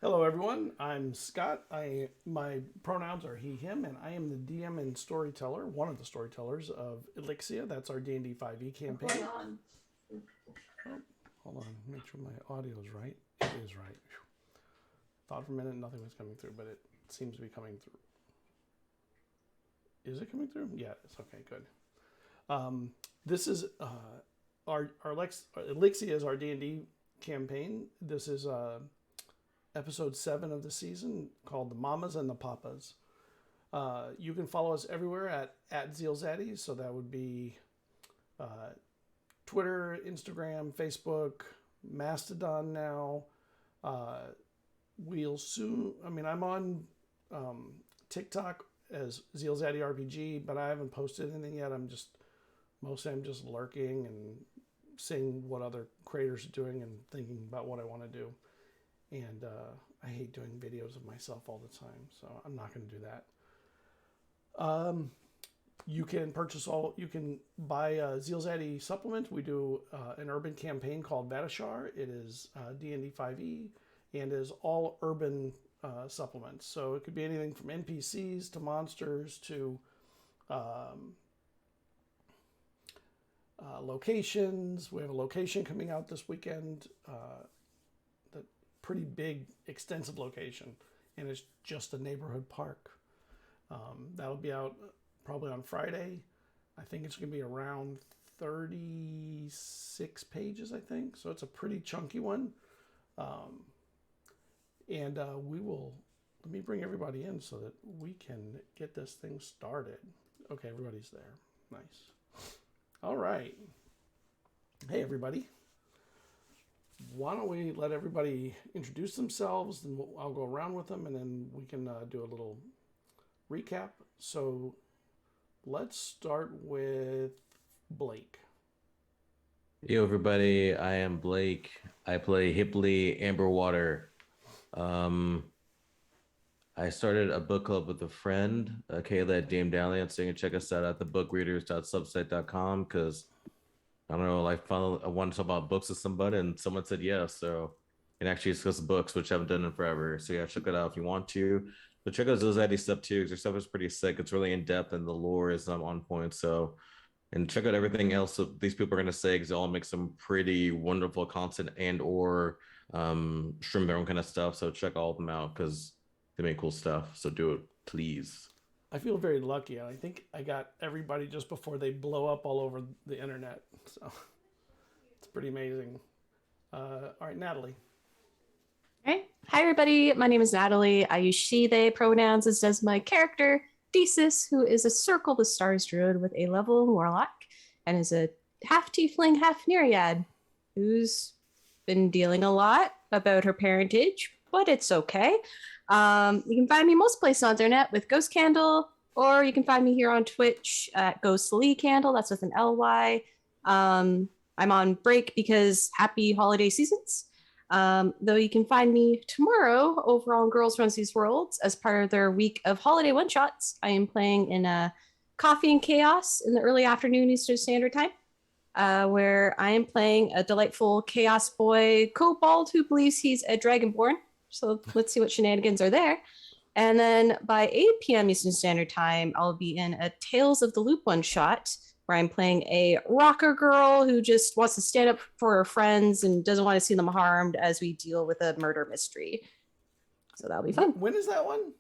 Hello, everyone. I'm Scott. My pronouns are he, him, and I am the DM and storyteller, one of the storytellers of Elixia. That's our D&D 5e campaign. What's going on? Oh, hold on, make sure my audio is right. It is right. Whew. Thought for a minute nothing was coming through, but it seems to be coming through. Is it coming through? Yeah, it's okay. Good. This is our Elixia is our D&D campaign. This is episode 7 of the season called The Mamas and the Papas. You can follow us everywhere at ZealZaddy. So that would be Twitter, Instagram, Facebook, Mastodon now. We'll soon, I'm on TikTok as ZealZaddy RPG, but I haven't posted anything yet. I'm just lurking and seeing what other creators are doing and thinking about what I want to do. And I hate doing videos of myself all the time, so I'm not going to do that. You can buy a ZealZaddy supplement. We do an urban campaign called Vatashar. It is D&D 5e and is all urban supplements. So it could be anything from NPCs to monsters to locations. We have a location coming out this weekend. Pretty big, extensive location, and it's just a neighborhood park. That'll be out probably on Friday. I think it's going to be around 36 pages, I think. So it's a pretty chunky one. And let me bring everybody in so that we can get this thing started. Okay, everybody's there. Nice. All right. Hey, everybody. Why don't we let everybody introduce themselves, and I'll go around with them, and then we can do a little recap. So let's start with Blake. Yo, everybody, I am Blake. I play Hipley Amberwater. I started a book club with a friend, Kayla at Dame Dalliance, so you can check us out at thebookreaders.substack.com because I don't know, I wanted to talk about books with somebody and someone said yes. So and actually discuss books, which I haven't done in forever. So yeah, check it out if you want to. But check out ZealZaddy stuff too, because their stuff is pretty sick. It's really in depth and the lore is on point. So and check out everything else that these people are gonna say because they all make some pretty wonderful content and or stream their own kind of stuff. So check all of them out because they make cool stuff. So do it, please. I feel very lucky. I think I got everybody just before they blow up all over the internet. So it's pretty amazing. All right, Natalie. Okay. Hi, everybody. My name is Natalie. I use she, they pronouns, as does my character, Thesis, who is a Circle the Stars druid with a level warlock and is a half tiefling, half nereid, who's been dealing a lot about her parentage, but it's okay. You can find me most places on the internet with Ghost Candle, or you can find me here on Twitch at Ghostly Candle. That's with an LY. I'm on break because happy holiday seasons. Though you can find me tomorrow over on Girls Runs These Worlds as part of their week of holiday one-shots. I am playing in a Coffee and Chaos in the early afternoon Eastern Standard Time, where I am playing a delightful chaos boy kobold who believes he's a dragonborn. So let's see what shenanigans are there. And then by 8 p.m. Eastern Standard Time, I'll be in a Tales of the Loop one-shot where I'm playing a rocker girl who just wants to stand up for her friends and doesn't want to see them harmed as we deal with a murder mystery. So that'll be fun. When is that one?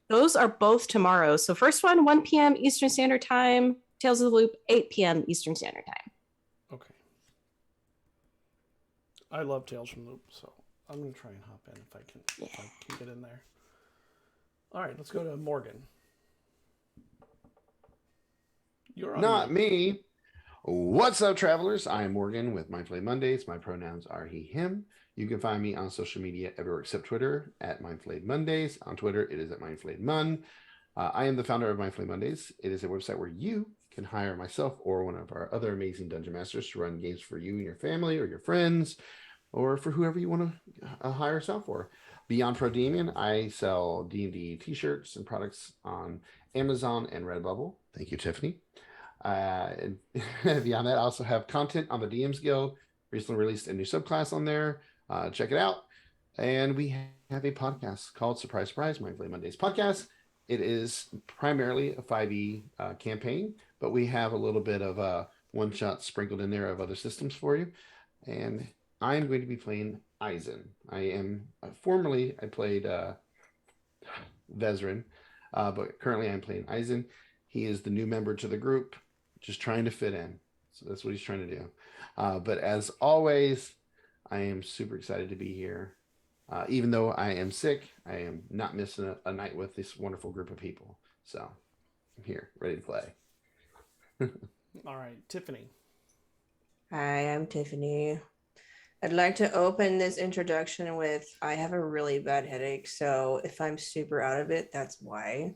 Those are both tomorrow. So first one, 1 p.m. Eastern Standard Time. Tales of the Loop, 8 p.m. Eastern Standard Time. Okay. I love Tales from the Loop, so I'm going to try and hop in if I can, if I can get in there. All right, let's go to Morgan. You're on Not me. What's up, travelers? I am Morgan with Mindflay Mondays. My pronouns are he, him. You can find me on social media everywhere except Twitter at Mindflayed Mondays. On Twitter, it is at Mindflayed Mun. I am the founder of Mindflay Mondays. It is a website where you can hire myself or one of our other amazing dungeon masters to run games for you and your family or your friends or for whoever you want to hire us out for. Beyond Pro Demon, I sell D&D t-shirts and products on Amazon and Redbubble. Thank you, Tiffany. And beyond that, I also have content on the DMs Guild. Recently released a new subclass on there. Check it out. And we have a podcast called Surprise Surprise Mindfully Mondays Podcast. It is primarily a 5e campaign, but we have a little bit of a one-shot sprinkled in there of other systems for you. And I'm going to be playing Eizen. I played Vezrin, but currently I'm playing Eizen. He is the new member to the group, just trying to fit in. So that's what he's trying to do. But as always, I am super excited to be here. Even though I am sick, I am not missing a night with this wonderful group of people. So I'm here, ready to play. All right, Tiffany. Hi, I'm Tiffany. I'd like to open this introduction with I have a really bad headache, so if I'm super out of it, that's why.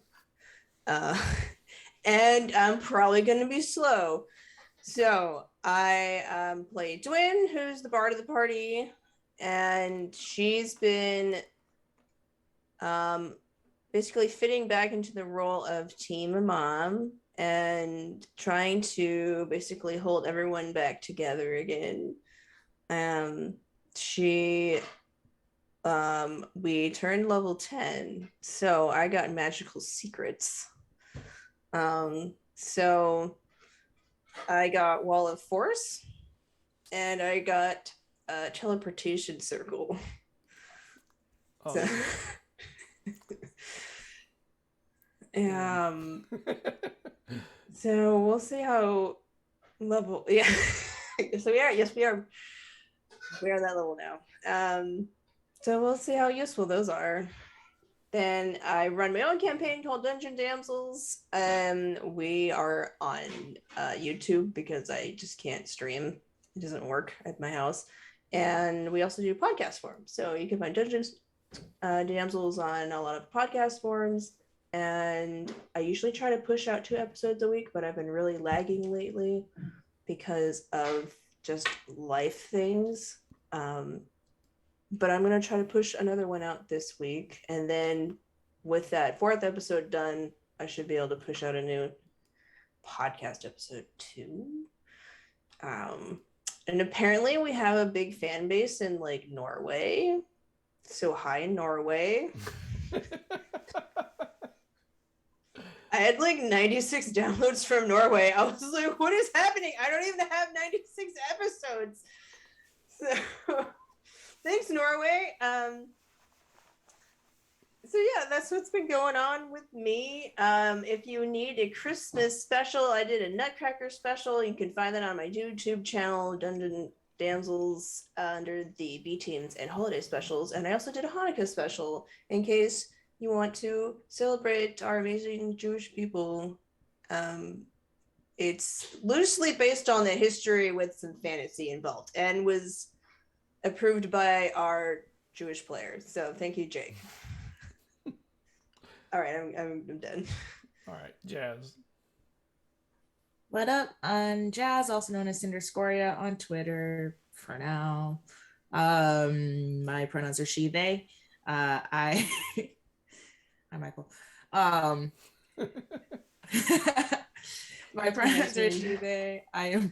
And I'm probably going to be slow. So I play Dwin, who's the bard of the party, and she's been basically fitting back into the role of team mom and trying to basically hold everyone back together again. We turned level 10, so I got magical secrets. So I got Wall of Force, and I got a teleportation circle. Oh. So we'll see how level. Yeah. So we are. Yes, we are. We are that level now. So we'll see how useful those are. Then I run my own campaign called Dungeon Damsels. We are on YouTube because I just can't stream. It doesn't work at my house. And we also do podcast forums. So you can find Dungeons Damsels on a lot of podcast forums. And I usually try to push out 2 episodes a week, but I've been really lagging lately because of just life things. But I'm going to try to push another one out this week. And then with that 4th episode done, I should be able to push out a new podcast episode too. And apparently we have a big fan base in like Norway. So hi, Norway. I had like 96 downloads from Norway. I was like, what is happening? I don't even have 96 episodes. So thanks, Norway. So yeah, that's what's been going on with me. If you need a Christmas special, I did a Nutcracker special. You can find that on my YouTube channel, Dungeon Damsels, under the B-Teams and Holiday Specials. And I also did a Hanukkah special in case you want to celebrate our amazing Jewish people. It's loosely based on the history with some fantasy involved and was approved by our Jewish players. So thank you, Jake. All right, I'm done. All right, Jazz. What up? I'm Jazz, also known as Cinder Scoria on Twitter for now. My pronouns are she, they. Hi, Michael. My pronouns are she, they. I am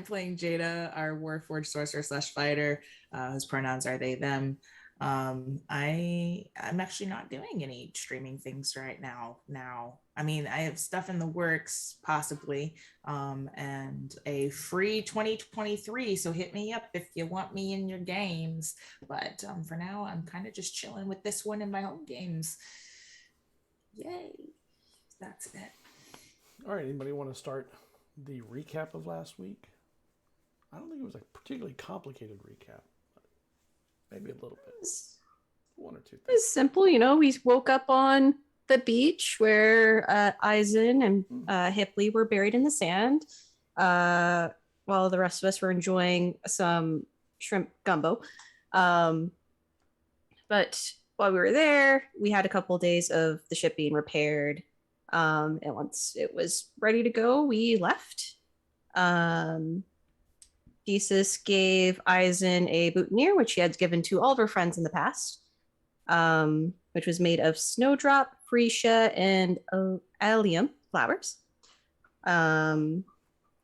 playing Jada, our Warforged Sorcerer / fighter, whose pronouns are they, them. I'm actually not doing any streaming things right now. I mean, I have stuff in the works, possibly, and a free 2023, so hit me up if you want me in your games. But for now, I'm kind of just chilling with this one in my home games. Yay. That's it. All right, anybody want to start the recap of last week? I don't think it was a particularly complicated recap. Maybe a little bit. 1 or 2 things. It was simple, we woke up on the beach where Eizen and Hipley were buried in the sand, while the rest of us were enjoying some shrimp gumbo. But while we were there, we had a couple days of the ship being repaired. And once it was ready to go, we left. Thesis gave Eizen a boutonniere, which he had given to all of her friends in the past, which was made of snowdrop, freesia, and allium flowers. And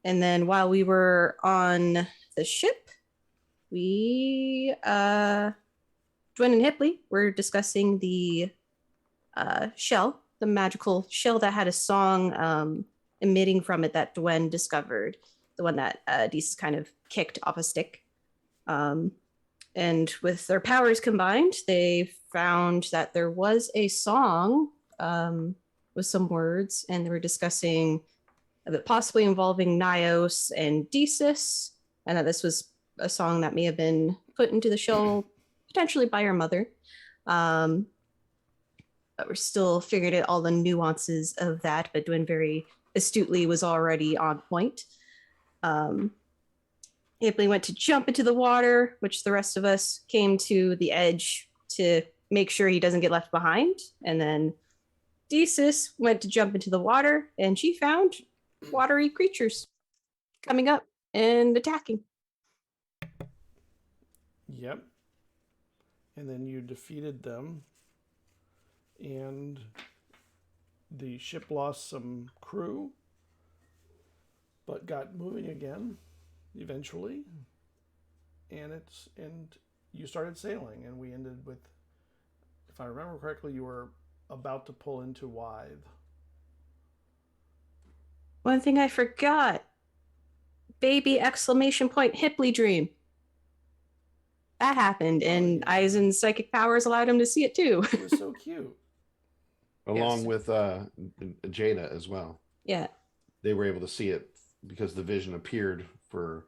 then while we were on the ship, we Dwayne and Hipley were discussing the shell, the magical shell that had a song emitting from it that Dwayne discovered, the one that Dees kind of kicked off a stick. And with their powers combined, they found that there was a song with some words, and they were discussing it possibly involving Nios and Desis, and that this was a song that may have been put into the shell potentially by your mother. But we're still figuring out all the nuances of that, but Dwayne very astutely was already on point. Hipley went to jump into the water, which the rest of us came to the edge to make sure he doesn't get left behind. And then Desis went to jump into the water, and she found watery creatures coming up and attacking. Yep. And then you defeated them, and the ship lost some crew, but got moving again eventually. And you started sailing, and we ended with, if I remember correctly, you were about to pull into Wythe. One thing I forgot. Baby exclamation point Hipley dream. That happened, and Eizen's psychic powers allowed him to see it too. It was so cute. Along with Jada as well. Yeah. They were able to see it because the vision appeared for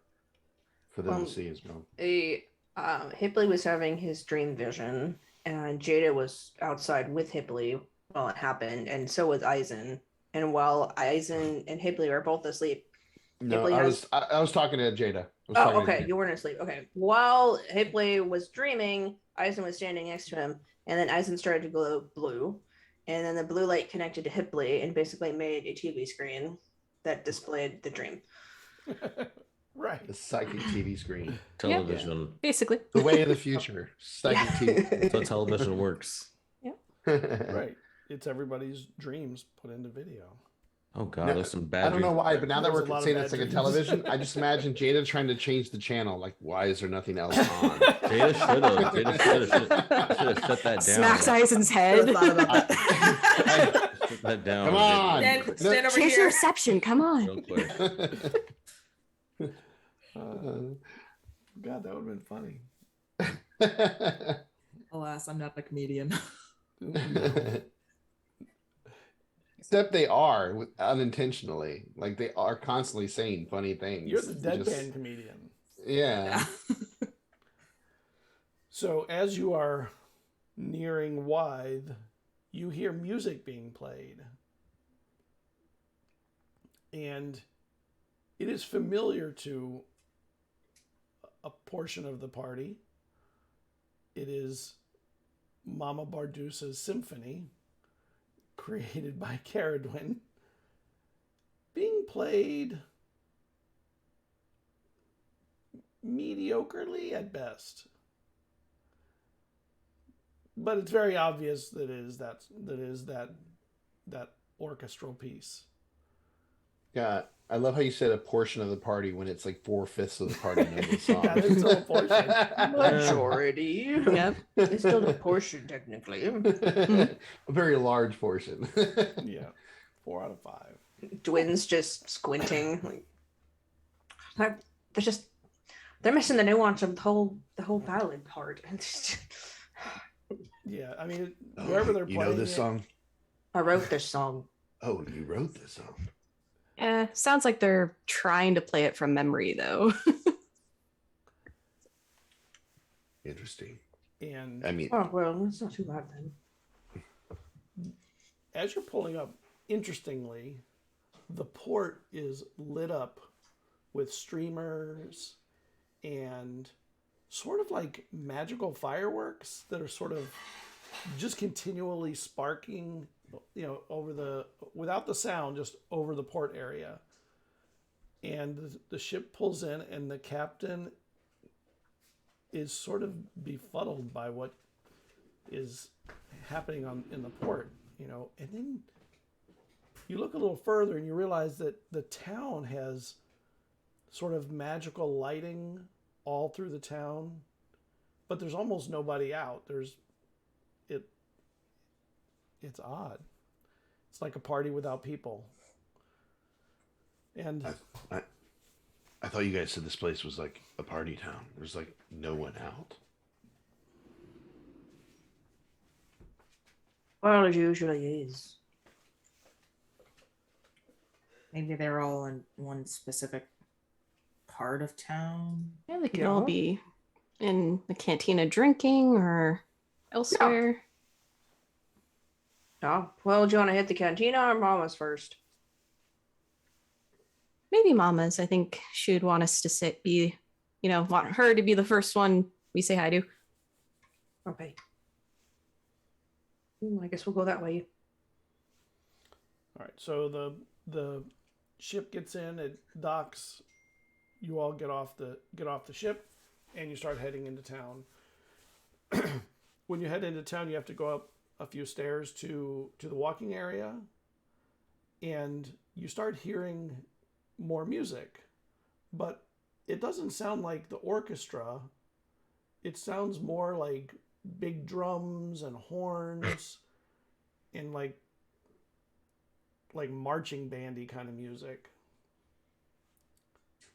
them to see as well. Hipley was having his dream vision, and Jada was outside with Hipley while it happened, and so was Eizen. And while Eizen and Hipley were both asleep, No, Hipley I was talking to Jada. Okay, you weren't asleep. Okay, while Hipley was dreaming, Eizen was standing next to him, and then Eizen started to glow blue, and then the blue light connected to Hipley and basically made a TV screen that displayed the dream. Right. The psychic TV screen. Television. Yeah, basically. The way of the future. Psychic TV. That's how television works. Right. It's everybody's dreams put into video. Oh god, No, there's some bad. I don't know why, but now that There's we're a lot saying of it's bad like a dreams. television, I just imagine Jada trying to change the channel. Like, why is there nothing else on? Jada should have shut that down. Smacks Eizen's head. Shut that down. Come on. Stand over Change the here. reception. Come on. Real quick. God, that would have been funny. Alas, I'm not a comedian. Except they are unintentionally. Like, they are constantly saying funny things. You're the Just- deadpan comedian. Yeah. So as you are nearing Wythe, you hear music being played. And it is familiar to a portion of the party. It is Mama Bardusa's symphony, created by Cerridwen, being played mediocrely at best. But it's very obvious that that orchestral piece. Yeah. I love how you said a portion of the party when it's like 4/5 of the party knows the song. Yeah, there's still a portion. Majority. Yep. It's still the portion, technically. A very large portion. Yeah, 4 out of 5. Dwin's just squinting. They're missing the nuance of the whole ballad part. Yeah, I mean, wherever they're You playing know this it, song? I wrote this song. Oh, you wrote this song. Sounds like they're trying to play it from memory, though. Interesting. And I mean, Oh well, it's not too bad then. as you're pulling up, interestingly, the port is lit up with streamers and sort of like magical fireworks that are sort of just continually sparking, without the sound, just over the port area. And the ship pulls in, and the captain is sort of befuddled by what is happening in the port, and then you look a little further and you realize that the town has sort of magical lighting all through the town, but there's almost nobody out. It's odd. It's like a party without people. And I thought you guys said this place was like a party town. There's like no one out. Well, it usually is. Maybe they're all in one specific part of town. Yeah, they could all be in the cantina drinking or elsewhere. Oh, well, do you want to hit the cantina or Mama's first? Maybe Mama's. I think she would want us to want her to be the first one we say hi to. Okay. I guess we'll go that way. all right, so the ship gets in, it docks, you all get off the ship, and you start heading into town. When you head into town, you have to go up a few stairs to the walking area, and you start hearing more music, but it doesn't sound like the orchestra. It sounds more like big drums and horns and like marching bandy kind of music.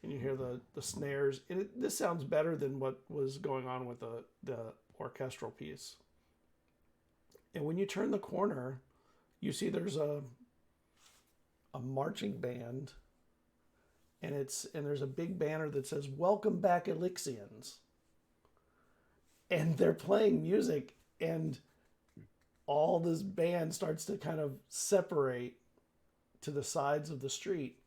And you hear the snares. And this sounds better than what was going on with the orchestral piece. And when you turn the corner, you see there's a marching band, and there's a big banner that says "Welcome back, Elixians." And they're playing music, and all this band starts to kind of separate to the sides of the street.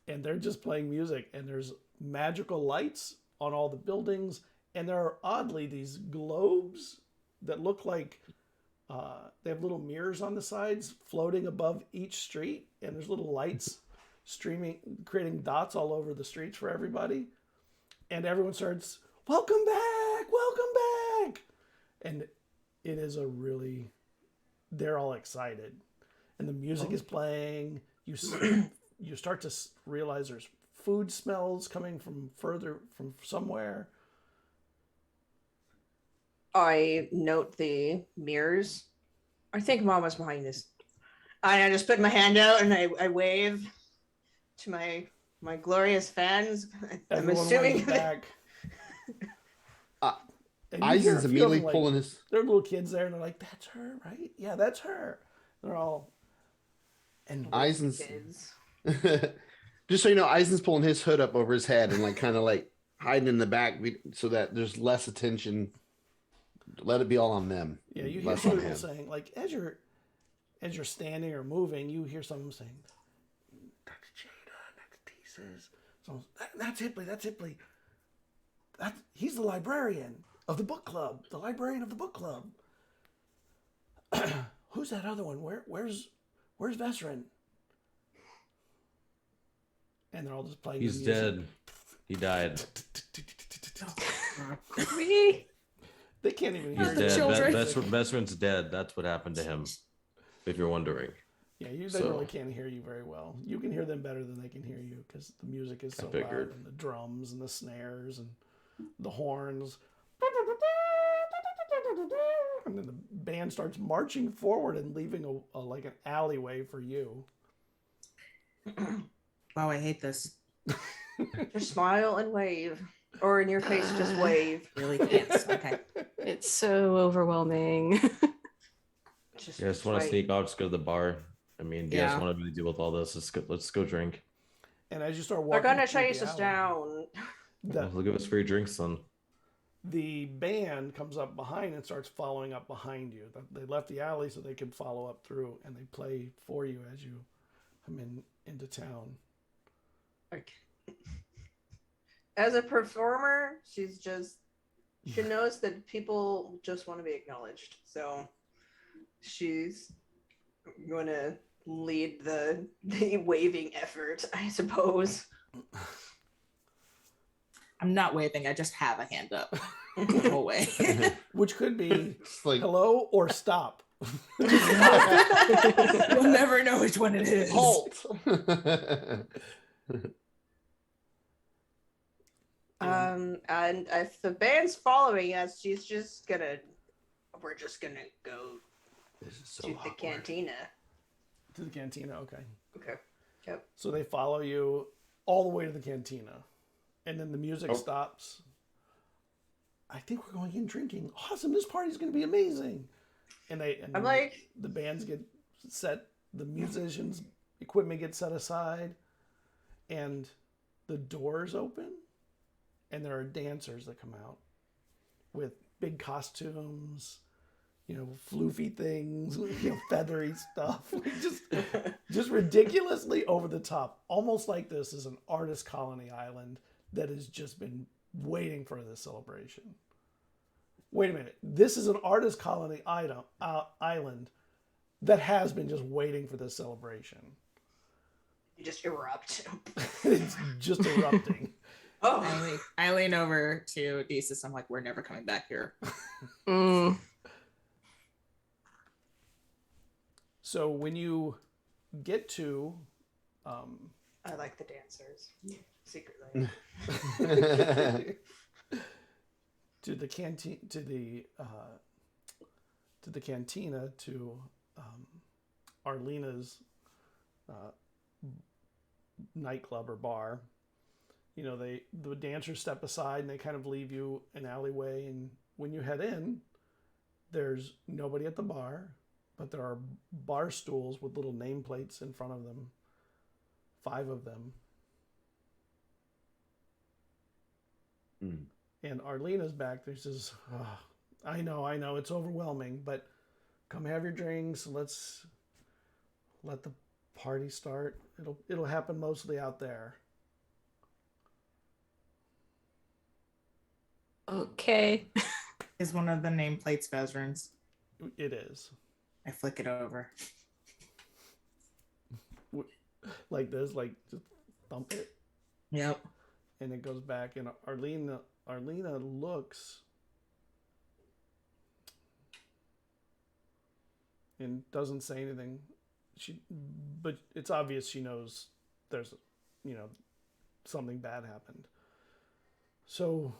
And they're just playing music, and there's magical lights on all the buildings, and there are oddly these globes that look like they have little mirrors on the sides floating above each street, and there's little lights streaming, creating dots all over the streets for everybody. And everyone starts, welcome back. And it is they're all excited. And the music is playing. You start to realize there's food smells coming from somewhere. I note the mirrors. I think Mama's behind this. I just put my hand out and I wave to my glorious fans. I'm Everyone assuming waves back. And you hear Eisen's a few of immediately them, like, pulling his. there are little kids there, and they're like, "That's her, right? Yeah, that's her." They're all. And Eisen's. kids. Just so you know, Eisen's pulling his hood up over his head and like kind of like hiding in the back so that there's less attention. Let it be all on them. yeah, you hear less some on people him. saying, like, as you're standing or moving, you hear someone saying, "That's Jada, that's Thesis." So that's Hipley. He's the librarian of the book club. The librarian of the book club. Who's that other one? Where's Vesrin? And they're all just playing. He's the music. dead. He died. Me? They can't even hear He's you. dead. children. Vesrin's dead. That's what happened to him. If you're wondering. Yeah, they So- really can't hear you very well. You can hear them better than they can hear you because the music is so loud, figured. and the drums and the snares and the horns. And then the band starts marching forward and leaving like an alleyway for you. Wow, I hate this. Just smile and wave. Or in your case, just wave. Really can't. Okay. It's so overwhelming. Just You guys want to wave. sneak off? Just go to the bar. I mean, do you guys Yeah. want to really deal with all this? Let's go drink. And as you start They're walking, gonna through chase the us alley, down. They'll give us free drinks, son. the band comes up behind and starts following up behind you. They left the alley so they could follow up through, and they play for you as you come into town. Like, as a performer, she knows that people just want to be acknowledged. So she's going to lead the waving effort, I suppose. I'm not waving. I just have a hand up the whole way. Which could be It's like hello or stop. You'll never know which one it is. halt. And if the band's following us, we're just gonna go This is so to the awkward. cantina. To the cantina, okay. Okay. Yep. So they follow you all the way to the cantina. And then the music stops. I think we're going in drinking. Awesome, this party's going to be amazing. And I'm like... the bands get set, the musicians' equipment gets set aside, and the doors open, and there are dancers that come out with big costumes, floofy things, feathery stuff, just ridiculously over the top. Almost like this is an artist colony island that has just been waiting for this celebration. Wait a minute, this is an artist colony island that has been just waiting for this celebration. You just erupt. It's just erupting. Oh, I lean over to Desus. I'm like, we're never coming back here. So when you get to I like the dancers secretly. to the canteen, to the cantina, to Arlena's nightclub or bar. The dancers step aside and they kind of leave you an alleyway, and when you head in, there's nobody at the bar, but there are bar stools with little nameplates in front of them, 5 of them. And Arlena's back there, says, I know, it's overwhelming, but come have your drinks. Let's let the party start. It'll happen mostly out there. Okay. Is one of the nameplates Vezran's? It is. I flick it over. Like this, like just thump it. Yep. And it goes back, and Arlena looks and doesn't say anything. But it's obvious she knows there's, something bad happened. So,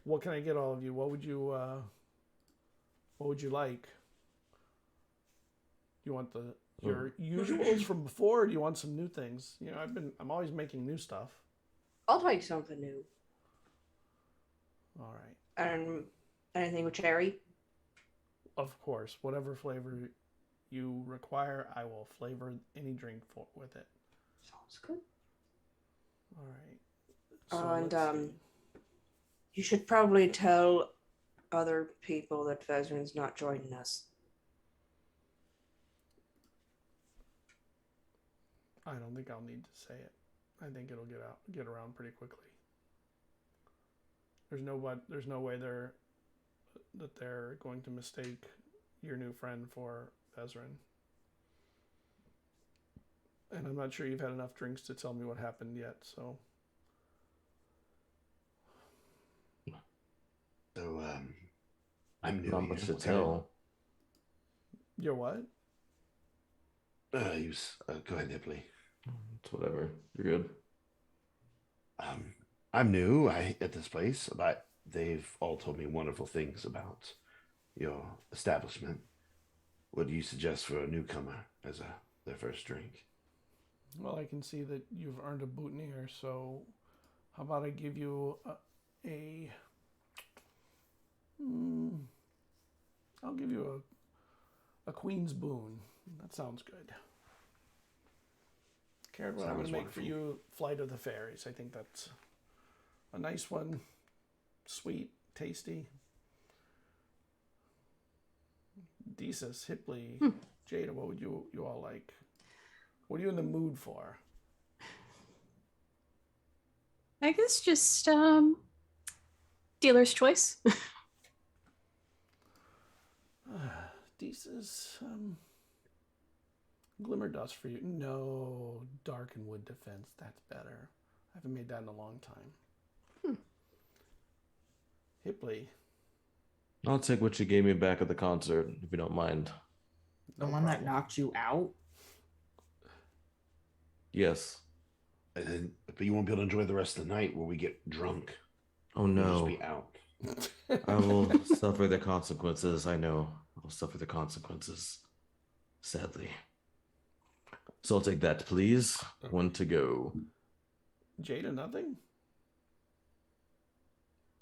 what can I get all of you? What would you like? You want your usuals from before, or do you want some new things? I'm always making new stuff. I'll take something new. All right. And anything with cherry? Of course, whatever flavor you require, I will flavor any drink with it. Sounds good. All right. And you should probably tell other people that Vezran's not joining us. I don't think I'll need to say it. I think it'll get around pretty quickly. There's no way they're going to mistake your new friend for Vezran. And I'm not sure you've had enough drinks to tell me what happened yet, so. So, I'm new. Not much to tell. You're what? Go ahead, Hipley. It's whatever. You're good. I'm new at this place, but they've all told me wonderful things about your establishment. What do you suggest for a newcomer as their first drink? Well, I can see that you've earned a boutonniere, so how about I give you I'll give you a queen's boon. That sounds good. Cerridwen, I'm going to make for you Flight of the Fairies. I think that's a nice one. Sweet, tasty. Desus, Hipley, Jada, what would you all like? What are you in the mood for? I guess just dealer's choice. Desus, Glimmer Dust for you. No, Dark and Wood Defense. That's better. I haven't made that in a long time. Hipley. I'll take what you gave me back at the concert, if you don't mind. The one that knocked you out? Yes. And then, But you won't be able to enjoy the rest of the night where we get drunk. Oh We'll no. just be out. I will suffer the consequences. I know. I'll suffer the consequences. Sadly. So I'll take that, please. One to go. Jada, nothing?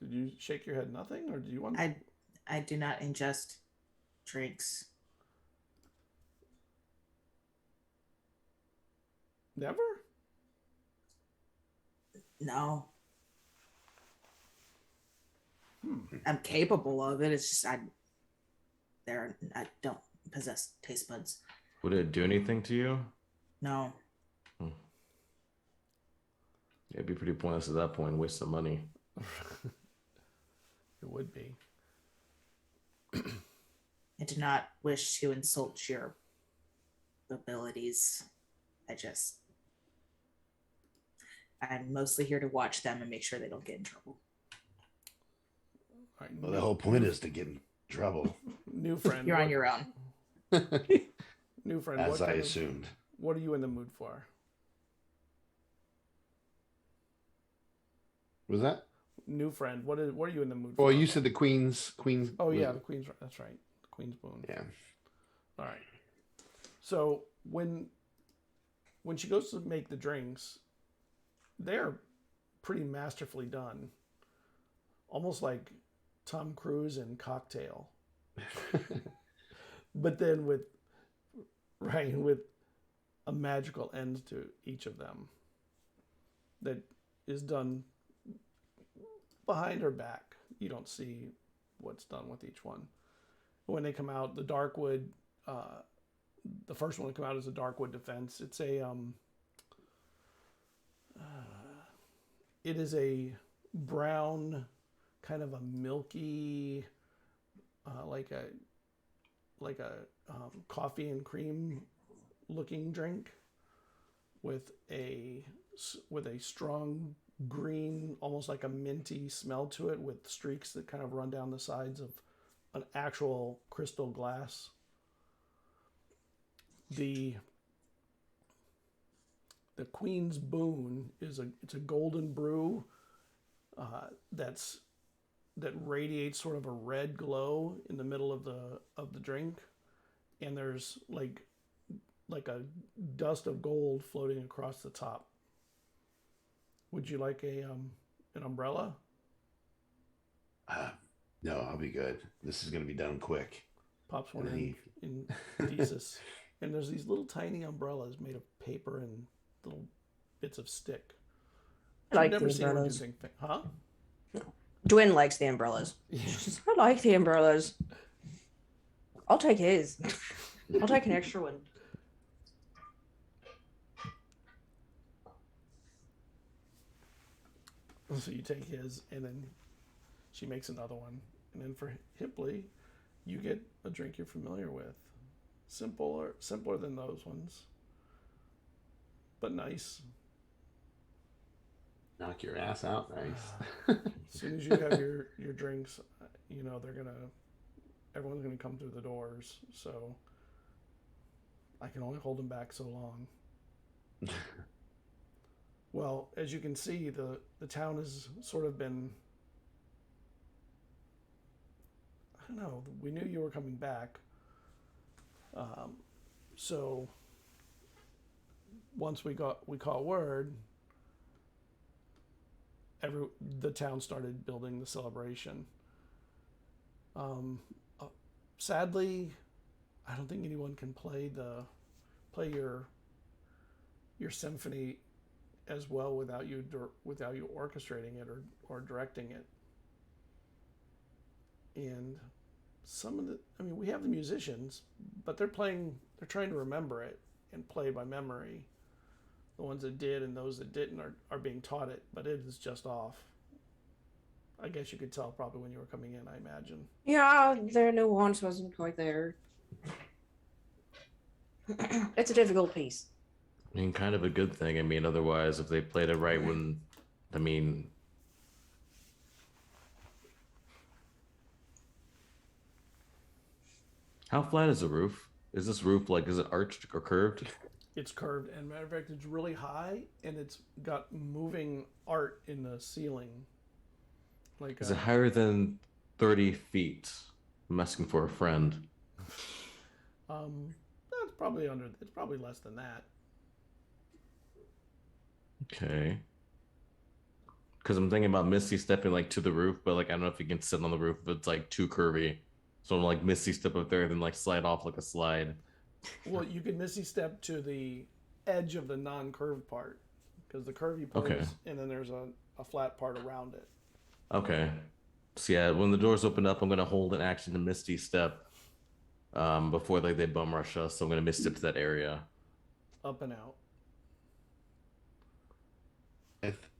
Did you shake your head nothing? Or do you want... I do not ingest drinks. Never? No. I'm capable of it. It's just I don't possess taste buds. Would it do anything to you? No. Yeah, it'd be pretty pointless at that point. Waste some money. It would be. I do not wish to insult your abilities. I'm mostly here to watch them and make sure they don't get in trouble. All right, Well, the whole point is to get in trouble. new friend. You're on your own. New friend. As I assumed. What are you in the mood for? Was that? New friend. What are you in the mood for? Well, you said the Queen's. Oh yeah, the Queen's. That's right. The Queen's boon. Yeah. All right. So when she goes to make the drinks, they're pretty masterfully done. Almost like Tom Cruise in Cocktail. But then with a magical end to each of them that is done behind her back. You don't see what's done with each one. When they come out, the Darkwood, the first one to come out is a Darkwood Defense. It's it is a brown, kind of a milky, like a coffee and cream looking drink with a strong green, almost like a minty smell to it, with streaks that kind of run down the sides of an actual crystal glass. The Queen's Boon it's a golden brew that radiates sort of a red glow in the middle of the drink, and there's like a dust of gold floating across the top. Would you like an umbrella? No, I'll be good. This is going to be done quick. Pops one in thesis. And there's these little tiny umbrellas made of paper and little bits of stick. I like I've never the seen her do umbrellas. anything. Huh? Dwin likes the umbrellas. I like the umbrellas. I'll take his. I'll take an extra one. So you take his, and then she makes another one. And then for Hipley, you get a drink you're familiar with. Simpler than those ones, but nice. Knock your ass out, nice. As soon as you have your drinks, you know everyone's gonna come through the doors. So I can only hold them back so long. Well, as you can see, the town has sort of been, I don't know, we knew you were coming back. So once we caught word, the town started building the celebration. Sadly, I don't think anyone can play your symphony as well without you orchestrating it or directing it. And we have the musicians, but they're trying to remember it and play by memory. The ones that did and those that didn't are being taught it, but it is just off. I guess you could tell probably when you were coming in, I imagine. Yeah, their nuance wasn't quite there. It's a difficult piece. I mean, kind of a good thing. I mean, otherwise, if they played it right how flat is the roof? Is this roof is it arched or curved? It's curved, and matter of fact, it's really high, and it's got moving art in the ceiling. Like, Is it higher than 30 feet? I'm asking for a friend. That's probably under. It's probably less than that. Okay. Because I'm thinking about Misty stepping like to the roof, but like I don't know if you can sit on the roof if it's like too curvy. So I'm like Misty step up there, then like slide off like a slide. Well, you can Misty step to the edge of the non-curved part, because the curvy part is, and then there's a flat part around it. Okay. So yeah, when the doors open up, I'm gonna hold an action to Misty step before like they bum rush us. So I'm gonna Misty step to that area. Up and out.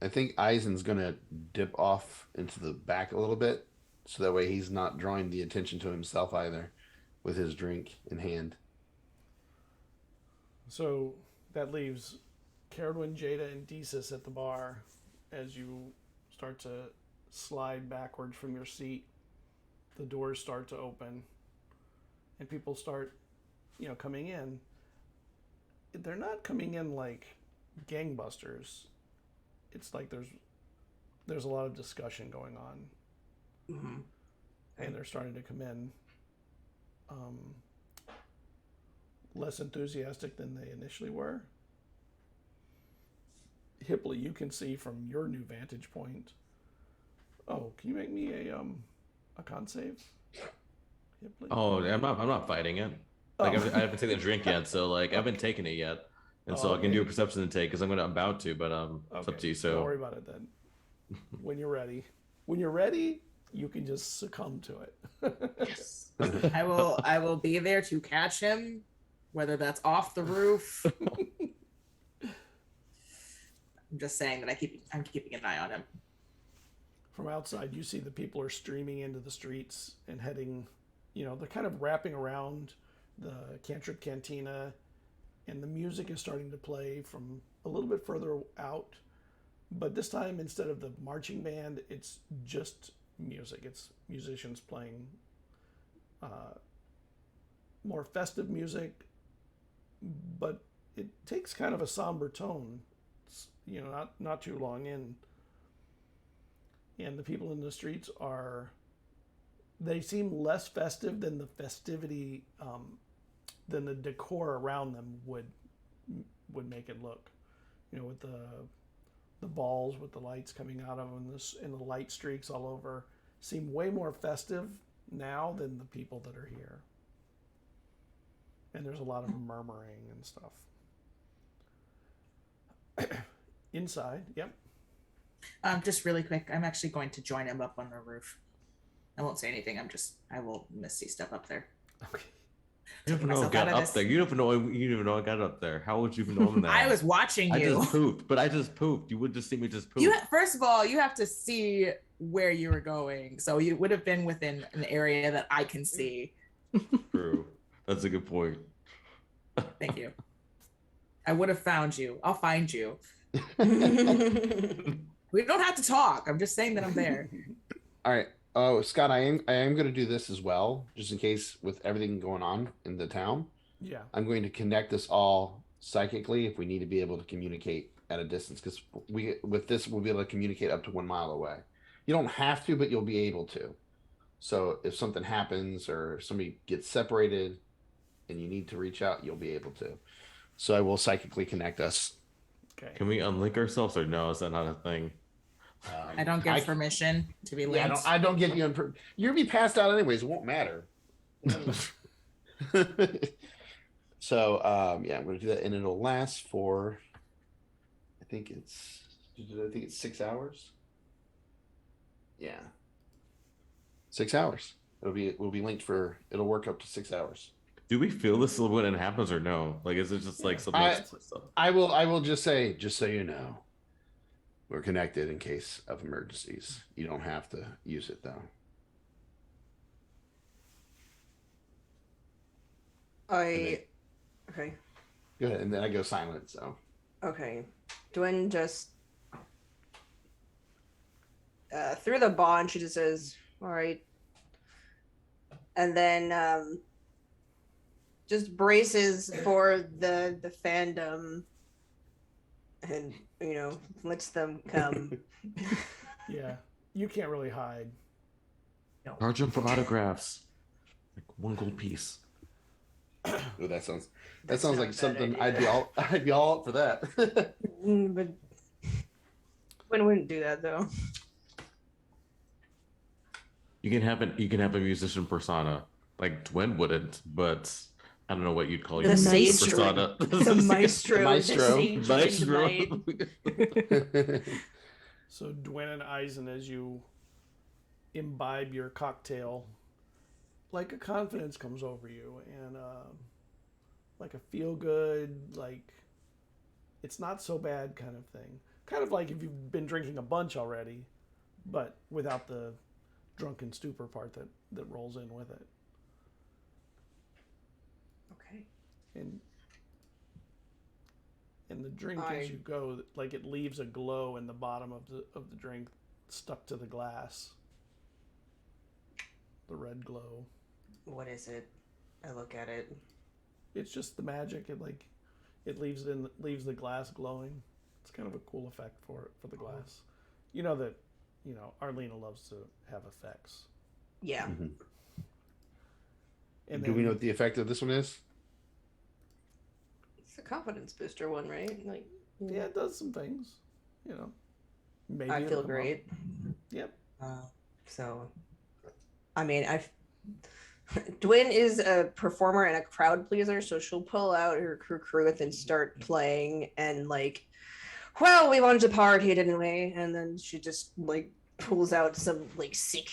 I think Eisen's gonna dip off into the back a little bit, so that way he's not drawing the attention to himself either, with his drink in hand. So that leaves Cerridwen, Jada, and Desus at the bar as you start to slide backwards from your seat. The doors start to open, and people start, coming in. They're not coming in like gangbusters. It's like there's a lot of discussion going on, and they're starting to come in less enthusiastic than they initially were. Hipley, you can see from your new vantage point. Oh, can you make me a con save, Hipley? Oh, I'm not fighting it. Like I haven't taken a drink yet, so like I haven't taken it yet. And so I can do a perception intake because I'm about to, but it's up to you. So don't worry about it then. When you're ready, you can just succumb to it. Yes. I will be there to catch him, whether that's off the roof. I'm just saying that I'm keeping an eye on him. From outside, you see the people are streaming into the streets and heading, they're kind of wrapping around the Cantrip Cantina, and the music is starting to play from a little bit further out. But this time, instead of the marching band, it's just music. It's musicians playing more festive music, but it takes kind of a somber tone. It's, not too long in. And the people in the streets they seem less festive than the festivity, than the decor around them would make it look. With the balls with the lights coming out of them, and the light streaks all over, seem way more festive now than the people that are here. And there's a lot of murmuring and stuff. Inside, yep. Just really quick, I'm actually going to join him up on the roof. I won't say anything. I will Misty step up there. Okay. You never know I got up there. You never know I got up there. How would you even know I'm there? I was watching you. I just pooped. You would just see me just poop. First of all, you have to see where you were going. So you would have been within an area that I can see. True. That's a good point. Thank you. I would have found you. I'll find you. We don't have to talk. I'm just saying that I'm there. All right. Oh, Scott, I am going to do this as well, just in case with everything going on in the town. Yeah. I'm going to connect us all psychically if we need to be able to communicate at a distance, because we'll be able to communicate up to 1 mile away. You don't have to, but you'll be able to. So if something happens or somebody gets separated and you need to reach out, you'll be able to. So I will psychically connect us. Okay. Can we unlink ourselves, or no? Is that not a thing? I don't give permission to be linked. Yeah, I don't get you. You'll be passed out anyways. It won't matter. So yeah, I'm going to do that, and it'll last for. I think it's 6 hours. Yeah, 6 hours. We'll be linked for. It'll work up to 6 hours. Do we feel this when it happens, or no? Like, is it just like something? I will just say, just so you know, we're connected in case of emergencies. You don't have to use it though. Okay. Go ahead, and then I go silent. So. Okay. Dwayne just through the bond, she just says, "All right," and then just braces for the fandom, and lets them come. Yeah, you can't really hide. Charge them for autographs. Like 1 gold piece. Oh, that sounds That's like not a bad something idea. I'd be all up for that. But Gwen wouldn't do that though. You can have a musician persona. Like Dwayne wouldn't, but I don't know what you'd call The your sage persona. The maestro, maestro. the sage Maestro. knight. So Dwayne and Eizen, as you imbibe your cocktail, like a confidence comes over you, and like a feel good, like it's not so bad kind of thing. Kind of like if you've been drinking a bunch already, but without the drunken stupor part that rolls in with it. Okay. And the drink as you go, like it leaves a glow in the bottom of the drink stuck to the glass. The red glow. What is it? I look at it. It's just the magic. It leaves the glass glowing. It's kind of a cool effect for the glass. You know that, Arlena loves to have effects. Yeah. Mm-hmm. And do we know what the effect of this one is? It's a confidence booster one, right? Like, yeah, it does some things. Maybe I feel great. Yep. So, I mean, Dwayne is a performer and a crowd pleaser, so she'll pull out her crew and start playing, and like, well, we wanted to party, didn't we? And then she just like pulls out some like sick.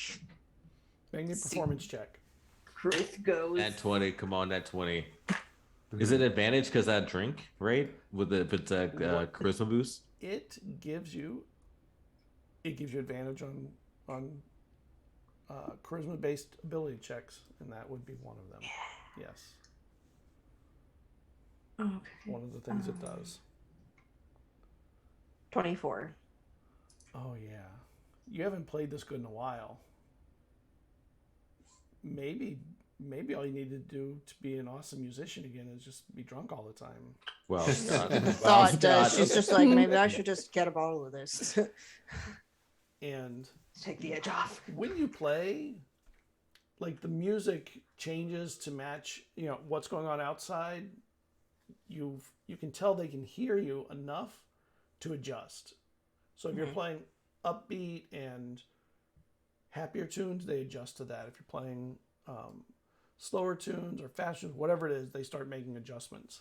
Make me a performance check. Truth goes. At 20, come on, at 20. Is it advantage because that drink, right? If it's a charisma boost? It gives you advantage on charisma based ability checks, and that would be one of them. Yeah. Yes. Okay. One of the things it does. 24. Oh yeah. You haven't played this good in a while. Maybe all you need to do to be an awesome musician again is just be drunk all the time. Well, Thought she's just like, maybe I should just get a bottle of this. And take the edge off. When you play, like the music changes to match, what's going on outside. You can tell they can hear you enough to adjust. So if you're playing upbeat and happier tunes, they adjust to that. If you're playing slower tunes or fast tunes, whatever it is, they start making adjustments.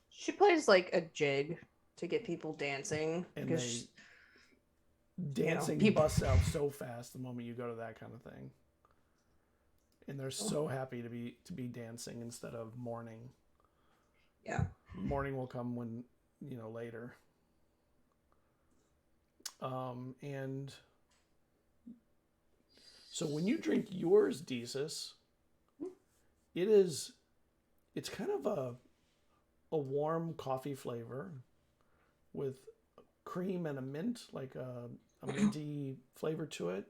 She plays like a jig to get people dancing. And because dancing busts out so fast the moment you go to that kind of thing. And they're so happy to be dancing instead of mourning. Yeah. Mourning will come when, later. And so when you drink yours, Desus, it's kind of a warm coffee flavor with cream and a mint, like a minty flavor to it.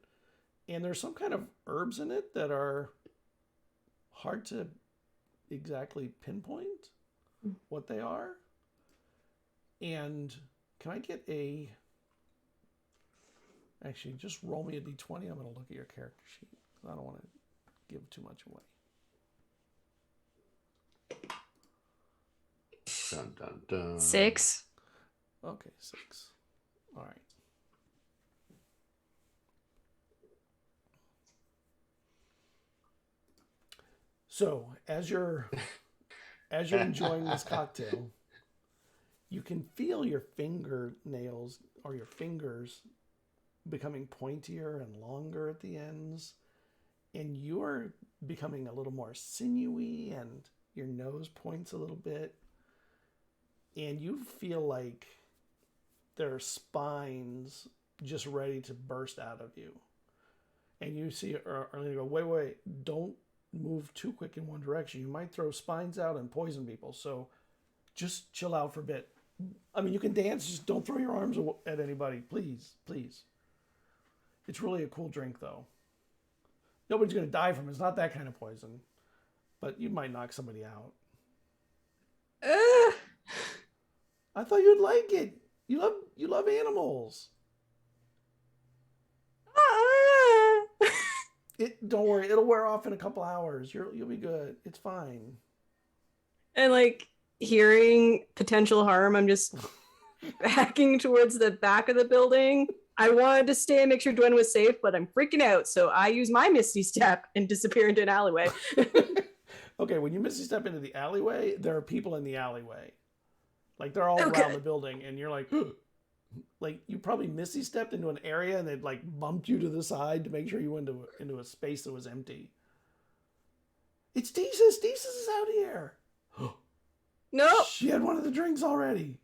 And there's some kind of herbs in it that are hard to exactly pinpoint what they are. And can I get actually just roll me a d20. I'm going to look at your character sheet. I don't want to give too much away. Dun, dun, dun. 6. Okay, 6. All right. So as you're enjoying this cocktail, you can feel your fingernails or your fingers becoming pointier and longer at the ends, and you're becoming a little more sinewy, and your nose points a little bit, and you feel like there are spines just ready to burst out of you. And you see Arlena go, wait, don't move too quick in one direction. You might throw spines out and poison people, so just chill out for a bit. I mean, you can dance, just don't throw your arms at anybody, please. It's really a cool drink, though. Nobody's going to die from it. It's not that kind of poison. but you might knock somebody out. Uh, I thought you'd like it. You love animals. Don't worry, it'll wear off in a couple hours. You'll be good. It's fine. And like hearing potential harm, I'm just backing towards the back of the building. I wanted to stay and make sure Dwen was safe, but I'm freaking out. So I use my Misty Step and disappear into an alleyway. Okay, when you Misty Step into the alleyway, there are people in the alleyway. Like they're all around the building, and you're like, like you probably Misty stepped into an area and they'd like bumped you to the side to make sure you went into a space that was empty. It's Desus. Desus is out here. Nope. She had one of the drinks already.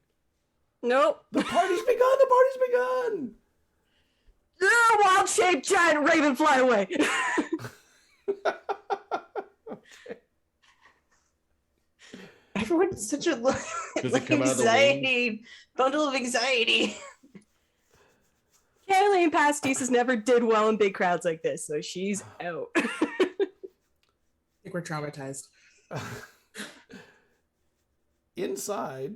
Nope. The party's begun. The party's begun. Wild-shaped giant raven fly away. Everyone's such a Does it come out of the anxiety, bundle of anxiety. Kathleen Pastis never did well in big crowds like this, so she's out. I think we're traumatized. Inside,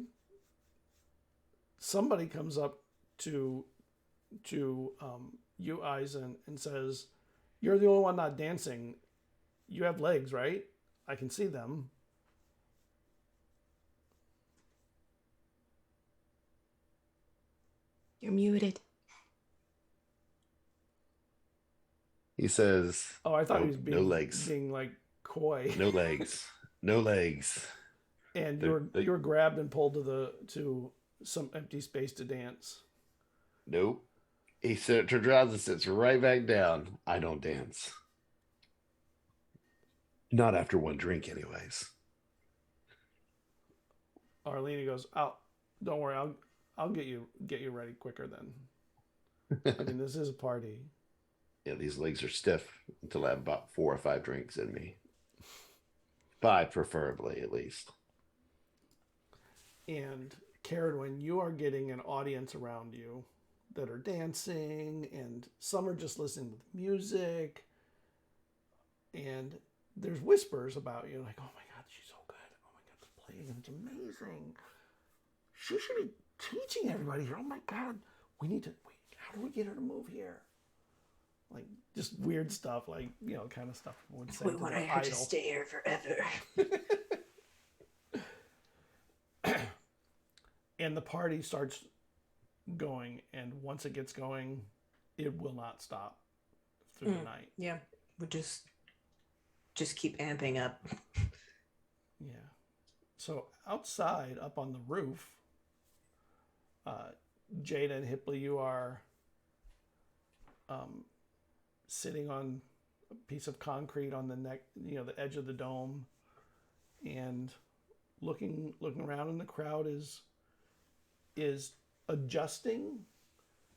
somebody comes up to you, Eizen, and says, "You're the only one not dancing. You have legs, right? I can see them." You're muted. He says, Oh, I thought he was no legs. being like coy. No legs. No legs. And you were grabbed and pulled to some empty space to dance. Nope. He turns around and sits right back down. I don't dance. Not after one drink, anyways. Arlene goes, "Oh, don't worry, I'll get you ready quicker then." I mean, this is a party. Yeah, these legs are stiff until I have about 4 or 5 drinks in me. 5, preferably, at least. And Cerridwen, you are getting an audience around you that are dancing, and some are just listening with music. And there's whispers about you, like, "Oh my God, she's so good. Oh my God, the playing is amazing. She should be teaching everybody here. Oh my God, how do we get her to move here?" Like just weird stuff, like kind of stuff people would say. We want her to stay here forever. And the party starts going, and once it gets going, it will not stop through the night. Yeah, we just keep amping up. Yeah. So outside, up on the roof, Jada and Hipley, you are sitting on a piece of concrete on the neck, the edge of the dome, and looking around, and the crowd is adjusting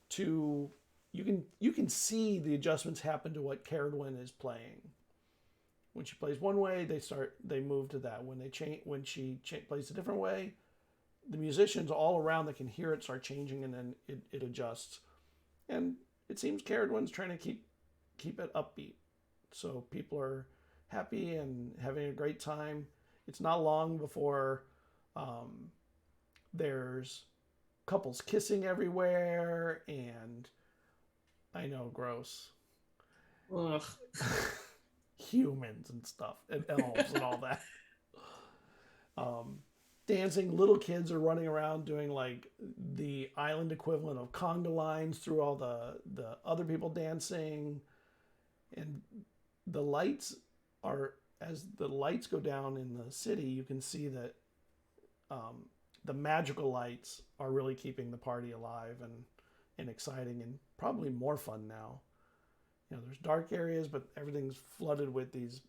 to you can see the adjustments happen to what Cerridwen is playing. When she plays one way, they move to that. When she plays a different way, the musicians all around that can hear it start changing, and then it adjusts. And it seems Cerridwen's trying to keep it upbeat, so people are happy and having a great time. It's not long before there's couples kissing everywhere, and I know, gross. Ugh. Humans and stuff, and elves and all that. Dancing, little kids are running around doing like the island equivalent of conga lines through all the other people dancing, and the lights are, as the lights go down in the city, you can see that the magical lights are really keeping the party alive and exciting, and probably more fun now. There's dark areas, but everything's flooded with these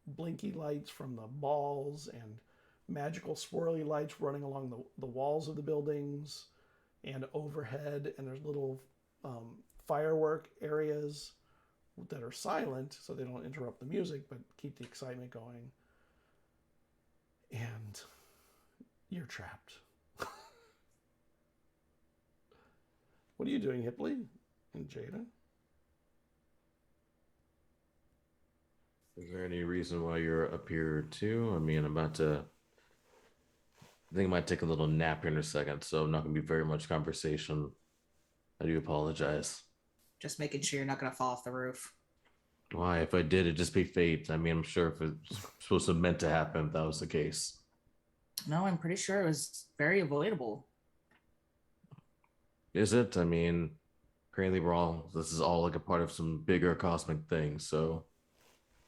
blinky lights from the balls, and magical swirly lights running along the walls of the buildings and overhead. And there's little firework areas that are silent, so they don't interrupt the music, but keep the excitement going. And you're trapped. What are you doing, Hipley and Jada? Is there any reason why you're up here too? I mean, I think I might take a little nap here in a second, so I'm not going to be very much conversation. I do apologize. Just making sure you're not gonna fall off the roof. Why? If I did, it'd just be fate. I mean, I'm sure if it's supposed to meant to happen, if that was the case. No, I'm pretty sure it was very avoidable. Is it? I mean, apparently this is all like a part of some bigger cosmic thing, so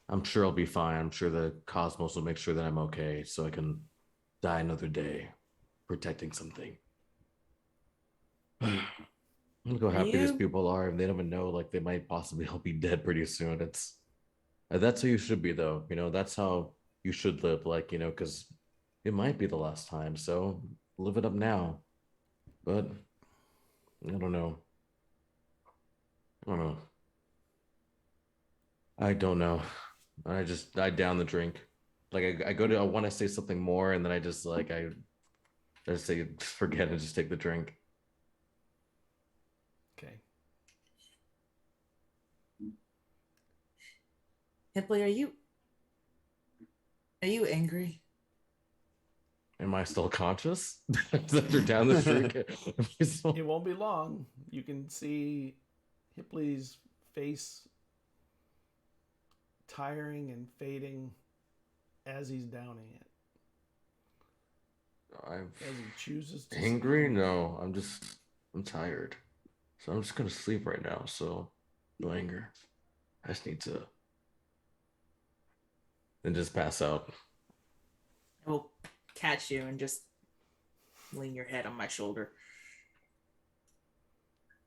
I'm sure I'll be fine. I'm sure the cosmos will make sure that I'm okay, so I can die another day protecting something. Look how happy these people are, and they don't even know like they might possibly all be dead pretty soon. That's how you should be, though. That's how you should live, like, because it might be the last time, so live it up now. But I don't know. I don't know. I down the drink. Like I want to say something more, and then I just say forget it, just take the drink. Okay. Hipley, are you angry? Am I still conscious after down the drink? It won't be long. You can see Hipley's face tiring and fading as he's downing it. As he chooses to angry? No, I'm tired. So I'm just gonna sleep right now. So no anger. I just need to then just pass out. I will catch you and just lean your head on my shoulder.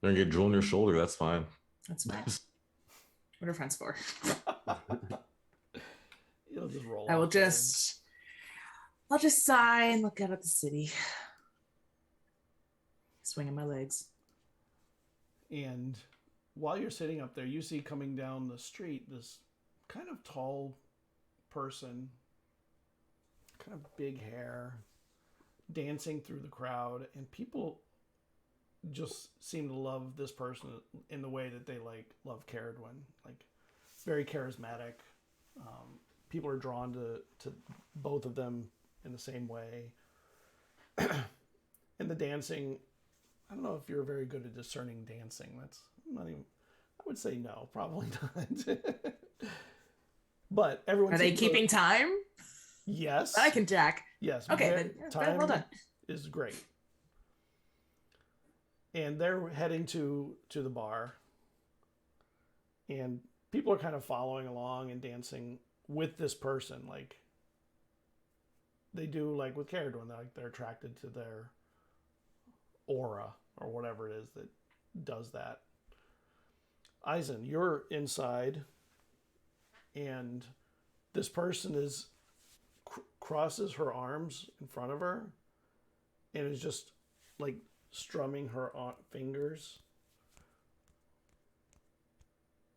Then get drool on your shoulder. That's fine. That's fine. What are friends for? You'll just roll. I'll just sigh and look out at the city, swinging my legs. And while you're sitting up there, you see coming down the street this kind of tall person, kind of big hair, dancing through the crowd, and people just seem to love this person in the way that they love Cerridwen. Like, very charismatic. People are drawn to both of them in the same way. And the dancing, I don't know if you're very good at discerning dancing. That's not even, I would say no, probably not. But everyone. Are they keeping time? Yes. I can jack. Yes. Okay, then time well done. Is great. And they're heading to the bar. And people are kind of following along and dancing with this person. Like, they do like with Cerridwen, they're attracted to their aura or whatever it is that does that. Eizen, you're inside, and this person crosses her arms in front of her and is just like strumming her fingers.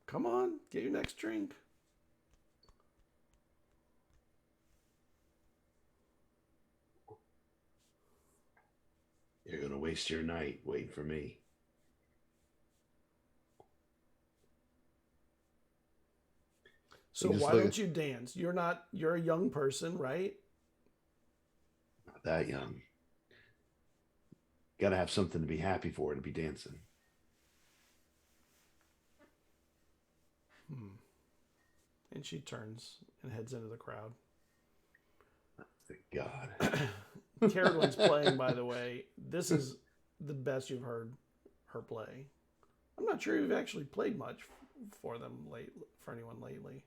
Come on, get your next drink. You're going to waste your night waiting for me. So why don't you dance? You're a young person, right? Not that young. Got to have something to be happy for to be dancing. And she turns and heads into the crowd. Thank God. Cerridwen's playing, by the way. This is the best you've heard her play. I'm not sure you've actually played much for anyone lately.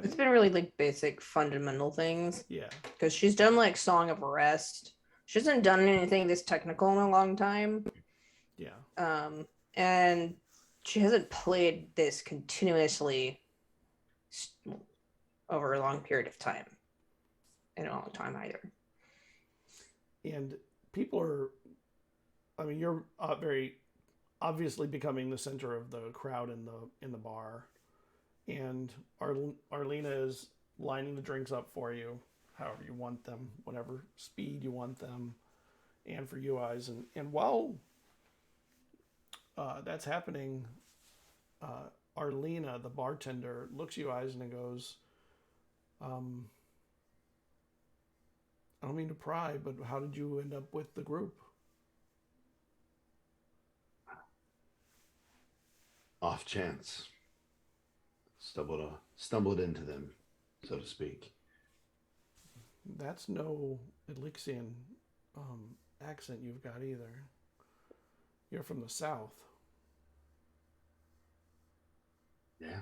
It's been really like basic fundamental things. Yeah. Because she's done like Song of Rest. She hasn't done anything this technical in a long time. Yeah. And she hasn't played this continuously over a long period of time. In a long time either. And people you're very obviously becoming the center of the crowd in the bar. And Arlena is lining the drinks up for you, however you want them, whatever speed you want them, and for you, Eizen. And while that's happening, Arlena, the bartender, looks you Eizen and goes, I don't mean to pry, but how did you end up with the group? Off chance. Stumbled into them, so to speak. That's no Elixian accent you've got either. You're from the south. Yeah.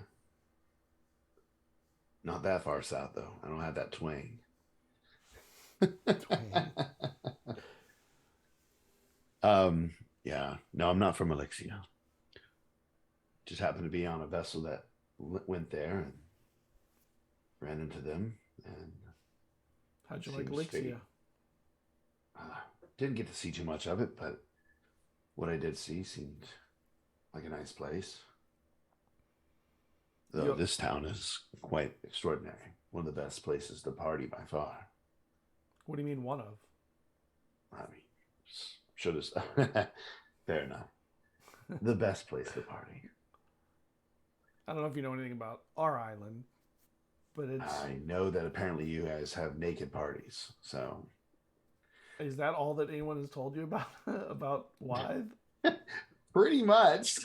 Not that far south, though. I don't have that twang. Yeah. No, I'm not from Elixia. Just happened to be on a vessel that went there and ran into them. And how'd you like seems Elixia? fate. Didn't get to see too much of it, but what I did see seemed like a nice place. Though this town is quite extraordinary. One of the best places to party by far. What do you mean one of? I mean, should have. Fair enough. The best place to party. I don't know if you know anything about our island, but it's... I know that apparently you guys have naked parties, so... Is that all that anyone has told you about about Lithe? Pretty much.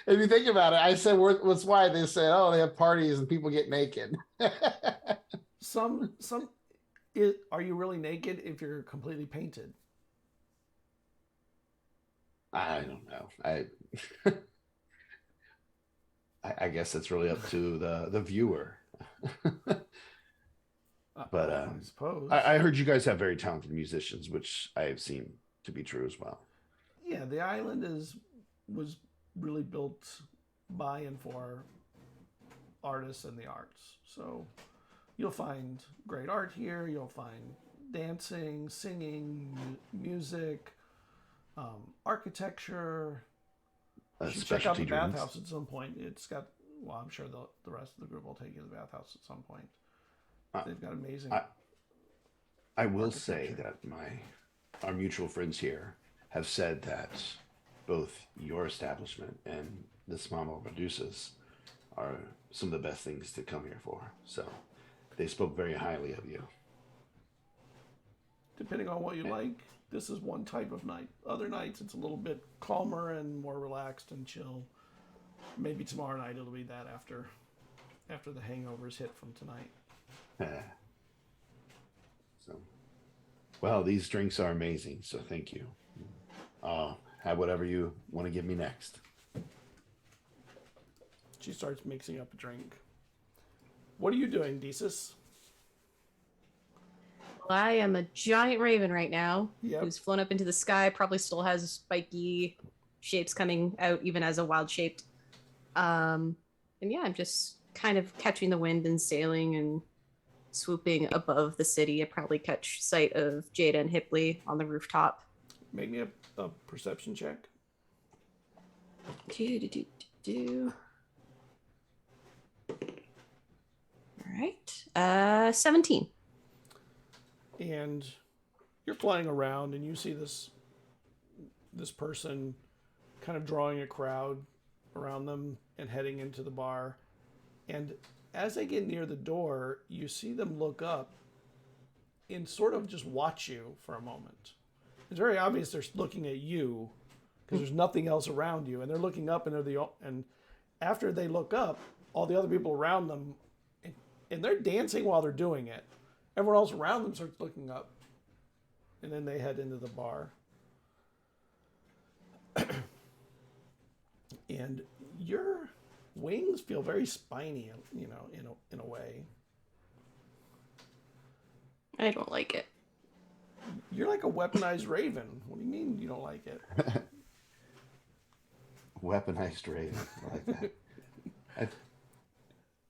If you think about it, I said, what's why? They said, oh, they have parties and people get naked. Are you really naked if you're completely painted? I don't know. I guess it's really up to the viewer. But I suppose. I heard you guys have very talented musicians, which I have seen to be true as well. Yeah, the island was really built by and for artists and the arts. So you'll find great art here. You'll find dancing, singing, music, architecture. You should check out the bathhouse at some point. It's got, well, I'm sure the rest of the group will take you to the bathhouse at some point. They've got amazing. I will say that our mutual friends here have said that both your establishment and this Mama Medusa's are some of the best things to come here for. So they spoke very highly of you. Depending on what you like, this is one type of night. Other nights, it's a little bit calmer and more relaxed and chill. Maybe tomorrow night it'll be that after the hangovers hit from tonight. So, well, these drinks are amazing. So thank you. Have whatever you want to give me next. She starts mixing up a drink. What are you doing, Desus? Well, I am a giant raven right now, Yep. who's flown up into the sky, probably still has spiky shapes coming out even as a wild shaped. And yeah, I'm just kind of catching the wind and sailing and swooping above the city. I probably catch sight of Jada and Hipley on the rooftop. Make me a perception check. All right. 17. And you're flying around and you see this person kind of drawing a crowd around them and heading into the bar. And as they get near the door, you see them look up and sort of just watch you for a moment. It's very obvious they're looking at you because there's nothing else around you, and they're looking up, and after they look up, all the other people around them, and they're dancing while they're doing it. Everyone else around them starts looking up, and then they head into the bar. And your wings feel very spiny, you know, in a way. I don't like it. You're like a weaponized raven. What do you mean you don't like it? Weaponized raven. I like that.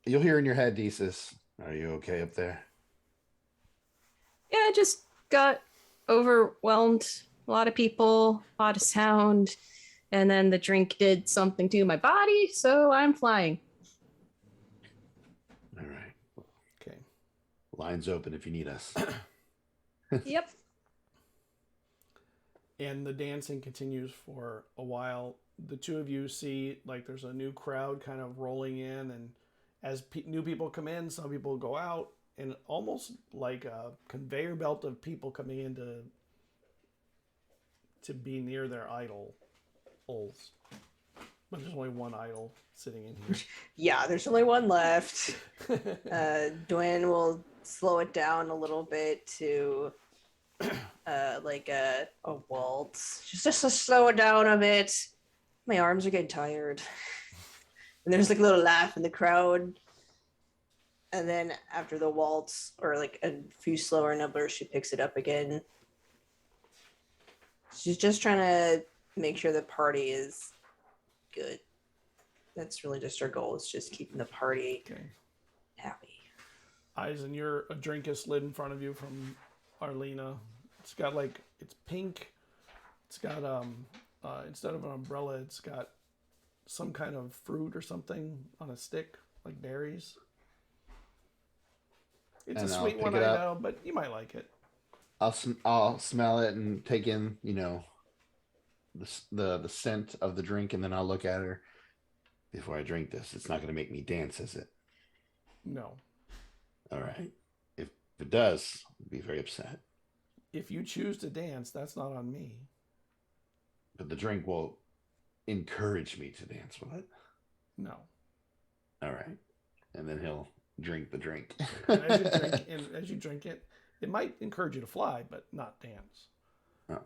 You'll hear in your head, Desus. Are you okay up there? Yeah, I just got overwhelmed. A lot of people, a lot of sound, and then the drink did something to my body, so I'm flying. All right. Okay. Lines open if you need us. Yep. And the dancing continues for a while. the two of you see like there's a new crowd kind of rolling in, and as new people come in, some people go out, and almost like a conveyor belt of people coming in to be near their idols. But there's only one idol sitting in here. Yeah, there's only one left. Dwayne will slow it down a little bit to like a waltz. Just to slow it down a bit. My arms are getting tired. And there's like a little laugh in the crowd. And then after the waltz, or like a few slower numbers, she picks it up again. She's just trying to make sure the party is good. That's really just her goal. It's just keeping the party happy. Eizen, a drink is slid in front of you from Arlena. It's got it's pink. It's got instead of an umbrella, it's got some kind of fruit or something on a stick, like berries. It's a sweet one, I know, but you might like it. I'll smell it and take in, the scent of the drink, and then I'll look at her. Before I drink this, it's not going to make me dance, is it? No. All right. If it does, I'll be very upset. If you choose to dance, that's not on me. But the drink will encourage me to dance, will it? No. All right. And then he'll drink the drink. And as you drink it, it might encourage you to fly, but not dance. Oh,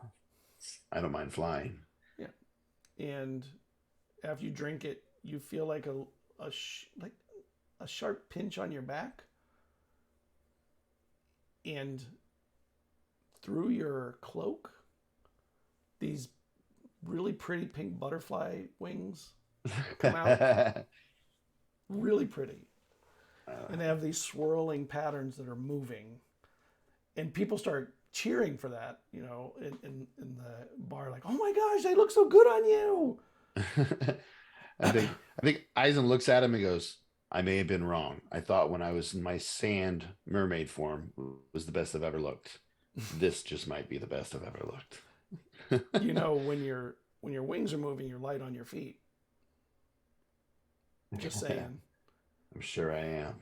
I don't mind flying. Yeah. And after you drink it, you feel like a sharp pinch on your back, and through your cloak, these really pretty pink butterfly wings come out. Really pretty. And they have these swirling patterns that are moving, and people start cheering for that, in the bar, like, oh my gosh, they look so good on you. I think Eizen looks at him and goes, I may have been wrong. I thought when I was in my sand mermaid form was the best I've ever looked. This just might be the best I've ever looked. When your wings are moving, you're light on your feet. Just saying. I'm sure I am.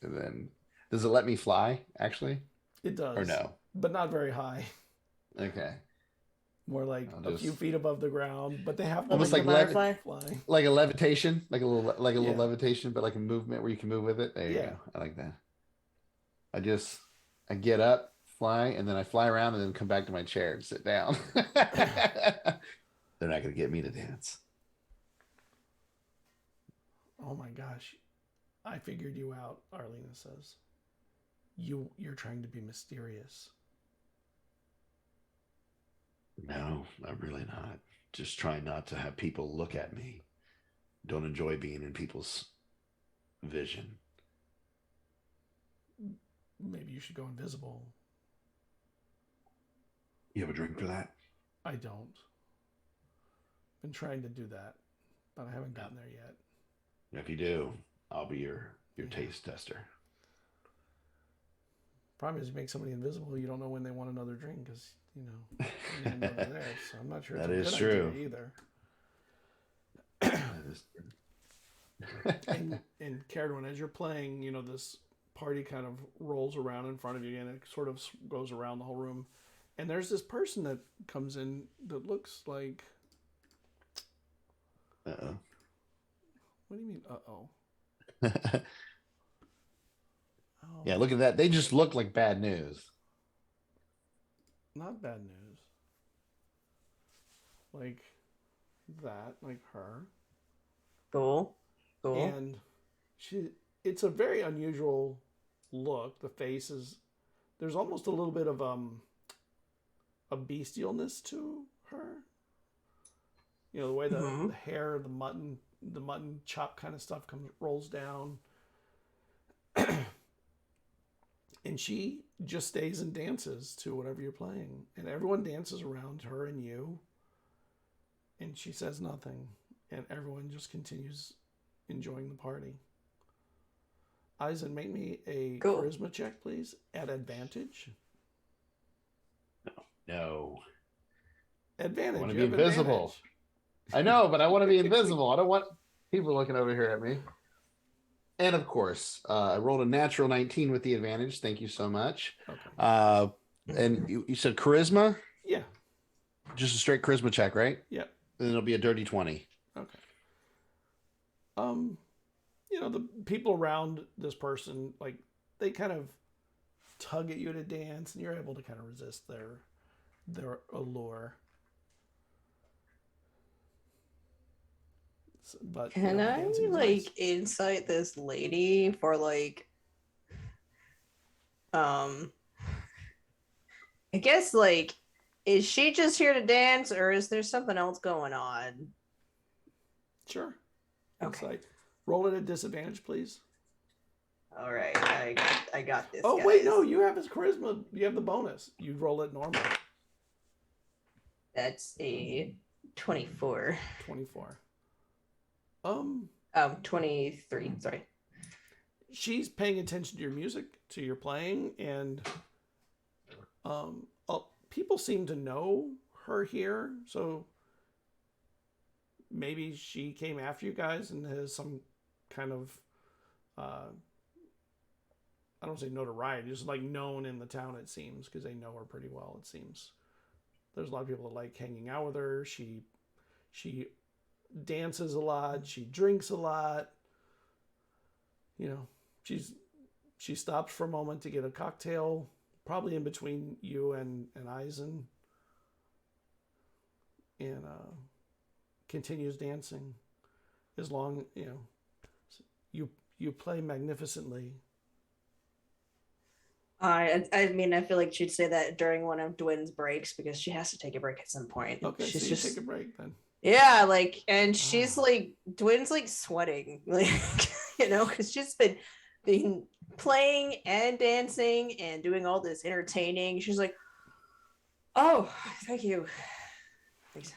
And then, does it let me fly, actually? It does. Or no? But not very high. Okay. More like a few feet above the ground, but they have to almost like butterfly fly. Like a levitation, like a little levitation, but like a movement where you can move with it. There you go. I like that. I get up, fly, and then I fly around and then come back to my chair and sit down. They're not going to get me to dance. Oh my gosh. I figured you out, Arlena says. You're trying to be mysterious. No, I'm really not. Just trying not to have people look at me. Don't enjoy being in people's vision. Maybe you should go invisible. You have a drink for that? I don't. Been trying to do that, but I haven't gotten there yet. If you do, I'll be your taste tester. Problem is, you make somebody invisible, you don't know when they want another drink because you know they're there. So I'm not sure. That it's is a true. good idea either. That is true. and Cerridwen, as you're playing, this party kind of rolls around in front of you, and it sort of goes around the whole room. And there's this person that comes in that looks like. Uh-oh. What do you mean? Uh-oh. Oh. Yeah, look at that. They just look like bad news. Not bad news. Like that, like her. Cool. And it's a very unusual look. The face there's almost a little bit of a bestialness to her. The way the hair, the mutton chop kind of stuff rolls down. And she just stays and dances to whatever you're playing. And everyone dances around her and you. And she says nothing. And everyone just continues enjoying the party. Eizen, make me a charisma check, please, at advantage. No. Advantage. I want to you be have invisible. advantage. I know, but I want to be invisible. I don't want people looking over here at me. And of course, I rolled a natural 19 with the advantage. Thank you so much. Okay. And you said charisma? Yeah. Just a straight charisma check, right? Yep. Then it'll be a dirty 20. Okay. The people around this person, like, they kind of tug at you to dance, and you're able to kind of resist their allure. But can I nice. insight this lady for I guess is she just here to dance or is there something else going on? Sure. Okay. Insight. Roll at a disadvantage, please. All right, I got this. Oh, guys. wait, no, you have his charisma. You have the bonus. You roll it normal. That's a 24. 24. 23. Sorry. She's paying attention to your music, to your playing, and people seem to know her here, so maybe she came after you guys and has some kind of I don't say notoriety, just like known in the town, it seems, because they know her pretty well, it seems. There's a lot of people that like hanging out with her. She dances a lot. She drinks a lot. She stops for a moment to get a cocktail, probably in between you and Eizen, and continues dancing as long you play magnificently. I mean, I feel like she'd say that during one of Dwin's breaks because she has to take a break at some point. Okay, she's so just take a break then. Yeah, and she's Dwin's sweating, because she's been playing and dancing and doing all this entertaining. She's like, oh, thank you. Thanks.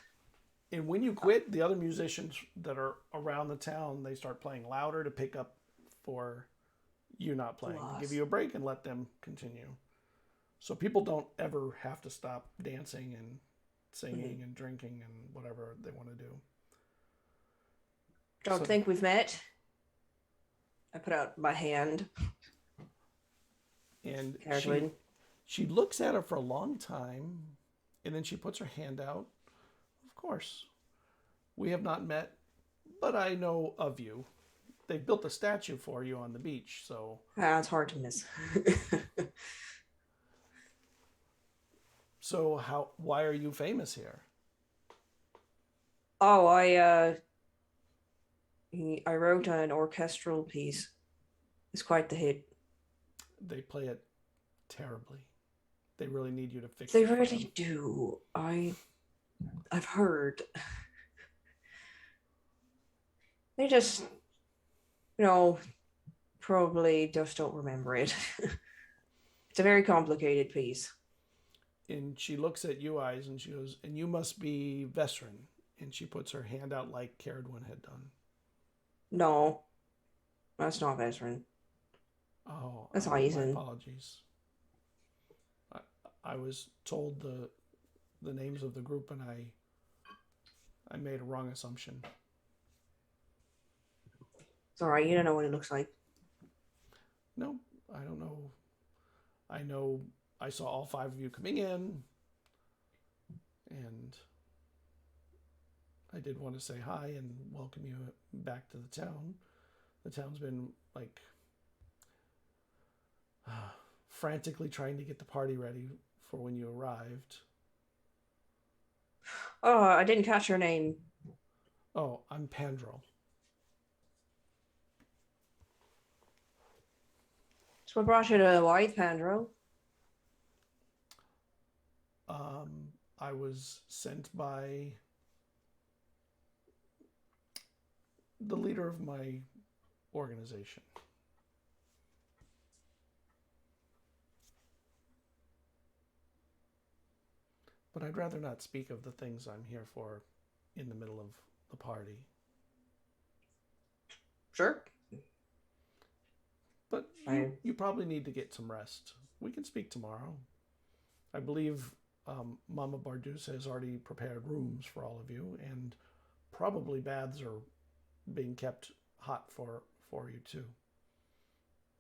And when you quit, the other musicians that are around the town, they start playing louder to pick up for you not playing, give you a break and let them continue. So people don't ever have to stop dancing and singing and drinking and whatever they want to do. Don't think we've met. I put out my hand. And she looks at it for a long time, and then she puts her hand out. Of course, we have not met, but I know of you. They built a statue for you on the beach, so... It's hard to miss. So why are you famous here? Oh, I wrote an orchestral piece. It's quite the hit. They play it terribly. They really need you to fix it. They really do. I've heard. They just, probably just don't remember it. It's a very complicated piece. And she looks at you, eyes, and she goes, and you must be Vesrin. And she puts her hand out like Cerridwen had done. No, that's not Vesrin. Oh, that's My Eizen. apologies. I was told the names of the group, and I made a wrong assumption. It's all right. You don't know what it looks like. No, I don't know. I know I saw all 5 of you coming in, and I did want to say hi and welcome you back to the town. The town's been frantically trying to get the party ready for when you arrived. Oh, I didn't catch your name. Oh, I'm Pandrel. So what brought you to White, Pandro? I was sent by the leader of my organization. But I'd rather not speak of the things I'm here for in the middle of the party. Sure. But you probably need to get some rest. We can speak tomorrow. I believe Mama Bardus has already prepared rooms for all of you, and probably baths are being kept hot for you too.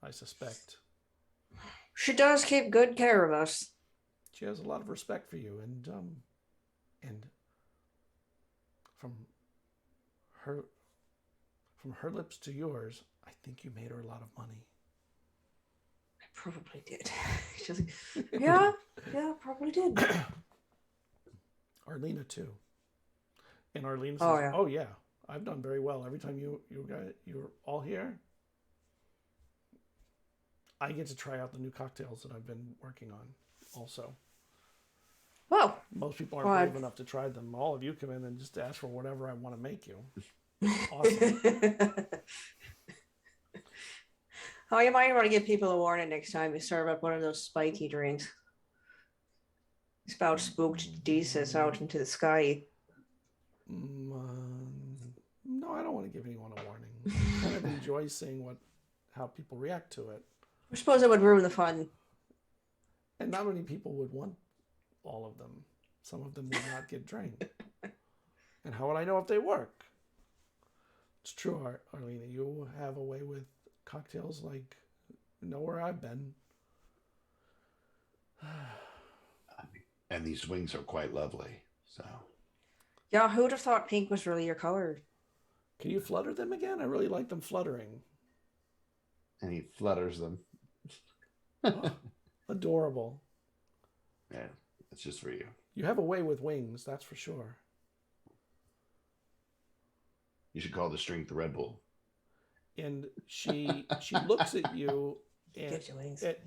I suspect. She does keep good care of us. She has a lot of respect for you, and from her lips to yours, I think you made her a lot of money. I probably did. She's like, yeah, probably did. Arlena too. And Arlena says, Oh, yeah. "Oh yeah, I've done very well. Every time you're all here, I get to try out the new cocktails that I've been working on. Also, Well, most people aren't brave enough to try them. All of you come in and just ask for whatever I want to make you. Awesome. Oh, you might want to give people a warning next time you serve up one of those spiky drinks. Spout spooked Desus out into the sky. No, I don't want to give anyone a warning. I kind of enjoy seeing how people react to it. I suppose it would ruin the fun. And not many people would want all of them. Some of them would not get drank. And how would I know if they work? It's true, Arlena. You have a way with cocktails like nowhere I've been. And these wings are quite lovely. So. Yeah, who'd have thought pink was really your color? Can you flutter them again? I really like them fluttering. And he flutters them. Oh, adorable. Yeah, it's just for you. You have a way with wings, that's for sure. You should call the drink the Red Bull. And she looks at you, and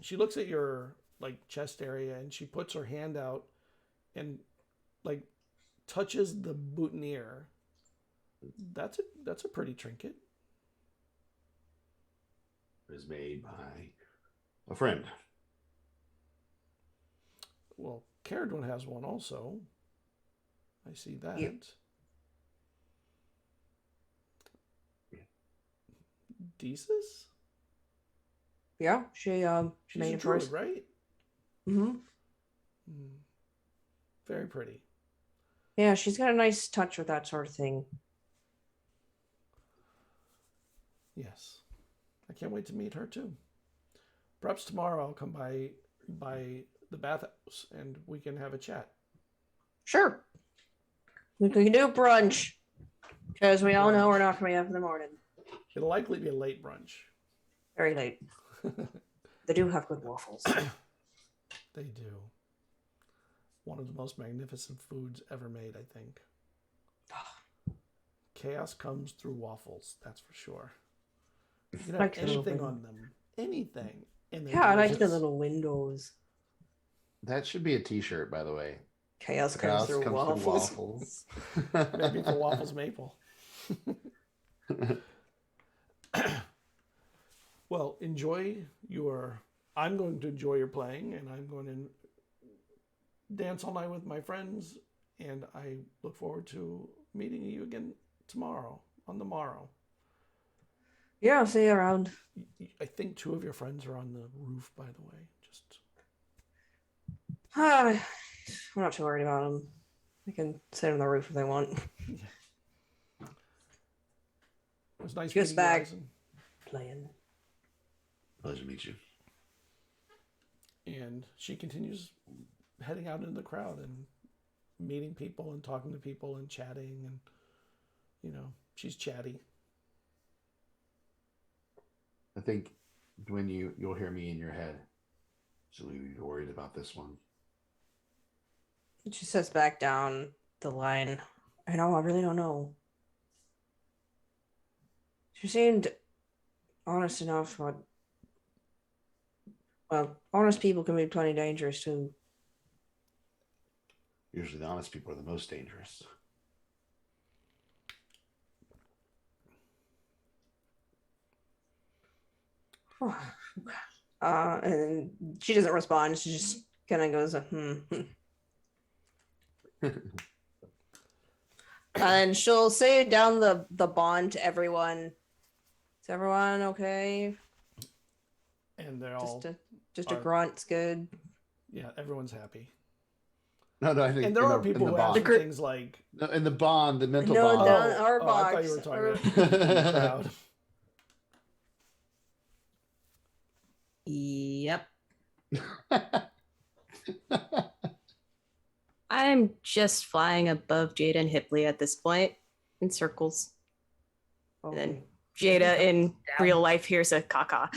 she looks at your like chest area, and she puts her hand out and like touches the boutonniere. That's a pretty trinket. It is made by a friend. Well, Cerridwen has one also. I see that. Yep. Desus? Yeah, she She's made a it for us. druid, right? Mm-hmm. Very pretty. Yeah, she's got a nice touch with that sort of thing. Yes. I can't wait to meet her too. Perhaps tomorrow I'll come by the bathhouse and we can have a chat. Sure. We can do brunch. Because we all know we're not going to be up in the morning. It'll likely be a late brunch. Very late. They do have good waffles. They do. One of the most magnificent foods ever made, I think. Chaos comes through waffles, that's for sure. You can have Like anything on them. Anything. And yeah, I like the little windows. That should be a t-shirt, by the way. Chaos comes through waffles. Maybe for waffles maple. Well, I'm going to enjoy your playing, and I'm going to dance all night with my friends, and I look forward to meeting you again on the morrow. Yeah, I'll see you around. I think 2 of your friends are on the roof, by the way. I'm not too worried about them. They can sit on the roof if they want. Yeah. It was nice Just meeting you, back Eizen. playing. Pleasure to meet you. And she continues heading out into the crowd and meeting people and talking to people and chatting, and she's chatty. I think when you'll hear me in your head, so we be worried about this one. She sits back down the line. I really don't know. She seemed honest enough, but honest people can be plenty dangerous too. Usually the honest people are the most dangerous. And she doesn't respond. She just kind of goes, And she'll say down the bond to everyone. Is everyone okay? And they're all Just a grunt's good. yeah, everyone's happy. No, I think And there are people who ask group- things like, in the bond, the mental No, bond. down our I box. thought you were talking or- about the crowd. Yep. I'm just flying above Jada and Hipley at this point in circles. And then Jada in real life hears a caca.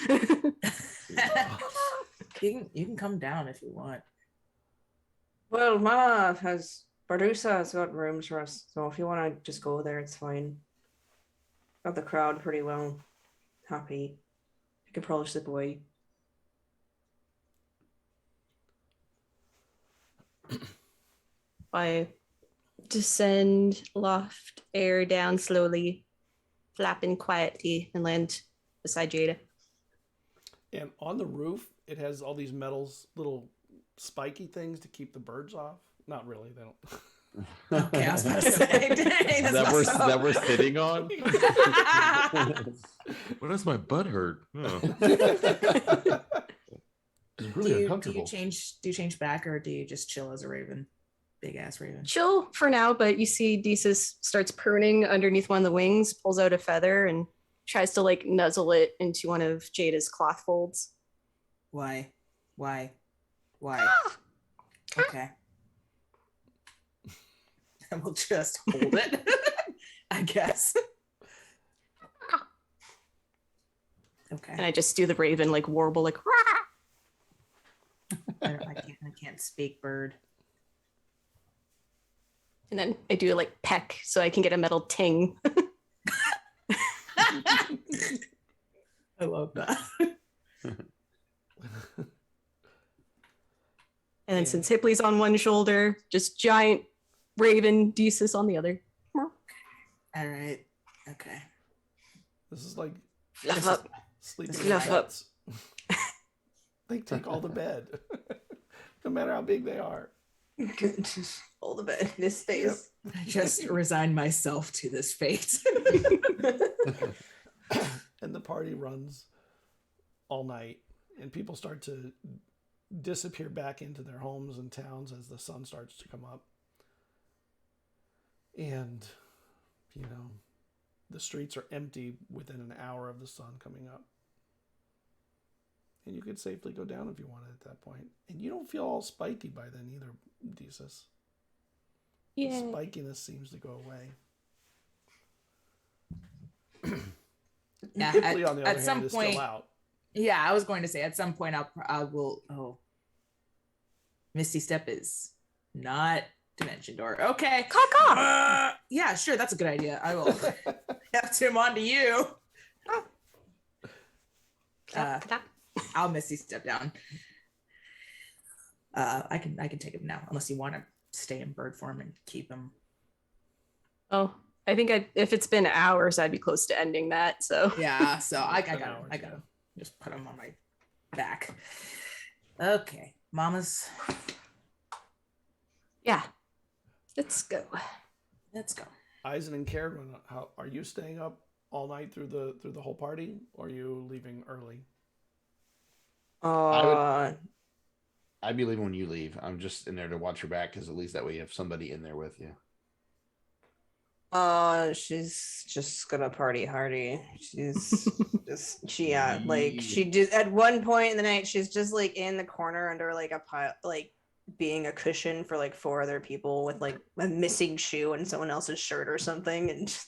You can come down if you want. Well, Mama Bardusa has got rooms for us, so if you want to just go there, it's fine. Got the crowd pretty well happy. You could probably slip away. I descend loft air down slowly, flapping quietly, and land beside Jada. And on the roof, it has all these little spiky things to keep the birds off. Not really, they don't. Okay, I was about to say. Dang, that we're sitting on. What does my butt hurt? Oh. It's really do uncomfortable. you change back, or do you just chill as a raven? Big ass raven. Chill for now, but you see Desus starts pruning underneath one of the wings, pulls out a feather, and tries to like nuzzle it into one of Jada's cloth folds. Why? Okay. And we'll just hold it, I guess. Okay. And I just do the raven like warble, like I can't speak bird. and then I do like peck so I can get a metal ting. I love that. And then since Hipley's on one shoulder, just giant raven Desus on the other. All right. Okay. This is like Fluff up. sleeping Fluff up. cats. They take all the bed, no matter how big they are. All the bed in this space. I just resigned myself to this fate. And the party runs all night, and people start to disappear back into their homes and towns as the sun starts to come up. And, the streets are empty within an hour of the sun coming up. And you could safely go down if you wanted at that point. And you don't feel all spiky by then either, Desus. Yeah. The spikiness seems to go away. Yeah, Hipley, on the at other some hand, is point- still out. Yeah, I was going to say at some point I will. Oh, Misty Step is not Dimension Door. Okay. Caca. Yeah, sure. That's a good idea. I will have him on to you. I'll Misty Step down. I can take him now, unless you want to stay in bird form and keep him. Oh, I think if it's been hours, I'd be close to ending that. So Yeah, so I got him. hours, I got yeah. him. Just put him on my back. Okay, Mama's. yeah, let's go. Let's go. Eizen and Cerridwen, how are you staying up all night through the whole party, or are you leaving early? I'd be leaving when you leave. I'm just in there to watch your back, because at least that way you have somebody in there with you. She's just gonna party hardy. She's she did at one point in the night. She's just like in the corner under like a pile, like being a cushion for like 4 other people with like a missing shoe and someone else's shirt or something, and just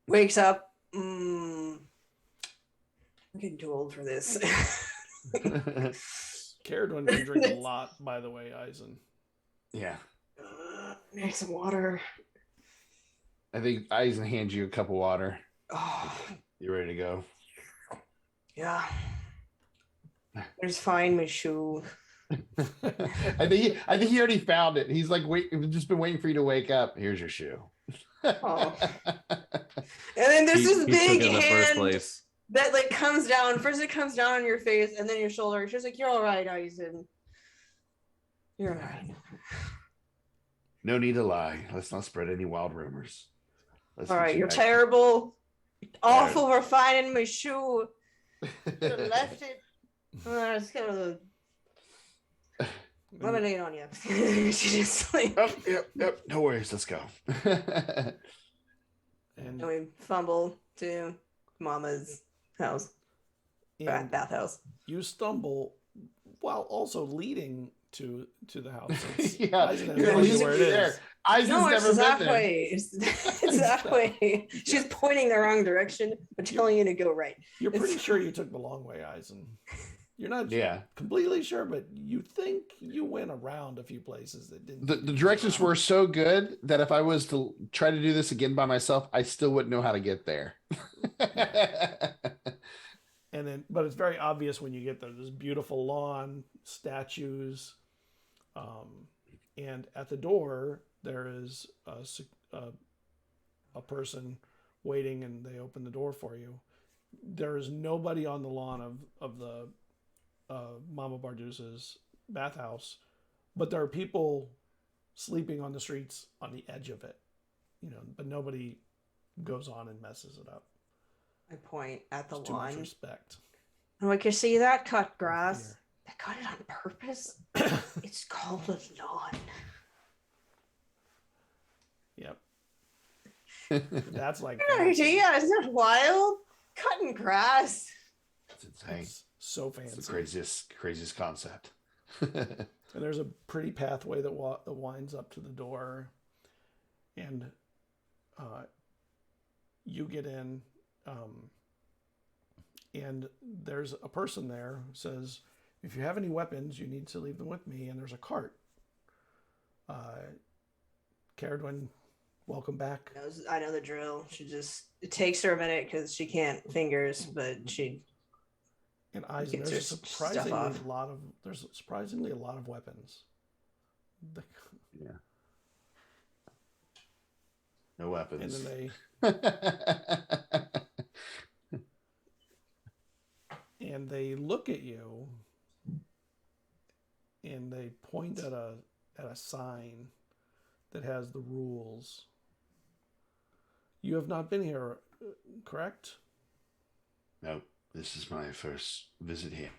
wakes up. I'm getting too old for this. Cerridwen can drink a lot, by the way, Eizen. Yeah. Need some water. I think Eizen hands you a cup of water. Oh, You ready to go? yeah. There's find my shoe. I think he already found it. He's like, we've just been waiting for you to wake up. Here's your shoe. Oh. And then there's this He big took it in the first hand place. that like comes down. First it comes down on your face and then your shoulder. She's like, "You're all right, Eizen. You're all right." No need to lie. Let's not spread any wild rumors. All right, you're terrible. Awful for finding my shoe. Could have left it. I was gonna Lemonade on you. She just like. Oh, yep. No worries. Let's go. And we fumble to Mama's house, bathhouse. You stumble while also leading to the house. Yeah, Eizen you're has no idea where it is. Eizen's never been that there. way. It's that way. She's pointing the wrong direction, but telling you to go right. You're pretty sure you took the long way, Eizen. You're not completely sure, but you think you went around a few places that didn't. The directions were so good that if I was to try to do this again by myself, I still wouldn't know how to get there. And then, but it's very obvious when you get there. There's beautiful lawn, statues, and at the door there is a person waiting, and they open the door for you. There is nobody on the lawn of the Mama Barduz's bathhouse, but there are people sleeping on the streets on the edge of it, but nobody goes on and messes it up. I point at the There's too much lawn. respect. I'm like, you see that cut grass? They cut it on purpose. It's called a lawn. Yep. That's like Yeah, isn't that wild? Cutting grass. That's insane. It's so fancy. It's the craziest concept. And there's a pretty pathway that winds up to the door, and you get in, and there's a person there who says, if you have any weapons, you need to leave them with me, and there's a cart. Cerridwen, welcome back. I know the drill. It takes her a minute because she can't fingers, but she. And Eizen, there's surprisingly a lot of weapons. Yeah. No weapons. And then and they look at you, and they point at a sign that has the rules. You have not been here, correct? Nope. This is my first visit here.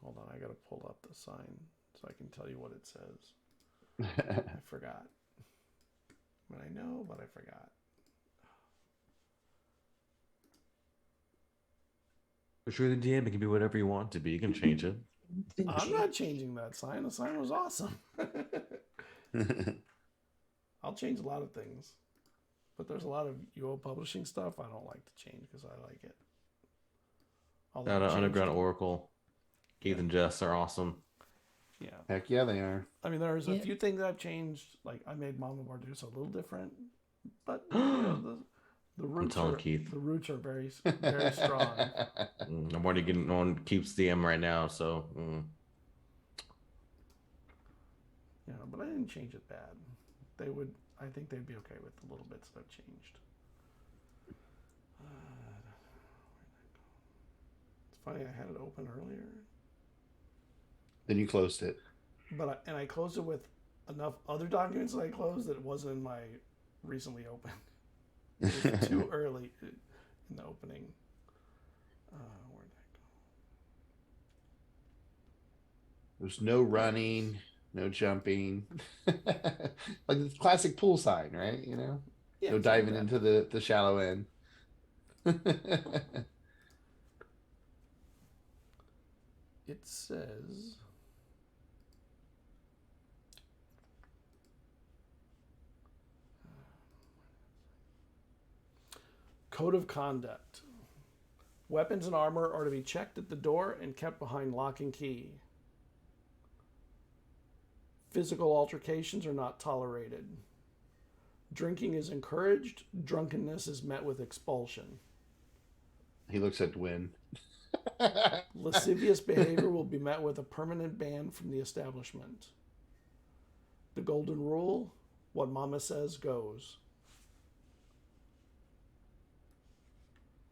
Hold on, I gotta pull up the sign so I can tell you what it says. I forgot. But I know, but I forgot. But you're the DM, it can be whatever you want to be. You can change it. I'm not changing that sign. The sign was awesome. I'll change a lot of things. But there's a lot of UO publishing stuff I don't like to change because I like it. Underground Oracle, Keith and Jess are awesome. Yeah. Heck yeah, they are. I mean, there's a few things I've changed. Like I made Mama Bardus a little different, but the roots the roots are very very strong. I'm already getting on Keith's DM right now, so. Yeah, but I didn't change it bad. They would. I think they'd be okay with the little bits that I've changed. It's funny, I had it open earlier. Then you closed it. But I closed it with enough other documents that I closed that it wasn't in my recently open. It was too early in the opening. Where'd that go? There's no running, no jumping. Like the classic pool sign, right? Yeah, no diving into the shallow end. It says Code of Conduct. Weapons and armor are to be checked at the door and kept behind lock and key. Physical altercations are not tolerated. Drinking is encouraged. Drunkenness is met with expulsion. He looks at Gwyn. Lascivious behavior will be met with a permanent ban from the establishment. The golden rule, what Mama says goes.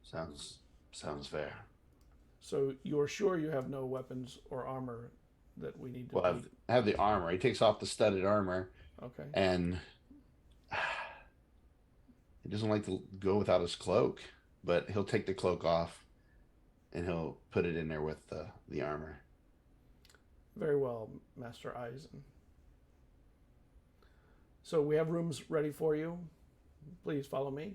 Sounds fair. So you're sure you have no weapons or armor that we need to Well, I have the armor. He takes off the studded armor. Okay. And he doesn't like to go without his cloak, but he'll take the cloak off and he'll put it in there with the armor. Very well, Master Eizen. So we have rooms ready for you. Please follow me.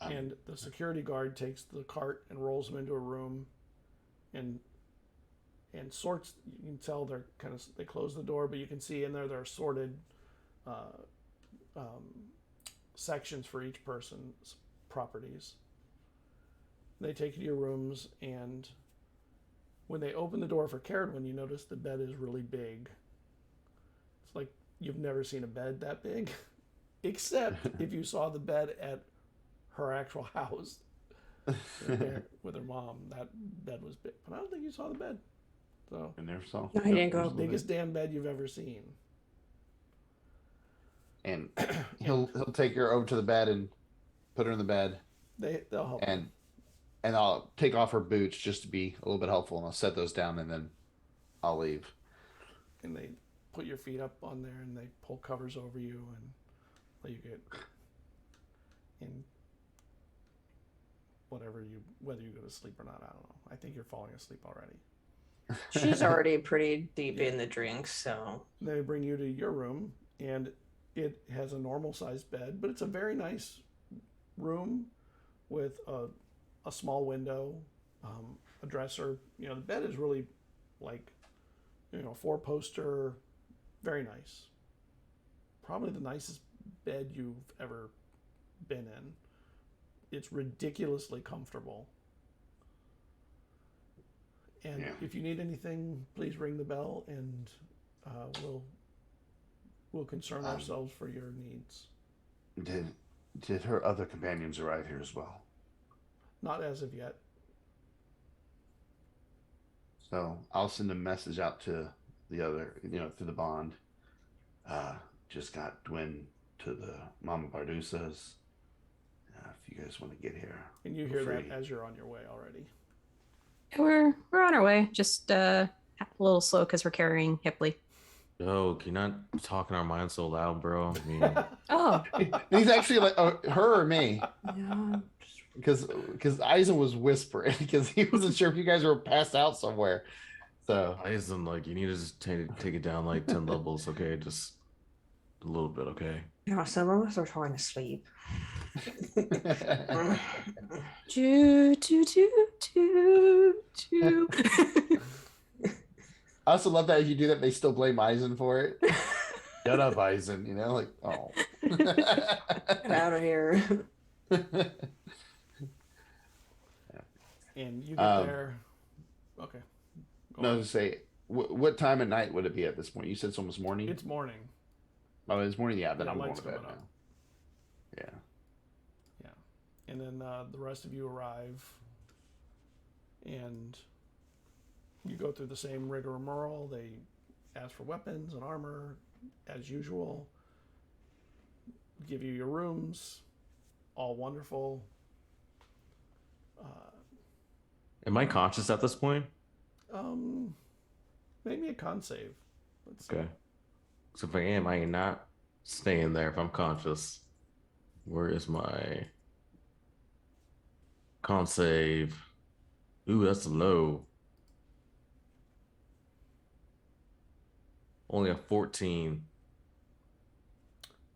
And the security guard takes the cart and rolls them into a room, and sorts. You can tell they close the door, but you can see in there are sorted sections for each person's properties. They take you to your rooms, and when they open the door for Cerridwen, you notice the bed is really big. It's like you've never seen a bed that big, except if you saw the bed at her actual house with her mom. That bed was big, but I don't think you saw the bed. So I never saw. No, I didn't go. Biggest damn bed you've ever seen. And he'll take her over to the bed and put her in the bed. They'll help. And I'll take off her boots just to be a little bit helpful, and I'll set those down, and then I'll leave. And they put your feet up on there, and they pull covers over you and let you get in. Whether you go to sleep or not, I don't know. I think you're falling asleep already. She's already pretty deep in the drink, so. They bring you to your room, and it has a normal sized bed, but it's a very nice room with a small window, a dresser. The bed is really like, 4-poster, very nice. Probably the nicest bed you've ever been in. It's ridiculously comfortable. And if you need anything, please ring the bell, and we'll concern ourselves for your needs. Did her other companions arrive here as well? Not as of yet. So I'll send a message out to the other, through the bond. Just got Dwin to the Mama Bardusas. If you guys want to get here. And you hear that as you're on your way already. We're on our way. Just a little slow because we're carrying Hipley. Yo, can you not talk in our minds so loud, bro? I mean, Oh, He's actually like her or me, Yeah. because Eizen was whispering because he wasn't sure if you guys were passed out somewhere. So Eizen, like, you need to just take it down like 10 levels, okay? Just a little bit, okay? Yeah, some of us are trying to sleep. do do do do do. I also love that if you do that, they still blame Eizen for it. Shut up, Eizen. Like, oh. Get out of here. And you get there. Okay. No, I was to say, what time of night would it be at this point? You said it's almost morning? It's morning. Oh, it's morning. Yeah, then I'm going light's to bed coming now. up. Yeah. And then the rest of you arrive, and you go through the same rigmarole. They ask for weapons and armor, as usual. Give you your rooms, all wonderful. Am I conscious at this point? Maybe a con save. Let's see. Okay. So if I am not staying there if I'm conscious. Where is my con save? Ooh, that's low. Only a 14.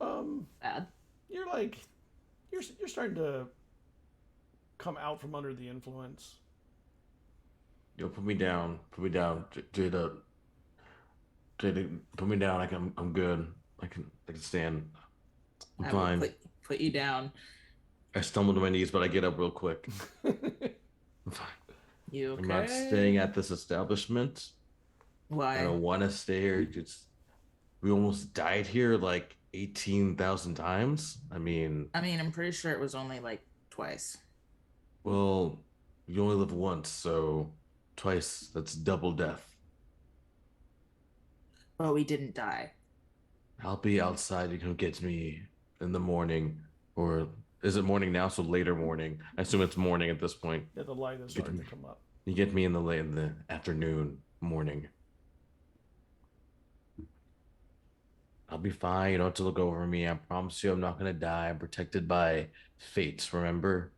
Bad. You're starting to come out from under the influence. Yo, put me down. Jada, put me down. I'm good. I can stand. I'm I fine. will put you down. I stumble to my knees, but I get up real quick. I'm fine. You okay? I'm not staying at this establishment. Why? I don't want to stay here. We almost died here like 18,000 times. I mean, I'm pretty sure it was only like twice. well, you only live once, so twice, that's double death. But we didn't die. I'll be outside. You can get me in the morning, or is it morning now? So later morning. I assume it's morning at this point. Yeah, the light is starting to come up. You get me in the afternoon, morning. I'll be fine. You don't have to look over me. I promise you I'm not going to die. I'm protected by fates, remember?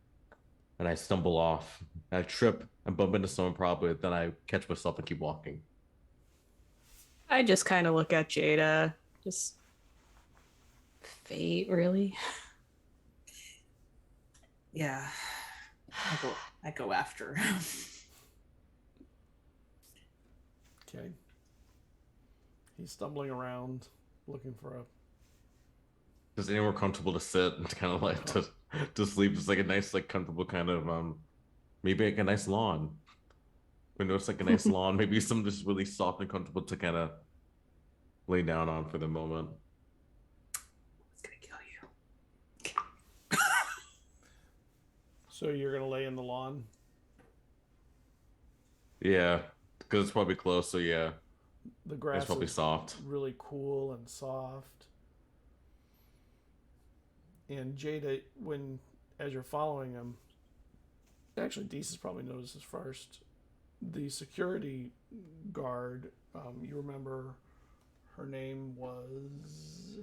And I stumble off. I trip I bump into someone probably, then I catch myself and keep walking. I just kind of look at Jada. Just fate, really. Yeah. I go after him. Okay. He's stumbling around, looking for a. Is anywhere comfortable to sit and kind of like to sleep? It's like a nice, like comfortable kind of maybe like a nice lawn. We know it's like a nice lawn, maybe some just really soft and comfortable to kind of lay down on for the moment. It's gonna kill you. So you're gonna lay in the lawn. Yeah, because it's probably close. So yeah, The grass it's probably is soft. really cool and soft. And Jada, as you're following him, actually, Deezus probably notices first. The security guard, you remember her name was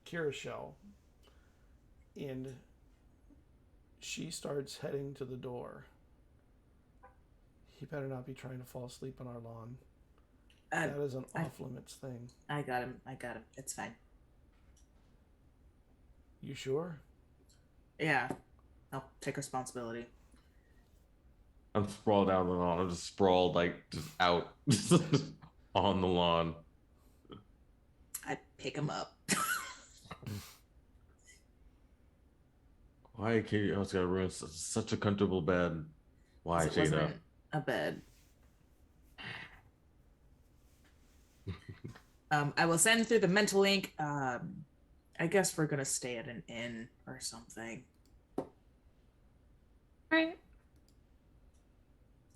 Kirishel, and she starts heading to the door. He better not be trying to fall asleep on our lawn. That is an off-limits thing. I got him. It's fine. You sure? Yeah. I'll take responsibility. I'm sprawled out on the lawn. I'm just sprawled, like, just out on the lawn. I pick him up. Why can't you? I was gonna ruin such a comfortable bed. Why, It Jada? wasn't a bed. I will send through the mental link. I guess we're gonna stay at an inn or something. All right.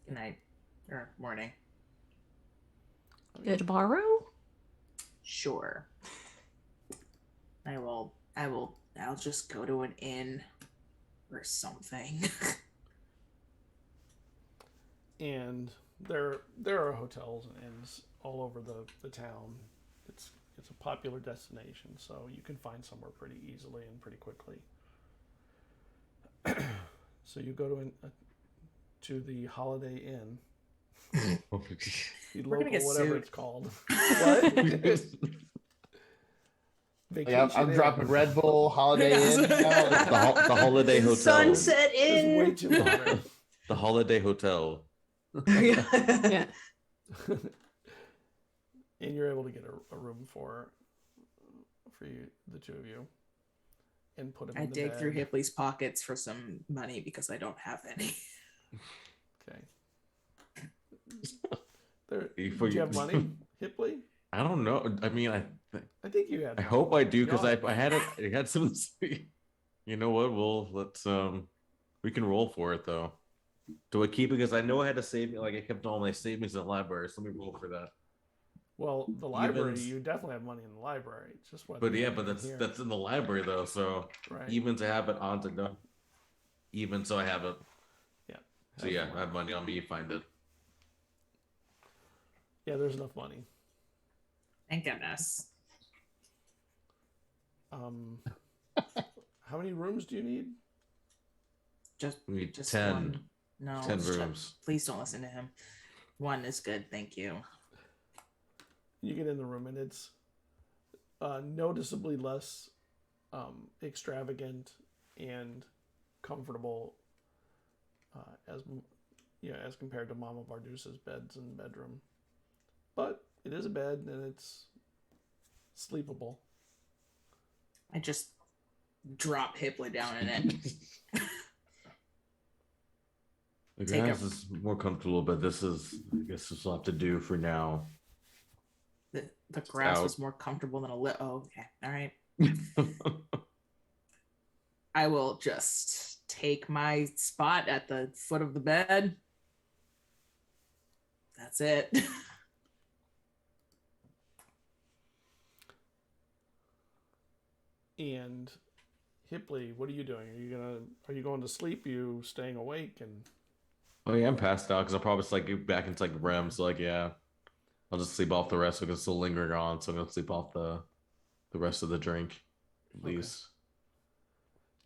Good night or morning. Good tomorrow. Sure. I'll just go to an inn or something. And there are hotels and inns all over the town. It's a popular destination, so you can find somewhere pretty easily and pretty quickly. So you go to the Holiday Inn. The We're gonna local, get whatever sued. it's called. What? Yeah, I'm Inn. dropping Red Bull, Holiday Inn. The Holiday Hotel. Sunset It's way Inn. too modern. The Holiday Hotel. Yeah. And you're able to get a room for you, the two of you, and put him I in the dig bed. through Hipley's pockets for some money because I don't have any. Okay. Do Before you have money, Hipley? I don't know. I mean, I think you have. I hope I do because Yeah. I had some. You know what? Let's we can roll for it though. Do I keep it? Because I know I had to save. Like I kept all my savings in the library, so let me roll for that. Well, the library, Evens. you definitely have money in the library. It's just what. But yeah, but that's in the library though. So right. even to have it on to no. Even so, I have it. Yeah. So yeah, I have money on me. Find it. Yeah, there's enough money. Thank goodness. How many rooms do you need? We need Just 10. one. No, 10 shut- rooms. Please don't listen to him. One is good, thank you. You get in the room and it's noticeably less extravagant and comfortable as compared to Mama Bardus's beds and bedroom. But it is a bed and it's sleepable. I just drop Hipley down in it. The Take grass a- is more comfortable, but I guess this will have to do for now. The grass out. was more comfortable than a Oh, okay. All right. I will just take my spot at the foot of the bed. That's it. And Hipley, what are you doing? Are you going to sleep? Are you staying awake? And Oh yeah, I'm passed out because I'll probably just like get back into like REM. So like yeah, I'll just sleep off the rest because it's still lingering on. So I'm gonna sleep off the rest of the drink at Okay. least.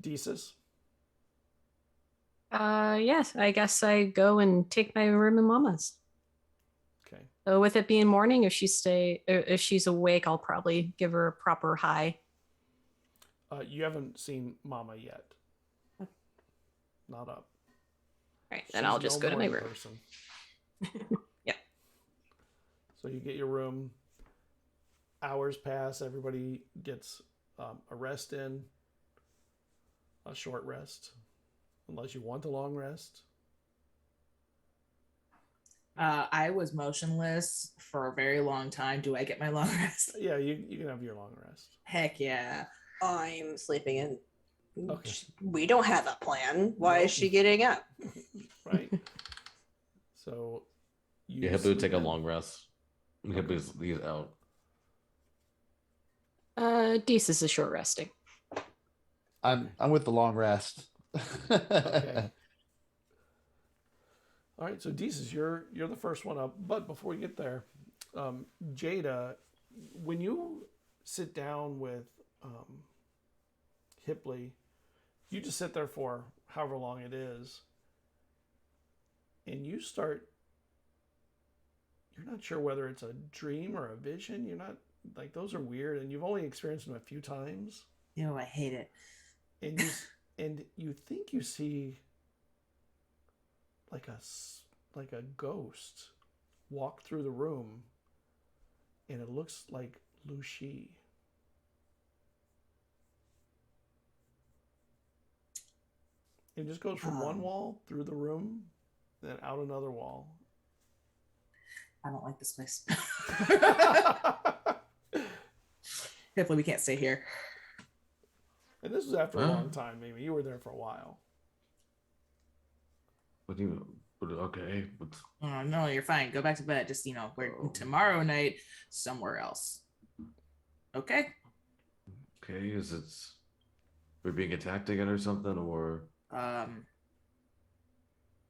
Desus? Yes, I guess I go and take my room in Mama's. Okay. With it being morning, if she's awake, I'll probably give her a proper hi. You haven't seen Mama yet. Not up. Right, then I'll just go to my room. Yeah. So you get your room. Hours pass. Everybody gets a rest in. A short rest. Unless you want a long rest. I was motionless for a very long time. Do I get my long rest? Yeah, you can have your long rest. Heck yeah. I'm sleeping in. Okay. We don't have a plan. Why Nope. is she getting up? Right. So you Yeah, Hippo would take a sleep in. long rest. Hippo's out. Desus is short resting. I'm with the long rest. Okay. All right, so Desus, you're the first one up. But before we get there, Jada, when you sit down with Hipley, you just sit there for however long it is, and you're not sure whether it's a dream or a vision. You're not, like, those are weird, and you've only experienced them a few times. Ew, I hate it. And you think you see like a ghost walk through the room, and it looks like Lucy. It just goes from one wall through the room, then out another wall. I don't like this place. Hopefully we can't stay here. And this was after a long time, maybe. You were there for a while. What do you? Okay. Oh, no, you're fine. Go back to bed. Just, we're tomorrow night somewhere else. Okay. Okay. Is it? We're being attacked again or something, or?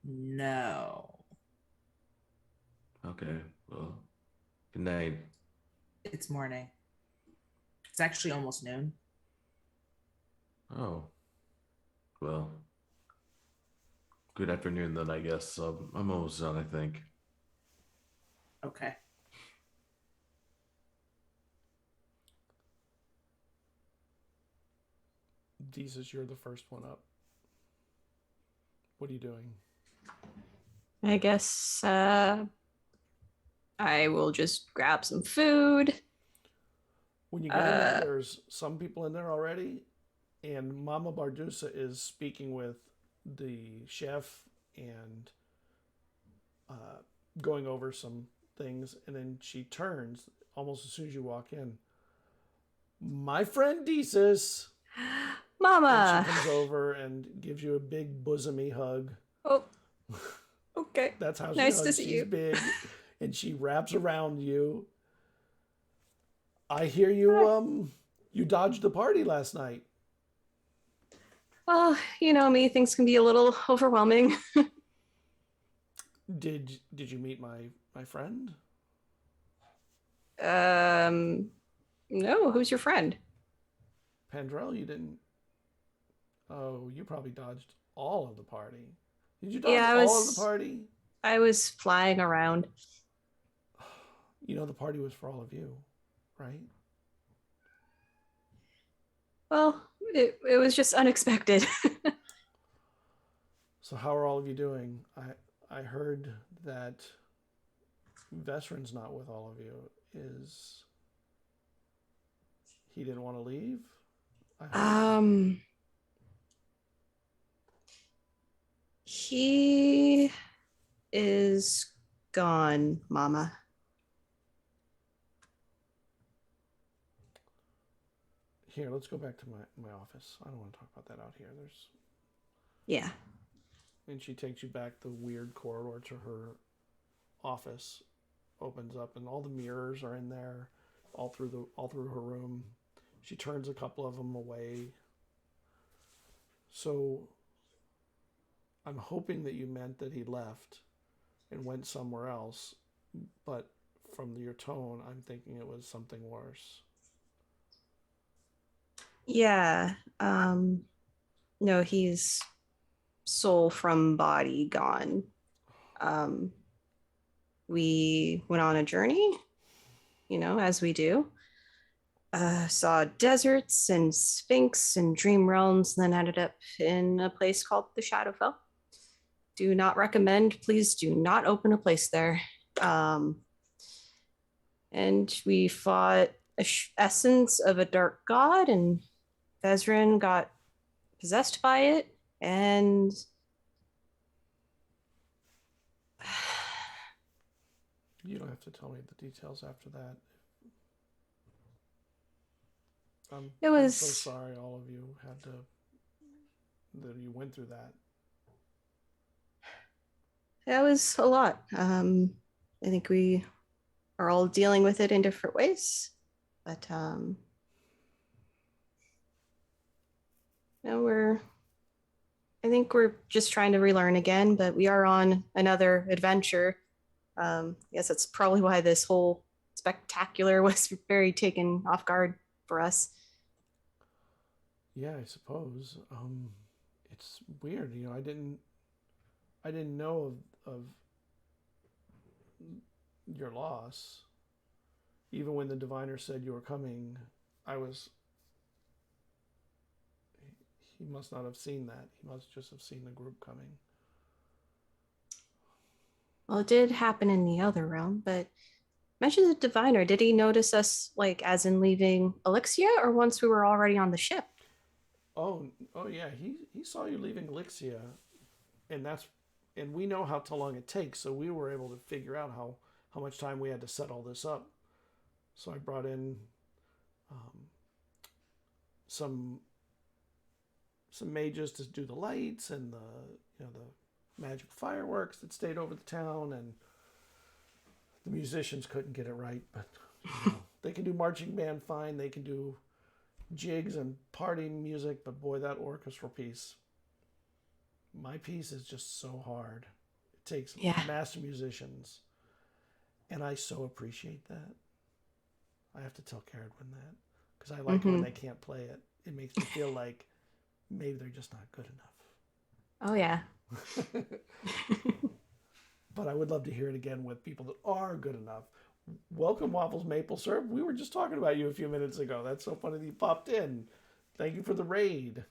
No. Okay. Well, good night. It's morning. It's actually almost noon. Oh. Well. Good afternoon then, I guess. I'm almost done, I think. Okay. Jesus, you're the first one up. What are you doing? I guess I will just grab some food. When you get in there, there's some people in there already, and Mama Bardusa is speaking with the chef and going over some things, and then she turns almost as soon as you walk in. My friend Desus. Mama. And she comes over and gives you a big bosomy hug. Oh, okay. That's how she nice hugs. to see She's you. big, and she wraps around you. I hear you. You dodged the party last night. Well, you know me, things can be a little overwhelming. Did you meet my friend? No, who's your friend? Pandrell, you didn't. Oh, you probably dodged all of the party. Did you dodge all of the party? I was flying around. You know the party was for all of you, right? Well, it was just unexpected. So how are all of you doing? I heard that Vesrin's not with all of you. Is he didn't want to leave? He is gone, Mama. Here, let's go back to my office. I don't want to talk about that out here. Yeah. And she takes you back the weird corridor to her office. Opens up, and all the mirrors are in there, all through her room. She turns a couple of them away. So I'm hoping that you meant that he left and went somewhere else, but from your tone, I'm thinking it was something worse. Yeah. No, he's soul from body gone. We went on a journey, as we do. Saw deserts and sphinx and dream realms, and then ended up in a place called the Shadowfell. Do not recommend. Please do not open a place there. And we fought essence of a dark god, and Vezrin got possessed by it, and You don't have to tell me the details after that. I'm so sorry all of you that you went through that. That was a lot. I think we are all dealing with it in different ways, but I think we're just trying to relearn again, but we are on another adventure. Yes, that's probably why this whole spectacular was very taken off guard for us. Yeah, I suppose. It's weird, I didn't know of your loss. Even when the diviner said you were coming, he must not have seen that. He must just have seen the group coming. Well, it did happen in the other realm, but mention the diviner. Did he notice us, like, as in leaving Elixia, or once we were already on the ship? Oh yeah, he saw you leaving Elixia, and we know how long it takes, so we were able to figure out how much time we had to set all this up. So I brought in some mages to do the lights and the magic fireworks that stayed over the town, and the musicians couldn't get it right, but they can do marching band fine. They can do jigs and party music, but boy, that orchestral piece, my piece is just so hard. It takes master musicians, and I so appreciate that. I have to tell Cerridwen that, because I like it when they can't play it. It makes me feel like maybe they're just not good enough. Oh yeah. But I would love to hear it again with people that are good enough. Welcome, Waffles Maple Syrup. We were just talking about you a few minutes ago. That's so funny that you popped in. Thank you for the raid.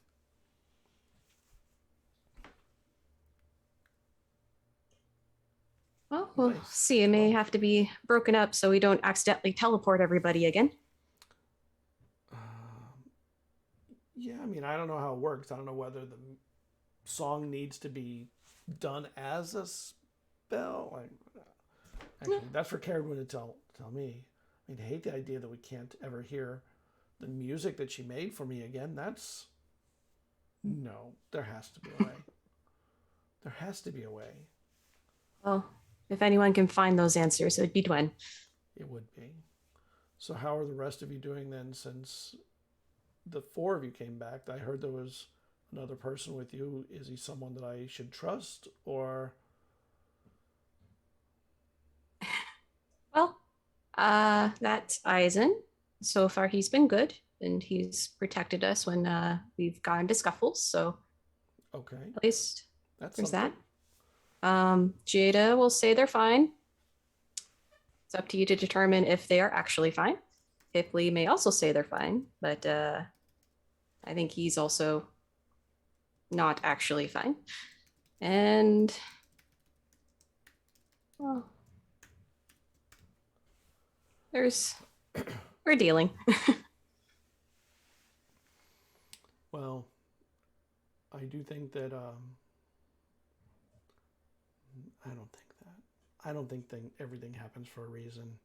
Well, we'll see. It may have to be broken up so we don't accidentally teleport everybody again. Yeah, I mean, I don't know how it works. I don't know whether the song needs to be done as a spell. Actually, that's for Cerridwen to tell me. I mean, I hate the idea that we can't ever hear the music that she made for me again. No, there has to be a way. There has to be a way. Well, if anyone can find those answers, it would be Dwen. It would be. So how are the rest of you doing then, since the four of you came back? I heard there was another person with you. Is he someone that I should trust, or? Well, that's Eizen. So far, he's been good, and he's protected us when we've gotten into scuffles. So, okay, at least there's that. something. Jada will say they're fine. It's up to you to determine if they are actually fine. Hipley may also say they're fine, but I think he's also not actually fine. And, well, we're dealing. Well, I do think that I don't think everything happens for a reason.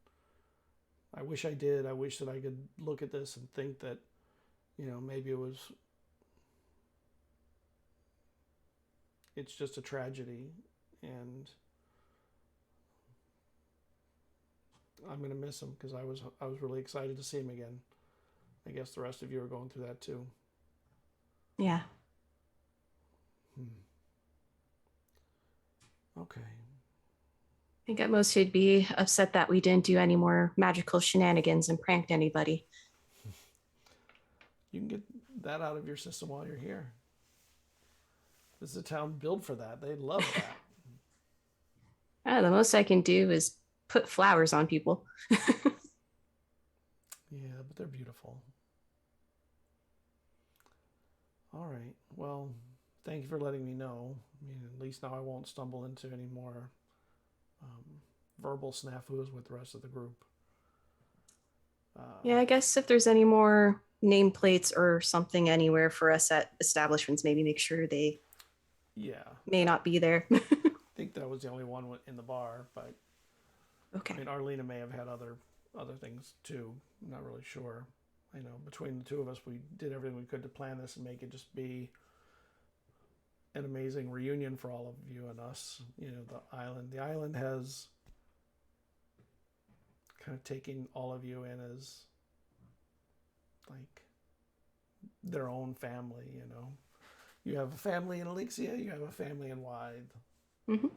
I wish I did. I wish that I could look at this and think that, maybe it's just a tragedy, and I'm gonna miss him because I was really excited to see him again. I guess the rest of you are going through that too. Yeah. Okay. I think at most he'd be upset that we didn't do any more magical shenanigans and pranked anybody. You can get that out of your system while you're here. This is a town built for that. They love that. The most I can do is put flowers on people. Yeah, but they're beautiful. All right. Well, thank you for letting me know. I mean, at least now I won't stumble into any more verbal snafus with the rest of the group. Yeah, I guess if there's any more nameplates or something anywhere for us at establishments, maybe make sure they may not be there. I think that was the only one in the bar, but Okay. I mean, Arlena may have had other things too. I'm not really sure. I know between the two of us, we did everything we could to plan this and make it just be an amazing reunion for all of you and us. You know, the island has kind of taken all of you in as like their own family. You know, you have a family in Elixia, you have a family in Wythe. Mm-hmm.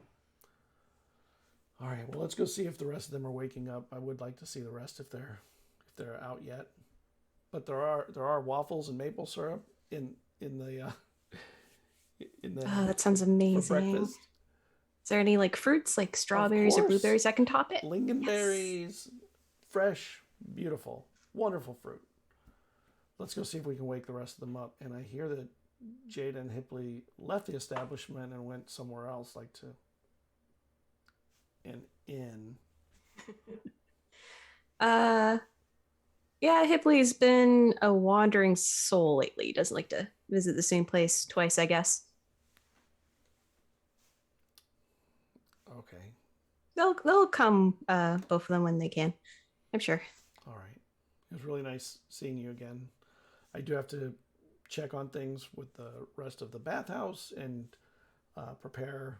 All right, well, let's go see if the rest of them are waking up. I would like to see the rest if they're out yet. But there are waffles and maple syrup in the Oh, that sounds for amazing. breakfast. Is there any like fruits, like strawberries or course. blueberries that can top it? Lingonberries, fresh, beautiful, wonderful fruit. Let's go see if we can wake the rest of them up. And I hear that Jada and Hipley left the establishment and went somewhere else, like to an inn. Yeah, Hipley's been a wandering soul lately. He doesn't like to visit the same place twice, I guess. Okay. They'll come, both of them when they can, I'm sure. All right. It was really nice seeing you again. I do have to check on things with the rest of the bathhouse and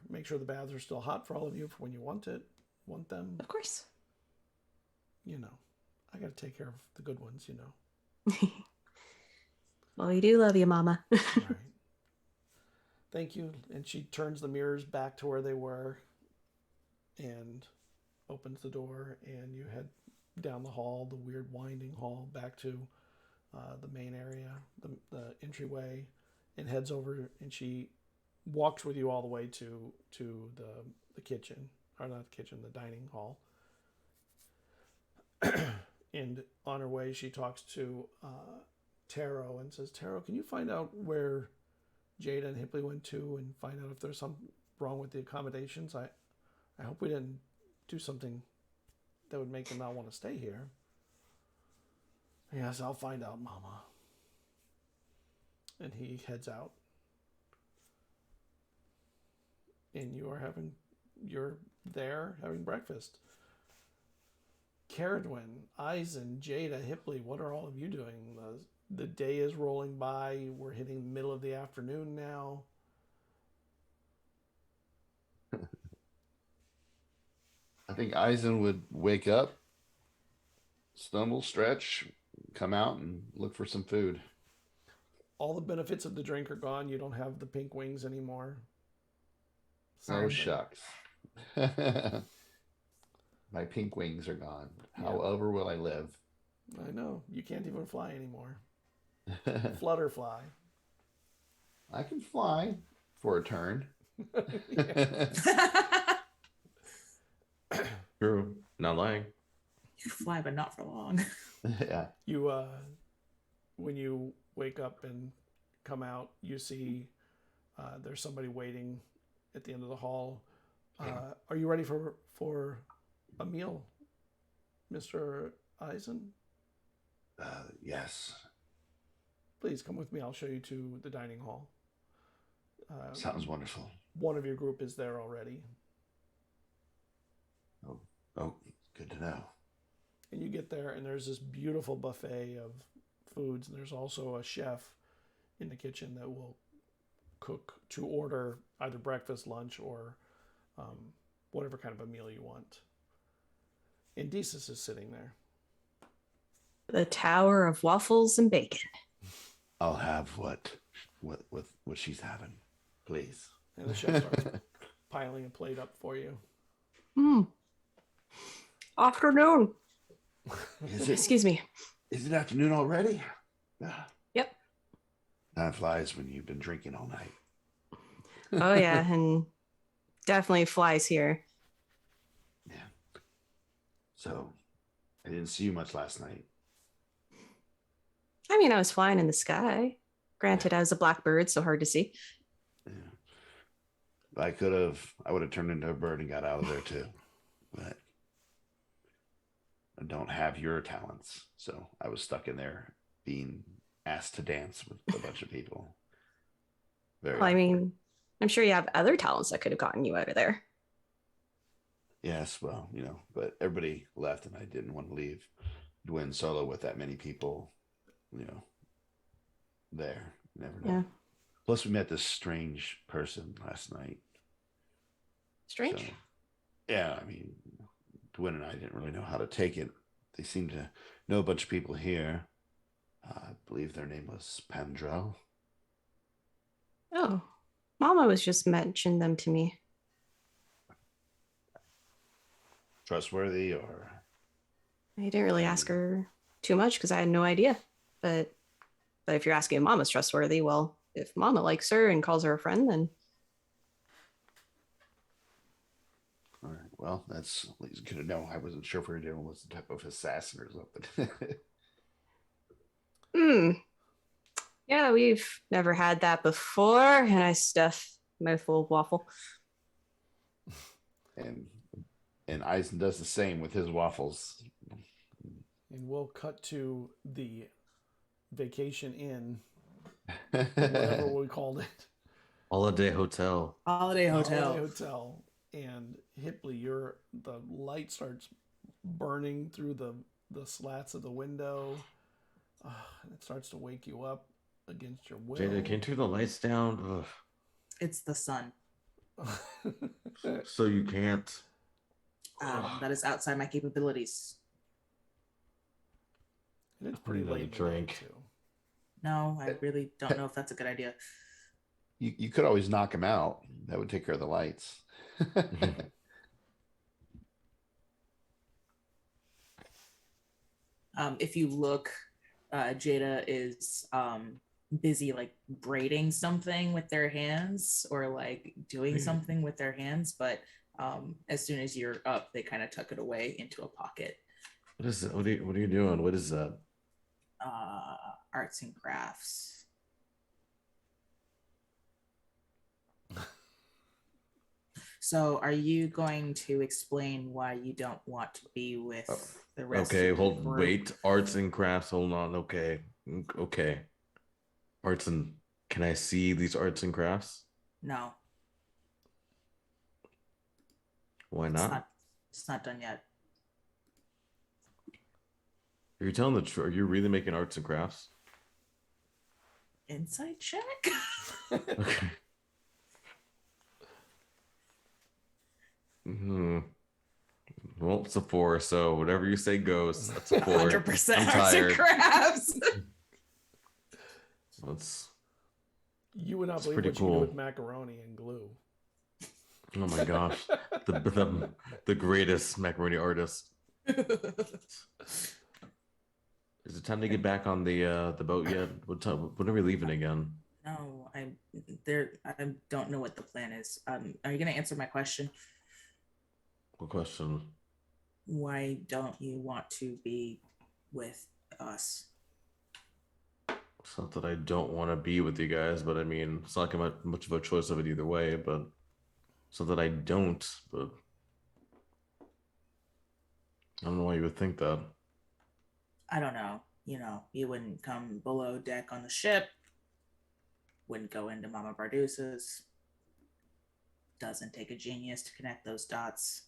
make sure the baths are still hot for all of you for when you want them. Of course. You know, I got to take care of the good ones, you know. Well, we do love you, Mama. All right. Thank you. And she turns the mirrors back to where they were and opens the door, and you head down the hall, the weird winding hall, back to the main area, the entryway, and heads over, and she walks with you all the way to the kitchen, or not the kitchen, the dining hall. And on her way, she talks to Taro and says, Taro, can you find out where Jada and Hipley went to and find out if there's something wrong with the accommodations? I hope we didn't do something that would make them not want to stay here. Yes, I'll find out, Mama. And he heads out. And you're there having breakfast. Cerridwen, Eizen, Jada, Hipley, what are all of you doing? The day is rolling by. We're hitting the middle of the afternoon now. I think Eisen would wake up, stumble, stretch, come out, and look for some food. All the benefits of the drink are gone. You don't have the pink wings anymore. Oh, shucks. My pink wings are gone. However will I live? I know. You can't even fly anymore. Flutterfly. I can fly for a turn. True. Not lying. You fly, but not for long. Yeah. You when you wake up and come out, you see there's somebody waiting at the end of the hall. Are you ready for a meal, Mr. Eisen? Yes. Please come with me. I'll show you to the dining hall. Sounds wonderful. One of your group is there already. Oh, good to know. And you get there, and there's this beautiful buffet of foods. And there's also a chef in the kitchen that will cook to order either breakfast, lunch, or whatever kind of a meal you want. And Desus is sitting there. The Tower of Waffles and Bacon. I'll have what she's having, please. And the chef starts piling a plate up for you. Afternoon. Is Excuse me. Is it afternoon already? Yep. Time flies when you've been drinking all night. Oh yeah, and definitely flies here. Yeah. So I didn't see you much last night. I mean, I was flying in the sky. Granted, I was a blackbird, so hard to see. Yeah. I would have turned into a bird and got out of there too. But I don't have your talents. So I was stuck in there being asked to dance with a bunch of people. Very Well, I awkward. mean, I'm sure you have other talents that could have gotten you out of there. Yes, well, but everybody left and I didn't want to leave Dwayne solo with that many people, there. You never know. Yeah. Plus, we met this strange person last night. Strange. So, yeah, I mean, Dwayne and I didn't really know how to take it. They seemed to know a bunch of people here. I believe their name was Pandrel. Oh, Mama was just mentioning them to me. Trustworthy or? I didn't really ask her too much because I had no idea. But if you're asking if Mama's trustworthy, well, if Mama likes her and calls her a friend, then All right. Well, that's at least good to know. I wasn't sure if we were dealing with some type of assassin or something. Yeah, we've never had that before. And I stuff mouthful of waffle. and Eizen does the same with his waffles. And we'll cut to the Vacation Inn, whatever we called it. Holiday Hotel. Holiday Hotel. Holiday Hotel. And Hipley, the light starts burning through the slats of the window. And it starts to wake you up against your will. Jada, can you turn the lights down? Ugh. It's the sun. So you can't. That is outside my capabilities. It's pretty Another late in the drink. day, too. No, I really don't know if that's a good idea. You could always knock him out. That would take care of the lights. If you look, Jada is busy like braiding something with their hands or like doing something with their hands, but as soon as you're up, they kind of tuck it away into a pocket. What is it? What are you doing? What is that? Arts and crafts. So are you going to explain why you don't want to be with the rest Okay, of the hold, group? wait. Arts and crafts. Hold on. Okay. Arts and, can I see these arts and crafts? No. Why not? It's not done yet. Are you telling the truth? Are you really making arts and crafts? Inside check? Okay. Well, it's a 4, so whatever you say goes. That's a 4. 100% I'm arts tired. and crafts. That's You would not believe pretty what you cool. do with macaroni and glue. Oh my gosh, the greatest macaroni artist. Is it time to get back on the boat yet? When are we leaving again? No, I don't know what the plan is. Are you going to answer my question? What question? Why don't you want to be with us? It's not that I don't want to be with you guys, but I mean, it's not like much of a choice of it either way, but it's not that I don't, but I don't know why you would think that. I don't know. You wouldn't come below deck on the ship. Wouldn't go into Mama Bardus's. Doesn't take a genius to connect those dots.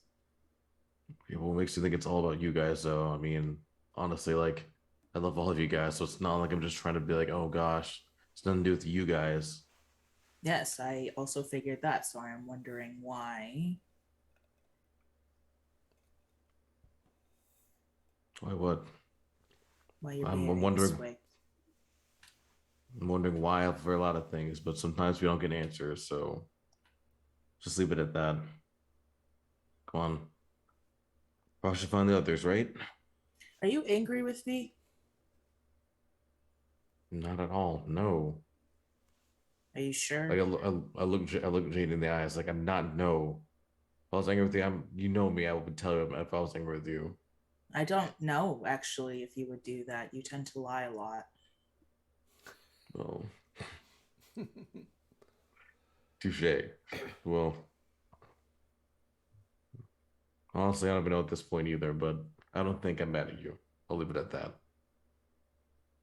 Yeah, what makes you think it's all about you guys, though? I mean, honestly, like, I love all of you guys, so it's not like I'm just trying to be like, oh gosh, it's nothing to do with you guys. Yes, I also figured that, so I am wondering why. Why what? Why you're I'm behaving wondering. this way. I'm wondering why for a lot of things, but sometimes we don't get answers, so just leave it at that. Come on. Probably should find the others, right? Are you angry with me? Not at all. No. Are you sure? Like I look Jade in the eyes. Like I'm not. No. If I was angry with you, you know me. I would tell you if I was angry with you. I don't know actually if you would do that. You tend to lie a lot. Oh. Touche. Well, honestly, I don't even know at this point either, but I don't think I'm mad at you. I'll leave it at that.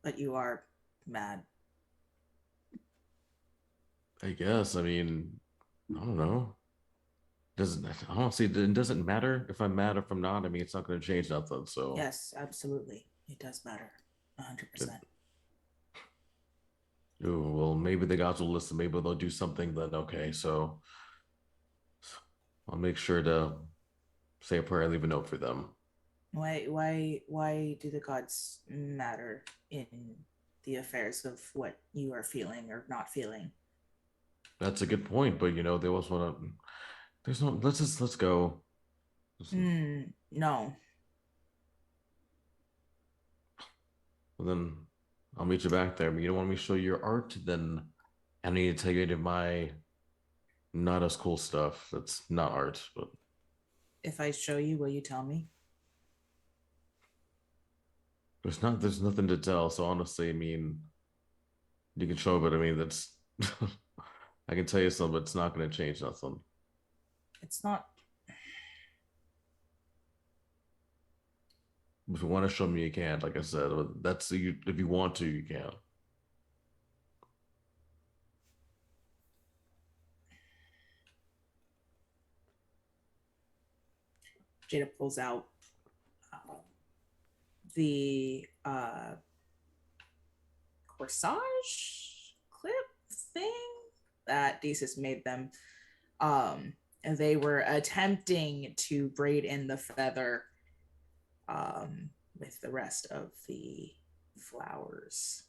But you are mad. I guess. I mean, I don't know. Doesn't honestly it doesn't matter if I'm mad or if I'm not. I mean, it's not going to change nothing. So Yes, absolutely. It does matter. 100%. Ooh, well, maybe the gods will listen. Maybe they'll do something. Then okay, so I'll make sure to say a prayer and leave a note for them. Why do the gods matter in the affairs of what you are feeling or not feeling? That's a good point, but they always want to. There's no. Let's go. No. Well, then I'll meet you back there. But you don't want me to show you your art, then I need to tell you any of my not as cool stuff. That's not art, but If I show you, will you tell me? there's nothing to tell. So honestly, I mean, you can show, but I mean that's I can tell you something, but it's not going to change nothing. It's not. If you want to show me, you can. Like I said, that's you. If you want to, you can. Jada pulls out the corsage clip thing that Desus made them. And they were attempting to braid in the feather with the rest of the flowers.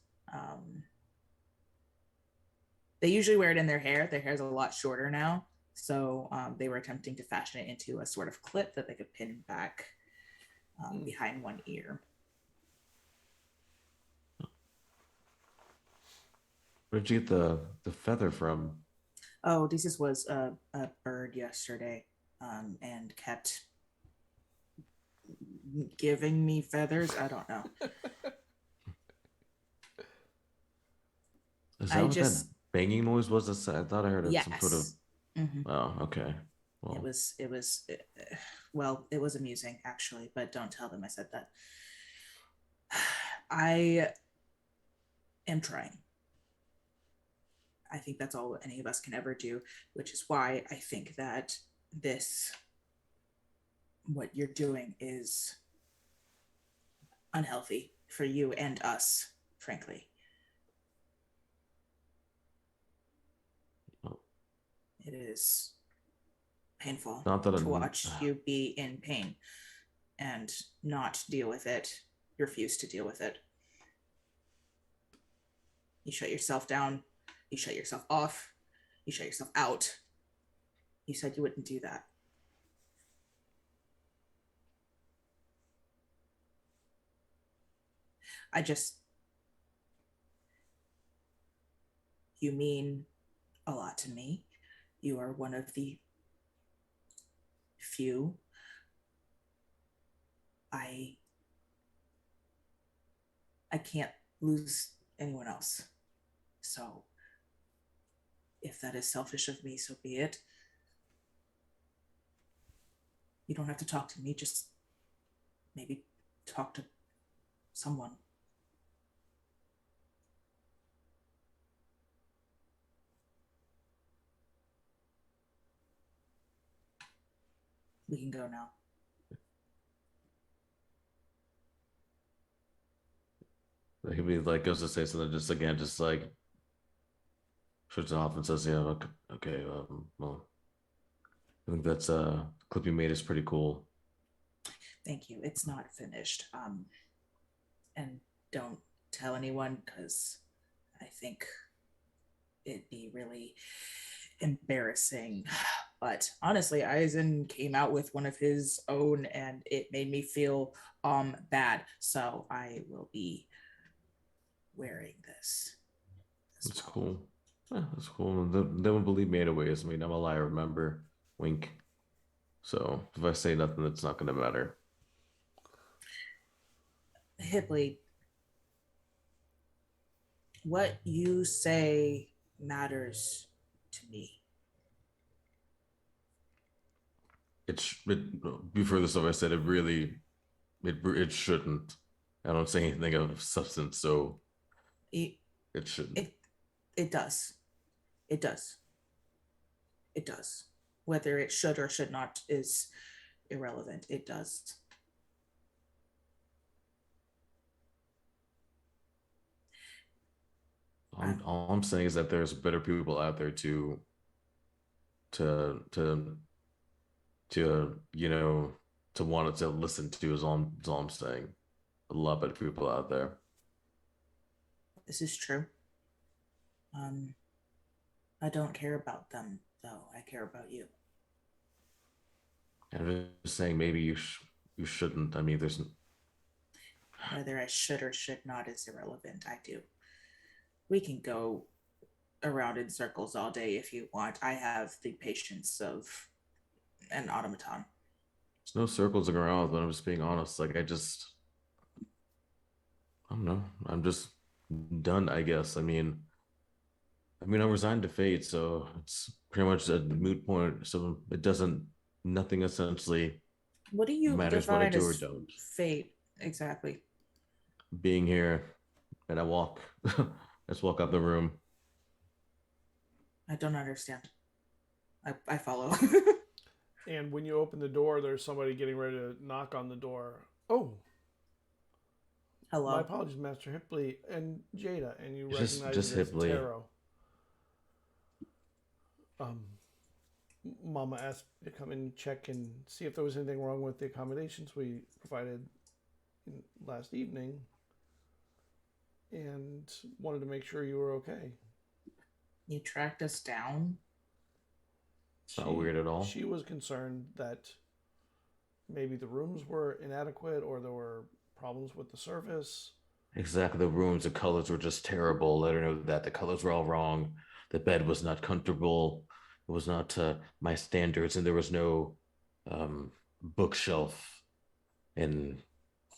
They usually wear it in their hair. Their hair's a lot shorter now. So they were attempting to fashion it into a sort of clip that they could pin back behind one ear. Where'd you get the feather from? Oh, Desus was a bird yesterday and kept giving me feathers. I don't know. Is that what that banging noise was? I thought I heard yes. some sort of. Mm-hmm. Oh, okay. Well, it was amusing actually, but don't tell them I said that. I am trying. I think that's all any of us can ever do, which is why I think that what you're doing is unhealthy for you and us, frankly. It is painful to watch you be in pain and not deal with it, refuse to deal with it. You shut yourself down, you shut yourself off, you shut yourself out. You said you wouldn't do that. You mean a lot to me. You are one of the few I can't lose anyone else. So if that is selfish of me, so be it. You don't have to talk to me, just maybe talk to someone. We can go now. He like goes to say something just again, just like shoots it off and says, "Yeah, okay. Well, I think that's clip you made is pretty cool." Thank you. It's not finished. And don't tell anyone because I think it'd be really embarrassing. But honestly, Eizen came out with one of his own and it made me feel bad. So I will be wearing this. That's cool. That's cool. They won't believe me anyways. I mean, I'm a liar, remember? Wink. So if I say nothing, it's not going to matter. Hipley, what you say matters to me. Before this stuff I said, it shouldn't. I don't say anything of substance, so It, it shouldn't. it does. It does. It does. Whether it should or should not is irrelevant. It does. All I'm saying is that there's better people out there to to to want to listen to is all I'm saying. A lot better people out there. This is true. I don't care about them though. I care about you. And I'm just saying maybe you shouldn't. I mean, there's Whether I should or should not is irrelevant. I do. We can go around in circles all day if you want. I have the patience of an automaton. there's no circles around, but I'm just being honest. Like I don't know. I'm just done, I guess. I'm resigned to fate, so it's pretty much a moot point. So nothing essentially What do you matters what I define do or as don't. fate exactly? Being here, and I just walk out the room. I don't understand. I follow. And when you open the door, there's somebody getting ready to knock on the door. Oh, Hello. my apologies, Master Hipley and Jada, and you Just recognize it as Hipley. Taro. Mama asked me to come and check and see if there was anything wrong with the accommodations we provided last evening, and wanted to make sure you were okay. You tracked us down? It's not weird at all. She was concerned that maybe the rooms were inadequate or there were problems with the service. Exactly. The rooms, the colors were just terrible. Let her know that the colors were all wrong. The bed was not comfortable. It was not to my standards, and there was no bookshelf. And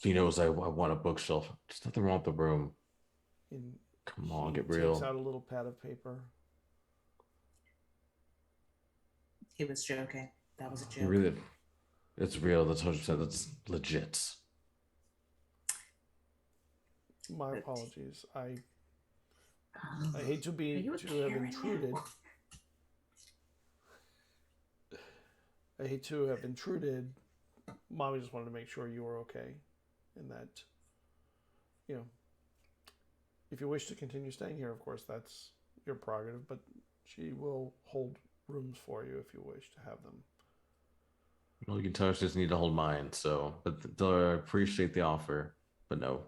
she knows I want a bookshelf. There's nothing wrong with the room. And Come on, he get takes real. out a little pad of paper. He was joking. That was a joke. Really, it's real. That's 100%. That's legit. My apologies. I hate to Are you a have Karen intruded. now? I hate to have intruded. Mommy just wanted to make sure you were okay, and that, if you wish to continue staying here, of course, that's your prerogative. But she will hold rooms for you if you wish to have them. Well, you can tell she doesn't need to hold mine. So, but I appreciate the offer, but no.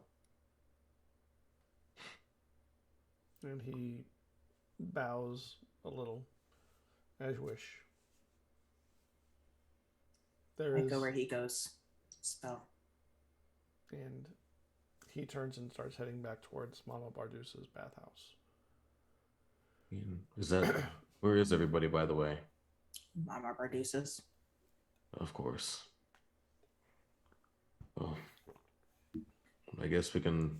And he bows a little, as you wish. I go where he goes. Spell. And he turns and starts heading back towards Mama Bardus's bathhouse. Where is everybody, by the way? Mama Barduces. Of course. Well, I guess we can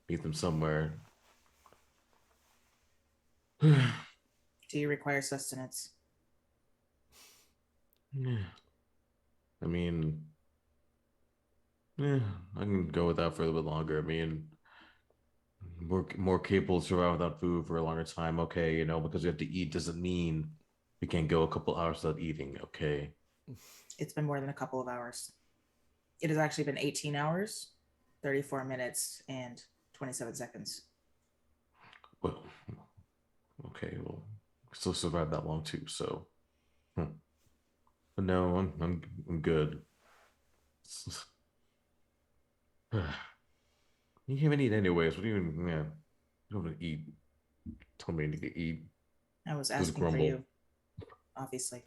meet them somewhere. Do you require sustenance? Yeah. I mean, I can go without for a little bit longer. I mean, we're more capable of survive without food for a longer time. Okay, because we have to eat doesn't mean we can't go a couple hours without eating. Okay. It's been more than a couple of hours. It has actually been 18 hours, 34 minutes, and 27 seconds. Well, okay. Well, we still survived that long too. So, but no, I'm good. You haven't eaten anyways. What do you even? Yeah, you don't want to eat. Tell me to eat. I was asking for you, obviously.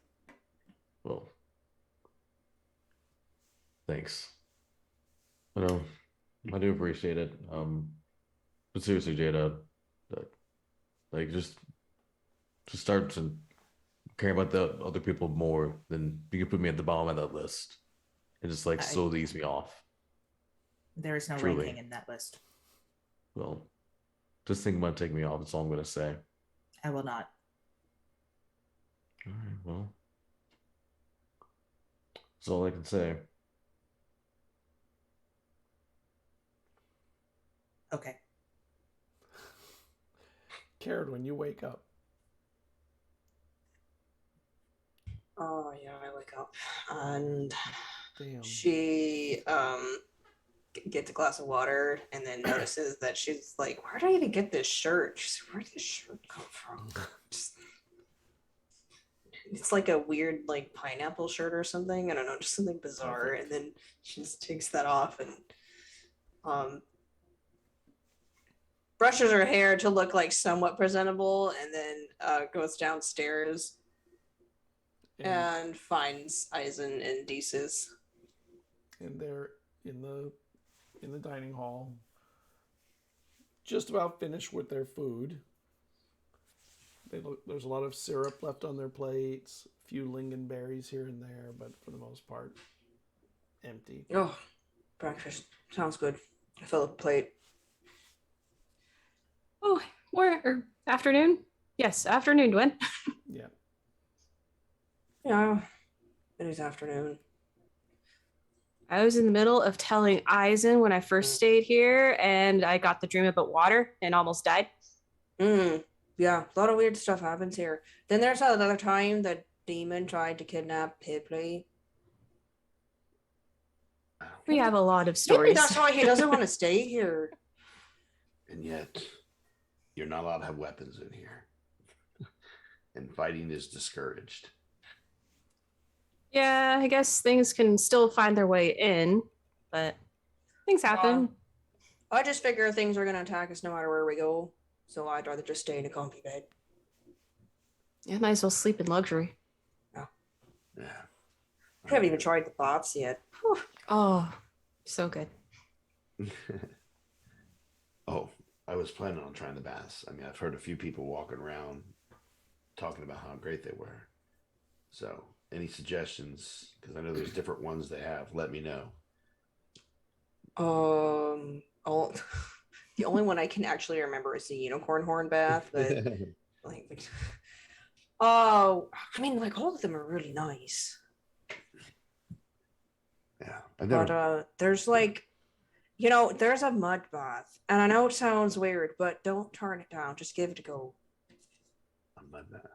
Well, thanks. I do appreciate it. But seriously, Jada, just to start to care about the other people more, then you can put me at the bottom of that list. It just like slowly ease me off. There is no Truly. ranking in that list. Well, just think about taking me off. That's all I'm gonna say. I will not. All right. Well, that's all I can say. Okay. Cerridwen, you wake up. Oh yeah, I wake up and Damn. she gets a glass of water and then notices that she's like, where did I even get this shirt? She's like, where did this shirt come from? It's like a weird like pineapple shirt or something. I don't know, just something bizarre. And then she just takes that off and brushes her hair to look like somewhat presentable, and then goes downstairs and finds Eizen and Deesis. And they're in the dining hall, just about finished with their food. There's a lot of syrup left on their plates, a few lingonberries here and there, but for the most part, empty. Oh, breakfast sounds good. I fill up a plate. Oh, afternoon? Yes, afternoon, Dwayne. Yeah. Yeah, it is afternoon. I was in the middle of telling Eizen when I first stayed here, and I got the dream about water and almost died. Yeah, a lot of weird stuff happens here. Then there's another time that demon tried to kidnap Pipley. We have a lot of Maybe stories. that's why he doesn't want to stay here. And yet, you're not allowed to have weapons in here. And fighting is discouraged. Yeah, I guess things can still find their way in, but things happen. I just figure things are going to attack us no matter where we go. So I'd rather just stay in a comfy bed. Yeah, might as well sleep in luxury. Yeah. Yeah. I haven't even tried the baths yet. Whew. Oh, so good. Oh, I was planning on trying the baths. I mean, I've heard a few people walking around talking about how great they were. So, any suggestions? Because I know there's different ones they have. Let me know. The only one I can actually remember is the unicorn horn bath, but I mean, like all of them are really nice. Yeah, but there's like, there's a mud bath, and I know it sounds weird, but don't turn it down. Just give it a go. A mud bath.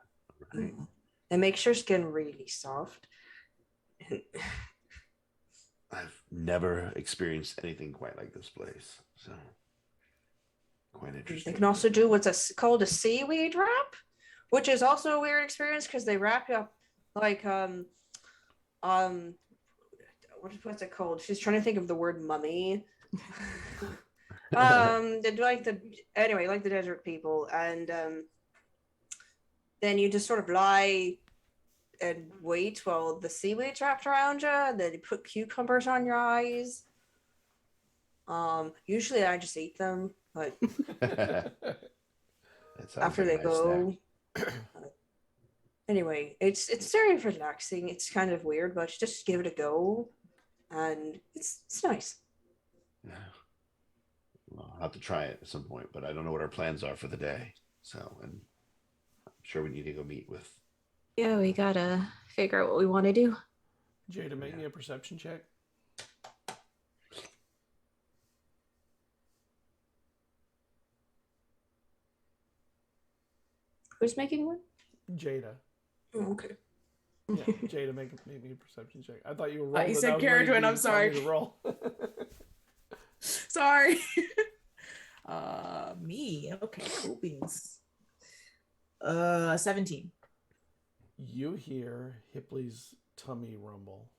Right. It makes your skin really soft. I've never experienced anything quite like this place, so quite interesting. They can also do what's called a seaweed wrap, which is also a weird experience because they wrap you up like what's it called? She's trying to think of the word mummy. Like the desert people, and then you just sort of lie and wait while the seaweed's wrapped around you, and then you put cucumbers on your eyes. Usually I just eat them, but after they go. Anyway, it's very relaxing. It's kind of weird, but just give it a go, and it's nice. Yeah. Well, I'll have to try it at some point, but I don't know what our plans are for the day. So, and I'm sure we need to go meet with. Yeah, we gotta figure out what we want to do. Jada, make me a perception check. Who's making one? Jada. Oh, okay. Yeah, Jada, make me a perception check. I thought you were rolling. You said Cerridwen, I'm sorry. Roll. Sorry. Me. Okay, cool beans. 17. You hear Hipley's tummy rumble.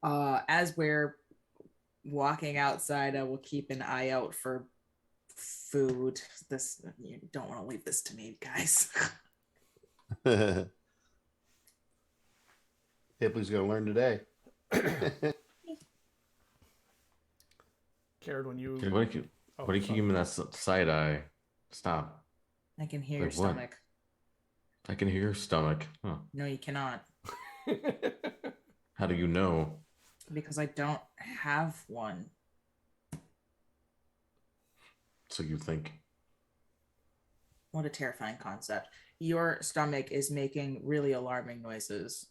As we're walking outside, I will keep an eye out for food. You don't want to leave this to me, guys. Hipley's gonna learn today. Cared when you. Dude, what do you keep giving me that side eye? Stop. I can hear your Like what? stomach. I can hear your stomach. Huh. No, you cannot. How do you know? Because I don't have one. So you think? What a terrifying concept. Your stomach is making really alarming noises.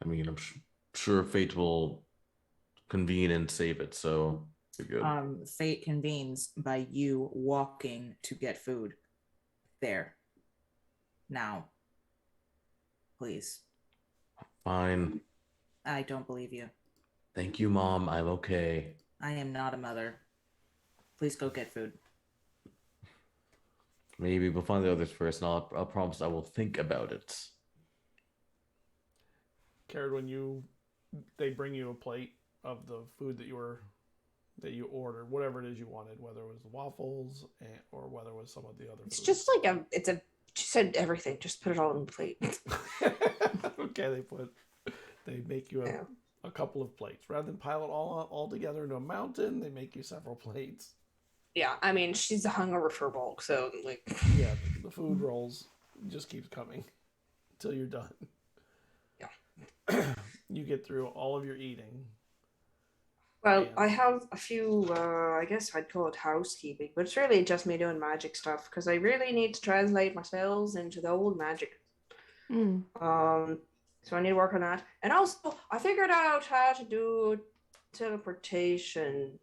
I mean, I'm sure fate will convene and save it, so you're good. Fate convenes by you walking to get food. There. Now. Please. Fine. I don't believe you. Thank you, Mom. I'm okay. I am not a mother. Please go get food. Maybe we'll find the others first, and I'll promise I will think about it. Cared when they bring you a plate of the food that you ordered, whatever it is you wanted, whether it was the waffles or whether it was some of the other. It's foods. just like she said everything. Just put it all on the plate. Okay, they make you a couple of plates rather than pile it all together into a mountain. They make you several plates. Yeah, I mean she's a hungover Firbolg, so like. Yeah, the food rolls just keeps coming until you're done. Yeah. You get through all of your eating. Well, I have a few, I guess I'd call it housekeeping, but it's really just me doing magic stuff because I really need to translate my spells into the old magic. So I need to work on that. And also, I figured out how to do teleportation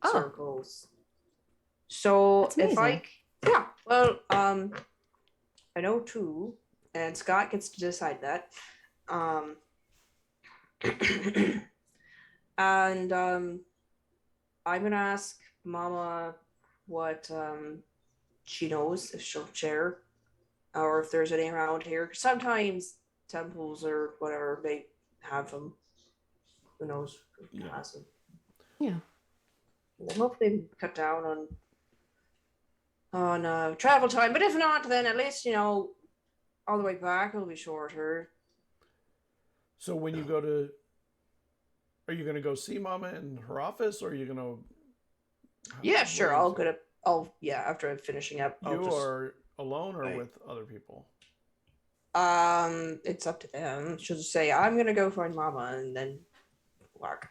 circles. So if I, I know two, and Scott gets to decide that. And I'm gonna ask Mama what she knows, if she'll share, or if there's any around here. Sometimes temples or whatever they have them. Who knows? Who has them? Yeah. And then hopefully cut down on travel time. But if not, then at least all the way back it'll be shorter. So when you go to. Are you going to go see Mama in her office, or are you going to? Yeah, sure. After I'm finishing up. Are alone or with other people? It's up to them. She'll just say, "I'm gonna go find Mama," and then walk.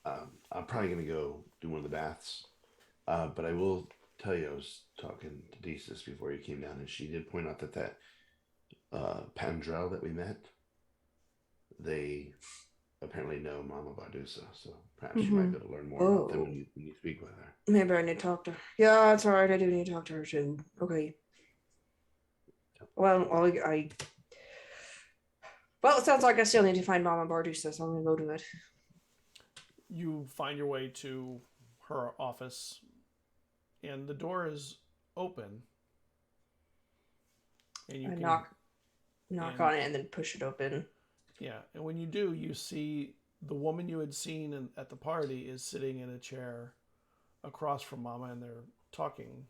I'm probably gonna go do one of the baths, but I will tell you, I was talking to Desis before you came down, and she did point out that Pandrel that we met, they apparently know Mama Bardusa, so perhaps you might be able to learn more about them when you speak with her. Maybe I need to talk to her. Yeah, it's alright. I do need to talk to her too. Okay. Well, it sounds like I still need to find Mama Bardusa, so I'm gonna go do it. You find your way to her office, and the door is open. And you knock on it and then push it open. Yeah, and when you do, you see the woman you had seen at the party is sitting in a chair across from Mama, and they're talking.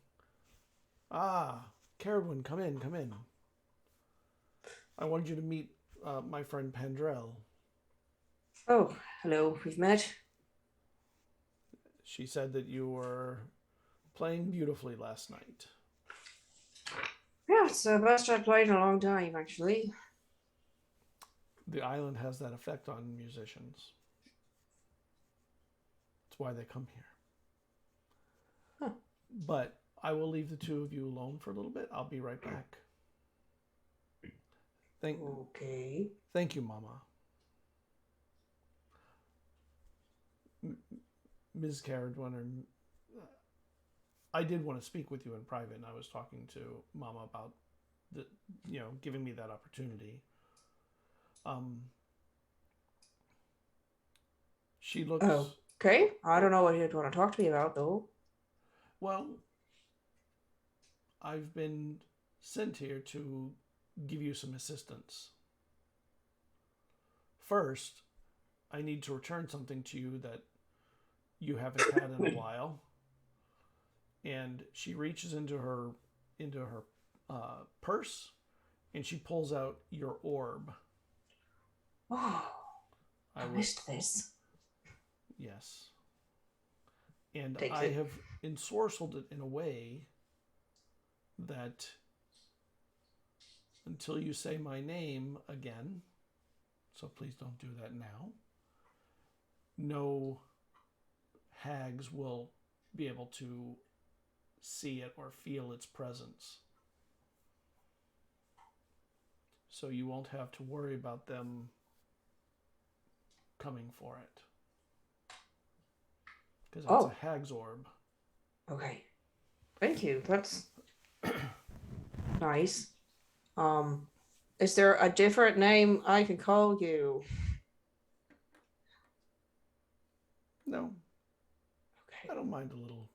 Ah, Cerridwen, come in. I wanted you to meet my friend Pandrel. Oh, hello, we've met. She said that you were playing beautifully last night. Yeah, it's the best I've played in a long time, actually. The island has that effect on musicians. That's why they come here. Huh. But I will leave the two of you alone for a little bit. I'll be right back. Okay. Thank you, Mama. Ms. Cerridwen, I did want to speak with you in private, and I was talking to Mama about giving me that opportunity. She looks. Oh, okay. I don't know what you'd want to talk to me about, though. Well, I've been sent here to give you some assistance. First, I need to return something to you that you haven't had in a while. And she reaches into her purse, and she pulls out your orb. Oh. I missed this. Yes. And Takes I it. have ensorcelled it in a way that until you say my name again, so please don't do that now, no hags will be able to see it or feel its presence. So you won't have to worry about them coming for it. Because it's a hag's orb. Okay. Thank you. That's nice. Is there a different name I can call you? No. Okay. I don't mind a little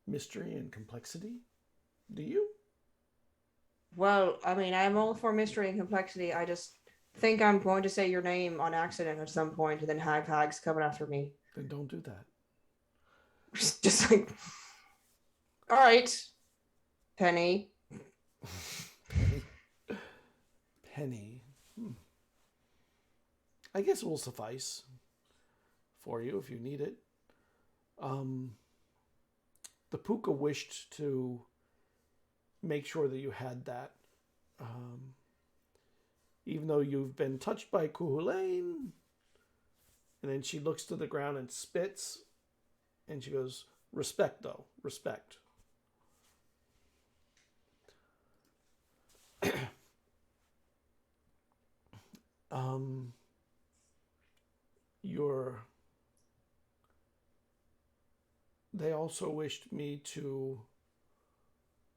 mystery and complexity. Do you? Well, I mean, I'm all for mystery and complexity. I just think I'm going to say your name on accident at some point, and then Hag's coming after me. Then don't do that. Just like, all right, Penny. Penny. I guess it will suffice for you if you need it. The Puka wished to make sure that you had that. Even though you've been touched by Kuhulain. And then she looks to the ground and spits. And she goes, respect though, respect. They also wished me to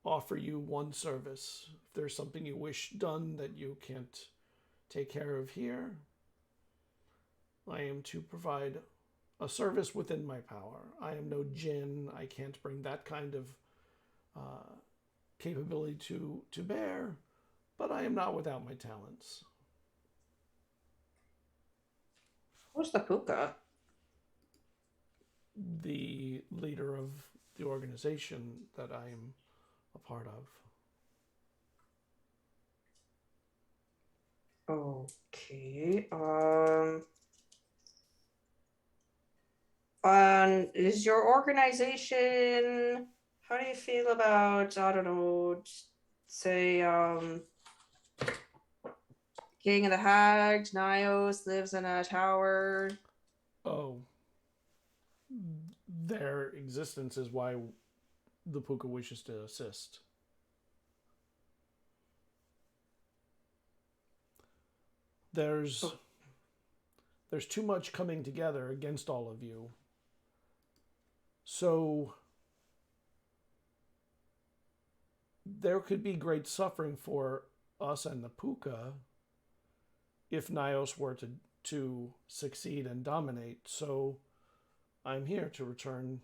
offer you one service. If there's something you wish done that you can't take care of here, I am to provide a service within my power. I am no djinn. I can't bring that kind of capability to bear, but I am not without my talents. Who's the Puka? The leader of the organization that I am a part of. Okay. And is your organization? How do you feel about, I don't know, say, King of the Hags, Nios lives in a tower? Oh, their existence is why the Puka wishes to assist. There's too much coming together against all of you. So there could be great suffering for us and the Puka if Nios were to succeed and dominate. So I'm here to return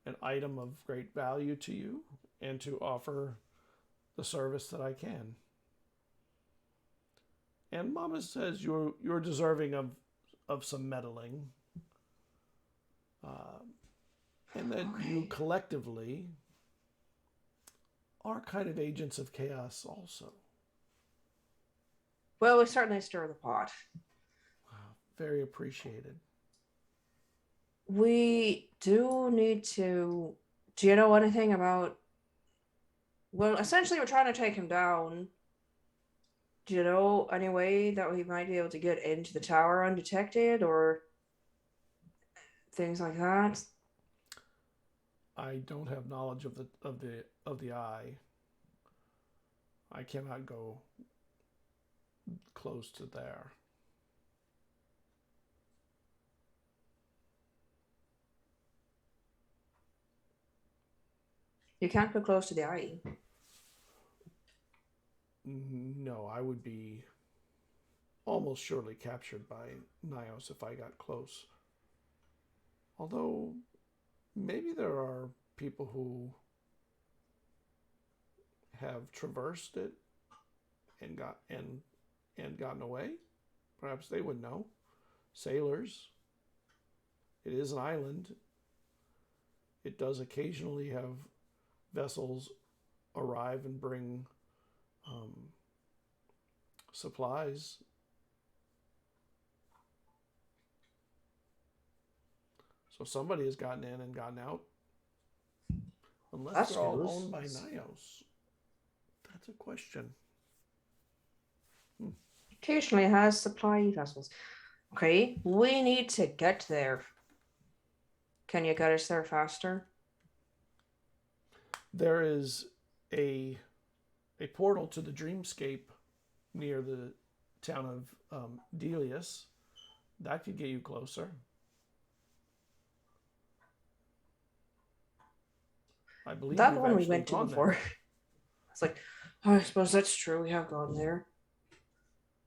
an item of great value to you and to offer the service that I can. And Mama says you're deserving of some meddling. And that you collectively are kind of agents of chaos also. Well, we certainly stir the pot. Wow, very appreciated. We do need to... Do you know anything about... Well, essentially we're trying to take him down. Do you know any way that we might be able to get into the tower undetected or things like that? I don't have knowledge of the eye. I cannot go close to there. You can't go close to the eye. No, I would be almost surely captured by Nios if I got close. Although maybe there are people who have traversed it and gotten away. Perhaps they would know. Sailors. It is an island. It does occasionally have vessels arrive and bring supplies. So somebody has gotten in and gotten out. Unless That's they're all news. owned by Nios. That's a question. Occasionally has supply vessels. Okay, we need to get there. Can you get us there faster? There is a portal to the dreamscape near the town of Delius. That could get you closer. I believe That you've one we actually went to gone before. there. It's like, oh, I suppose that's true. We have gone there.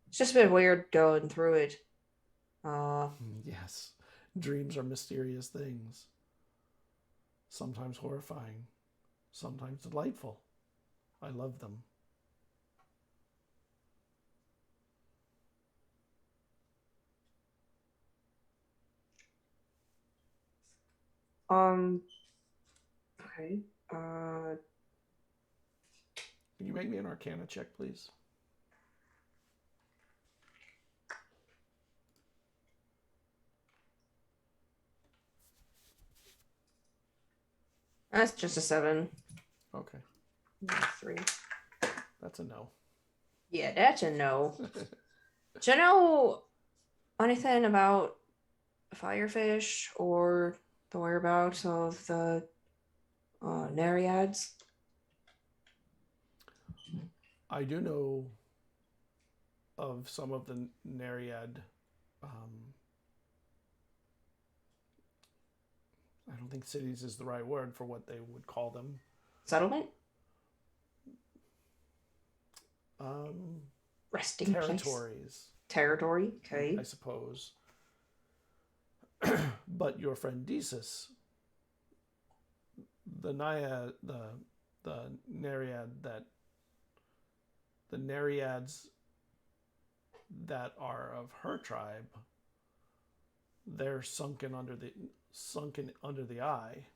It's just a bit weird going through it. Yes, dreams are mysterious things. Sometimes horrifying, sometimes delightful. I love them. Okay. Can you make me an Arcana check, please? That's just a 7. Okay, 3. that's a no. Yeah, that's a no. Do you know anything about Firefish or the whereabouts of the Nereids? I do know of some of the Nereid. I don't think cities is the right word for what they would call them. Settlement? Resting Territories. place? Territory, okay. I suppose. But your friend Desus, the Naiad, the Nereid the Nereids that are of her tribe, they're sunken under the eye.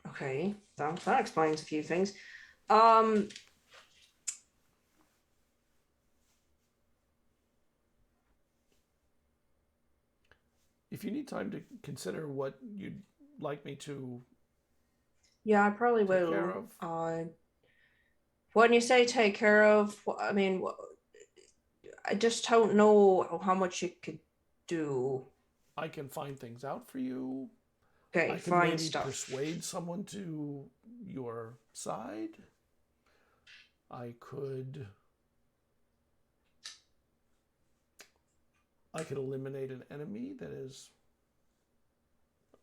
Okay, that explains a few things. If you need time to consider what you'd like me to Yeah, I probably take care will. of, When you say take care of, I mean, I just don't know how much you could do. I can find things out for you. Okay, I can find maybe stuff. persuade someone to your side. I could eliminate an enemy that is,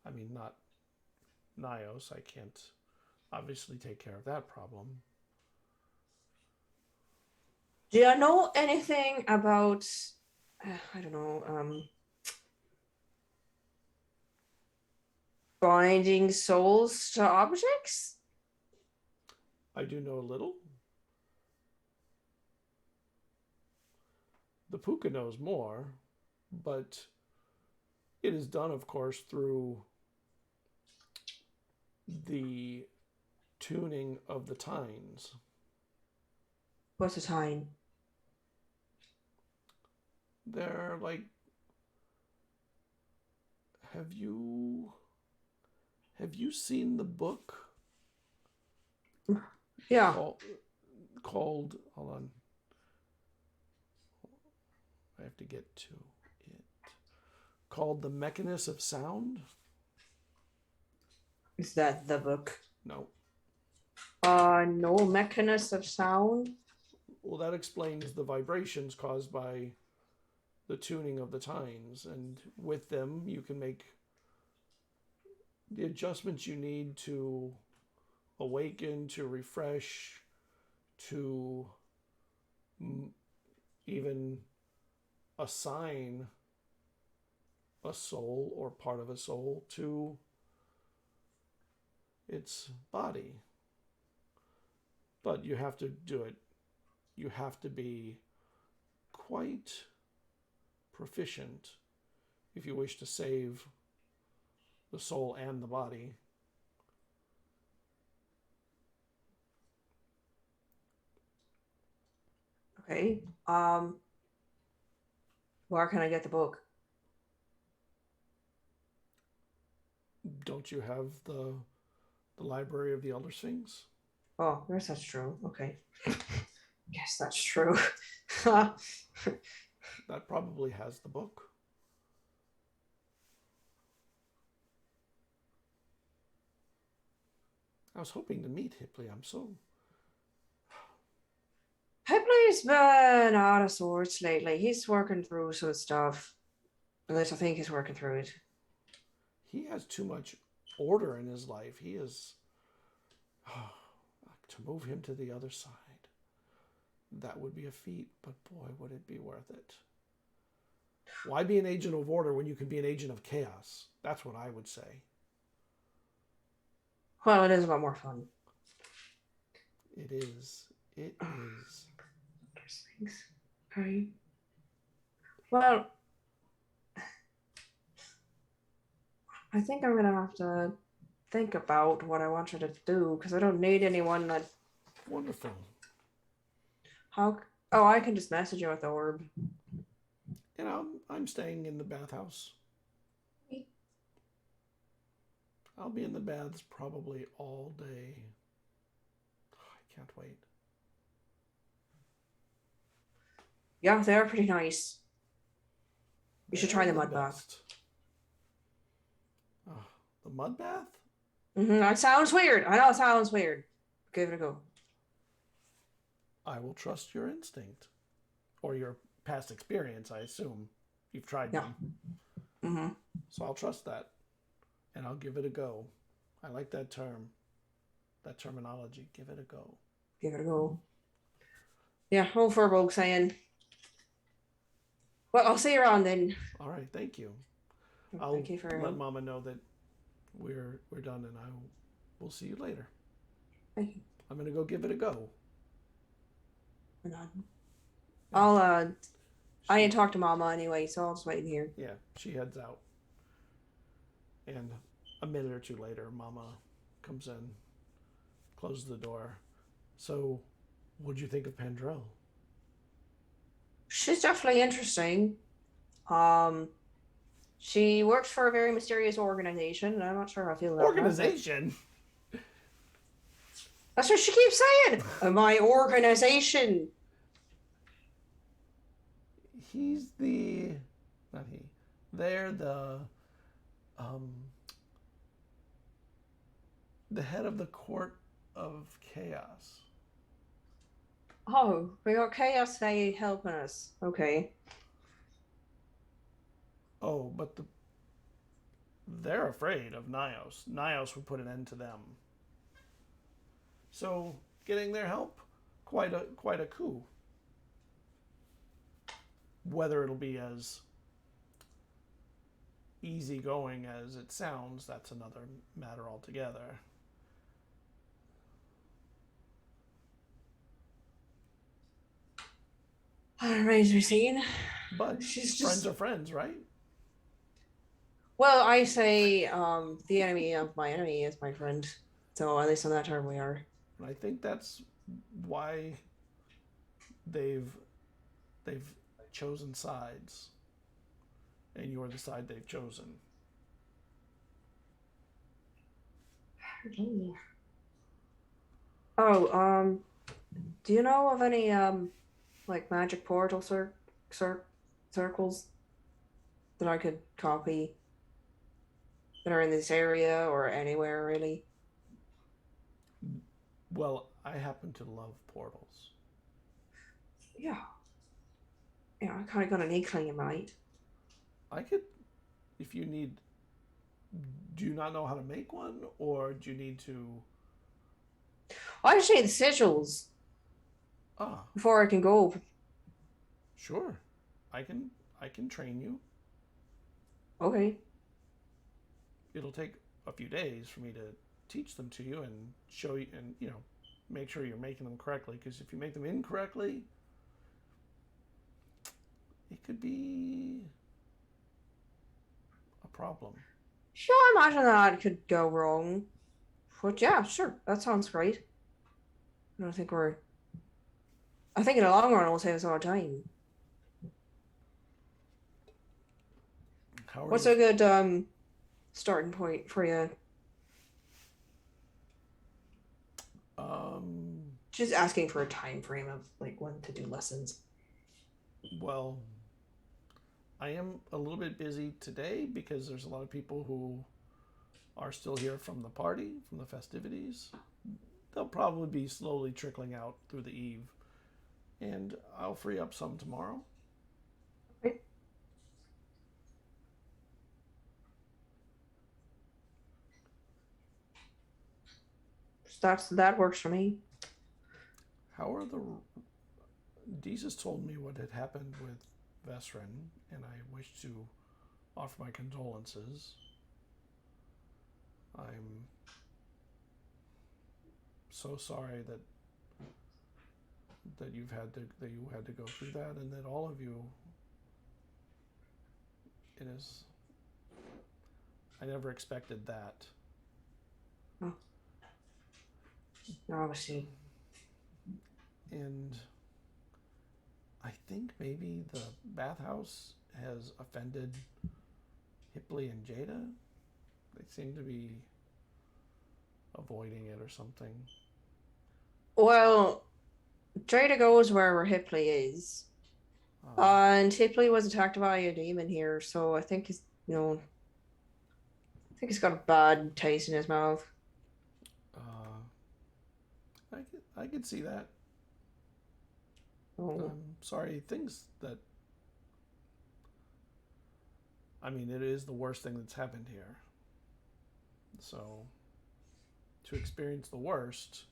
I mean, not Nios. I can't obviously take care of that problem. Do you know anything about, I don't know, binding souls to objects? I do know a little. The Puka knows more, but it is done, of course, through the tuning of the tines. What's the time? They're like, have you seen the book? Yeah. Called hold on. I have to get to it. Called The Mechanism of Sound? Is that the book? No. No, Mechanism of Sound. Well, that explains the vibrations caused by the tuning of the tines, and with them you can make the adjustments you need to awaken, to refresh, to even assign a soul or part of a soul to its body. But you have to do it. You have to be quite proficient if you wish to save the soul and the body. Okay. Where can I get the book? Don't you have the Library of the Elder Sphinx? Oh, yes, that's true. Okay. Yes, that's true. That probably has the book. I was hoping to meet Hipley. I'm so... Hipley's been out of sorts lately. He's working through some stuff. At least I think he's working through it. He has too much order in his life. He is... to move him to the other side. That would be a feat, but boy, would it be worth it. Why be an agent of order when you can be an agent of chaos? That's what I would say. Well, it is a lot more fun. It is. It is. Okay. Well, I think I'm gonna have to think about what I want you to do because I don't need anyone that. Wonderful. How? Oh, I can just message you with the orb. You know, I'm staying in the bathhouse. I'll be in the baths probably all day. I can't wait. Yeah, they're pretty nice. You should try the mud bath. The mud bath? That sounds weird. I know it sounds weird. Give it a go. I will trust your instinct. Or your past experience, I assume. You've tried them. Mm-hmm. So I'll trust that. And I'll give it a go. I like that term. That terminology. Give it a go. Give it a go. Yeah, old Firbolg saying. Well, I'll see you around then. All right, thank you. Thank you for let Mama know that we're done, and we'll see you later. Thank you. I'm gonna go give it a go. We're done. I ain't talked to Mama anyway, so I'll just wait in here. Yeah, she heads out. And a minute or two later, Mama comes in, closes the door. So, what'd you think of Pandrell? She's definitely interesting. She works for a very mysterious organization, and I'm not sure how I feel about Organization? that. That's what she keeps saying. My organization. He's the... Not he. They're the head of the Court of Chaos. Oh, we got Chaos They helping us. Okay. Oh, but they're afraid of Nyos. Nyos would put an end to them. So, getting their help, quite a coup. Whether it'll be as easygoing as it sounds, that's another matter altogether. Remains to be seen. But She's friends just... are friends, right? Well, I say the enemy of my enemy is my friend. So at least on that term we are. And I think that's why they've chosen sides. And you're the side they've chosen. Oh, do you know of any like magic portal circles that I could copy that are in this area or anywhere really? Well, I happen to love portals. Yeah. Yeah, I kind of got an inkling in mind. I could, if you need, do you not know how to make one, or do you need to? I just need the sigils before I can go. Sure, I can train you. Okay. It'll take a few days for me to teach them to you and show you, and make sure you're making them correctly. Because if you make them incorrectly, it could be a problem. Sure, I imagine that could go wrong. But yeah, sure, that sounds great. I don't think we're I think in the long run, it will save us a lot of time. What's a good starting point for you? Just asking for a time frame of like when to do lessons. Well, I am a little bit busy today because there's a lot of people who are still here from the party, from the festivities. They'll probably be slowly trickling out through the eve. And I'll free up some tomorrow. Okay. That works for me. How are the... Deezus told me what had happened with Vesrin, and I wish to offer my condolences. I'm so sorry that you had to go through that, and that all of you. It is. I never expected that. Oh. Obviously. And I think maybe the bathhouse has offended Hipley and Jada. They seem to be avoiding it or something. Well, Jada goes wherever Hipley is. And Hipley was attacked by a demon here, so I think he's got a bad taste in his mouth. I could see that. Oh. Sorry, things that... I mean, it is the worst thing that's happened here. So, to experience the worst,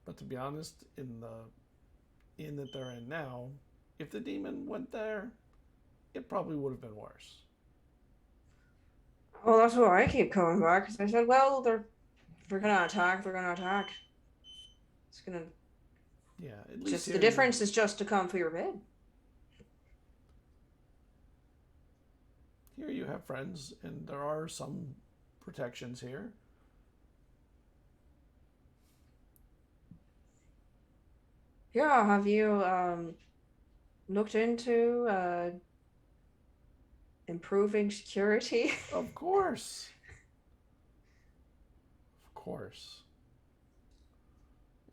but to be honest, in the inn that they're in now, if the demon went there, it probably would have been worse. Well, that's why I keep coming back, because I said, well, they're gonna attack, It's gonna... Yeah, at least just the difference is just to come for your bed. Here you have friends, and there are some protections here. Yeah, have you looked into improving security? Of course. Of course.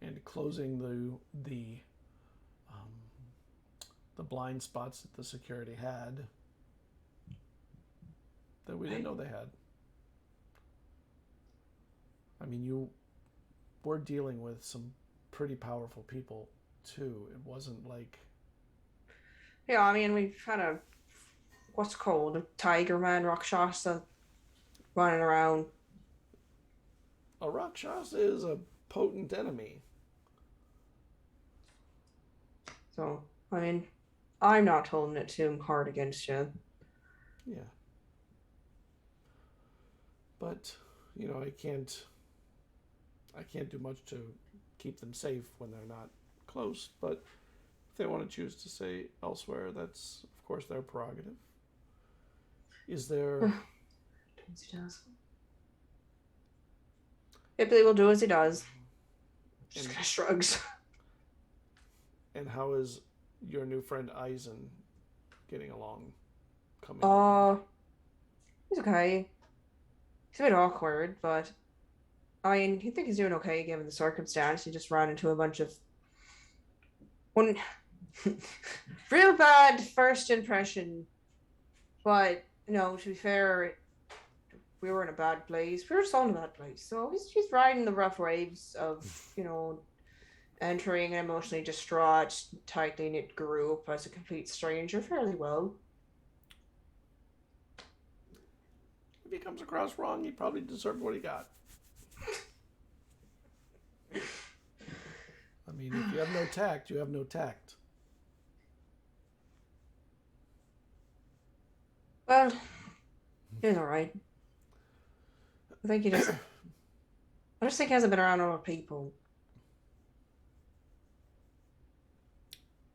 And closing the blind spots that the security had that we didn't know they had. I mean, you were dealing with some pretty powerful people too. It wasn't like... Yeah, I mean, we've had a Tiger Man Rakshasa running around. A Rakshasa is a potent enemy. So, I mean, I'm not holding it too hard against you. Yeah. But, I can't do much to keep them safe when they're not close. But if they want to choose to stay elsewhere, that's, of course, their prerogative. Is there... He does. Hipley will do as he does. Just kind of shrugs. And how is your new friend Eizen getting along? He's okay. He's a bit awkward, but I mean, he thinks he's doing okay given the circumstance. He just ran into a bunch of one real bad first impression. But to be fair, we were in a bad place. We were still in a bad place. So he's riding the rough waves of, entering an emotionally distraught, tightly knit group as a complete stranger fairly well. If he comes across wrong, he probably deserved what he got. I mean, if you have no tact, you have no tact. Well, he's alright. I just think he hasn't been around other people.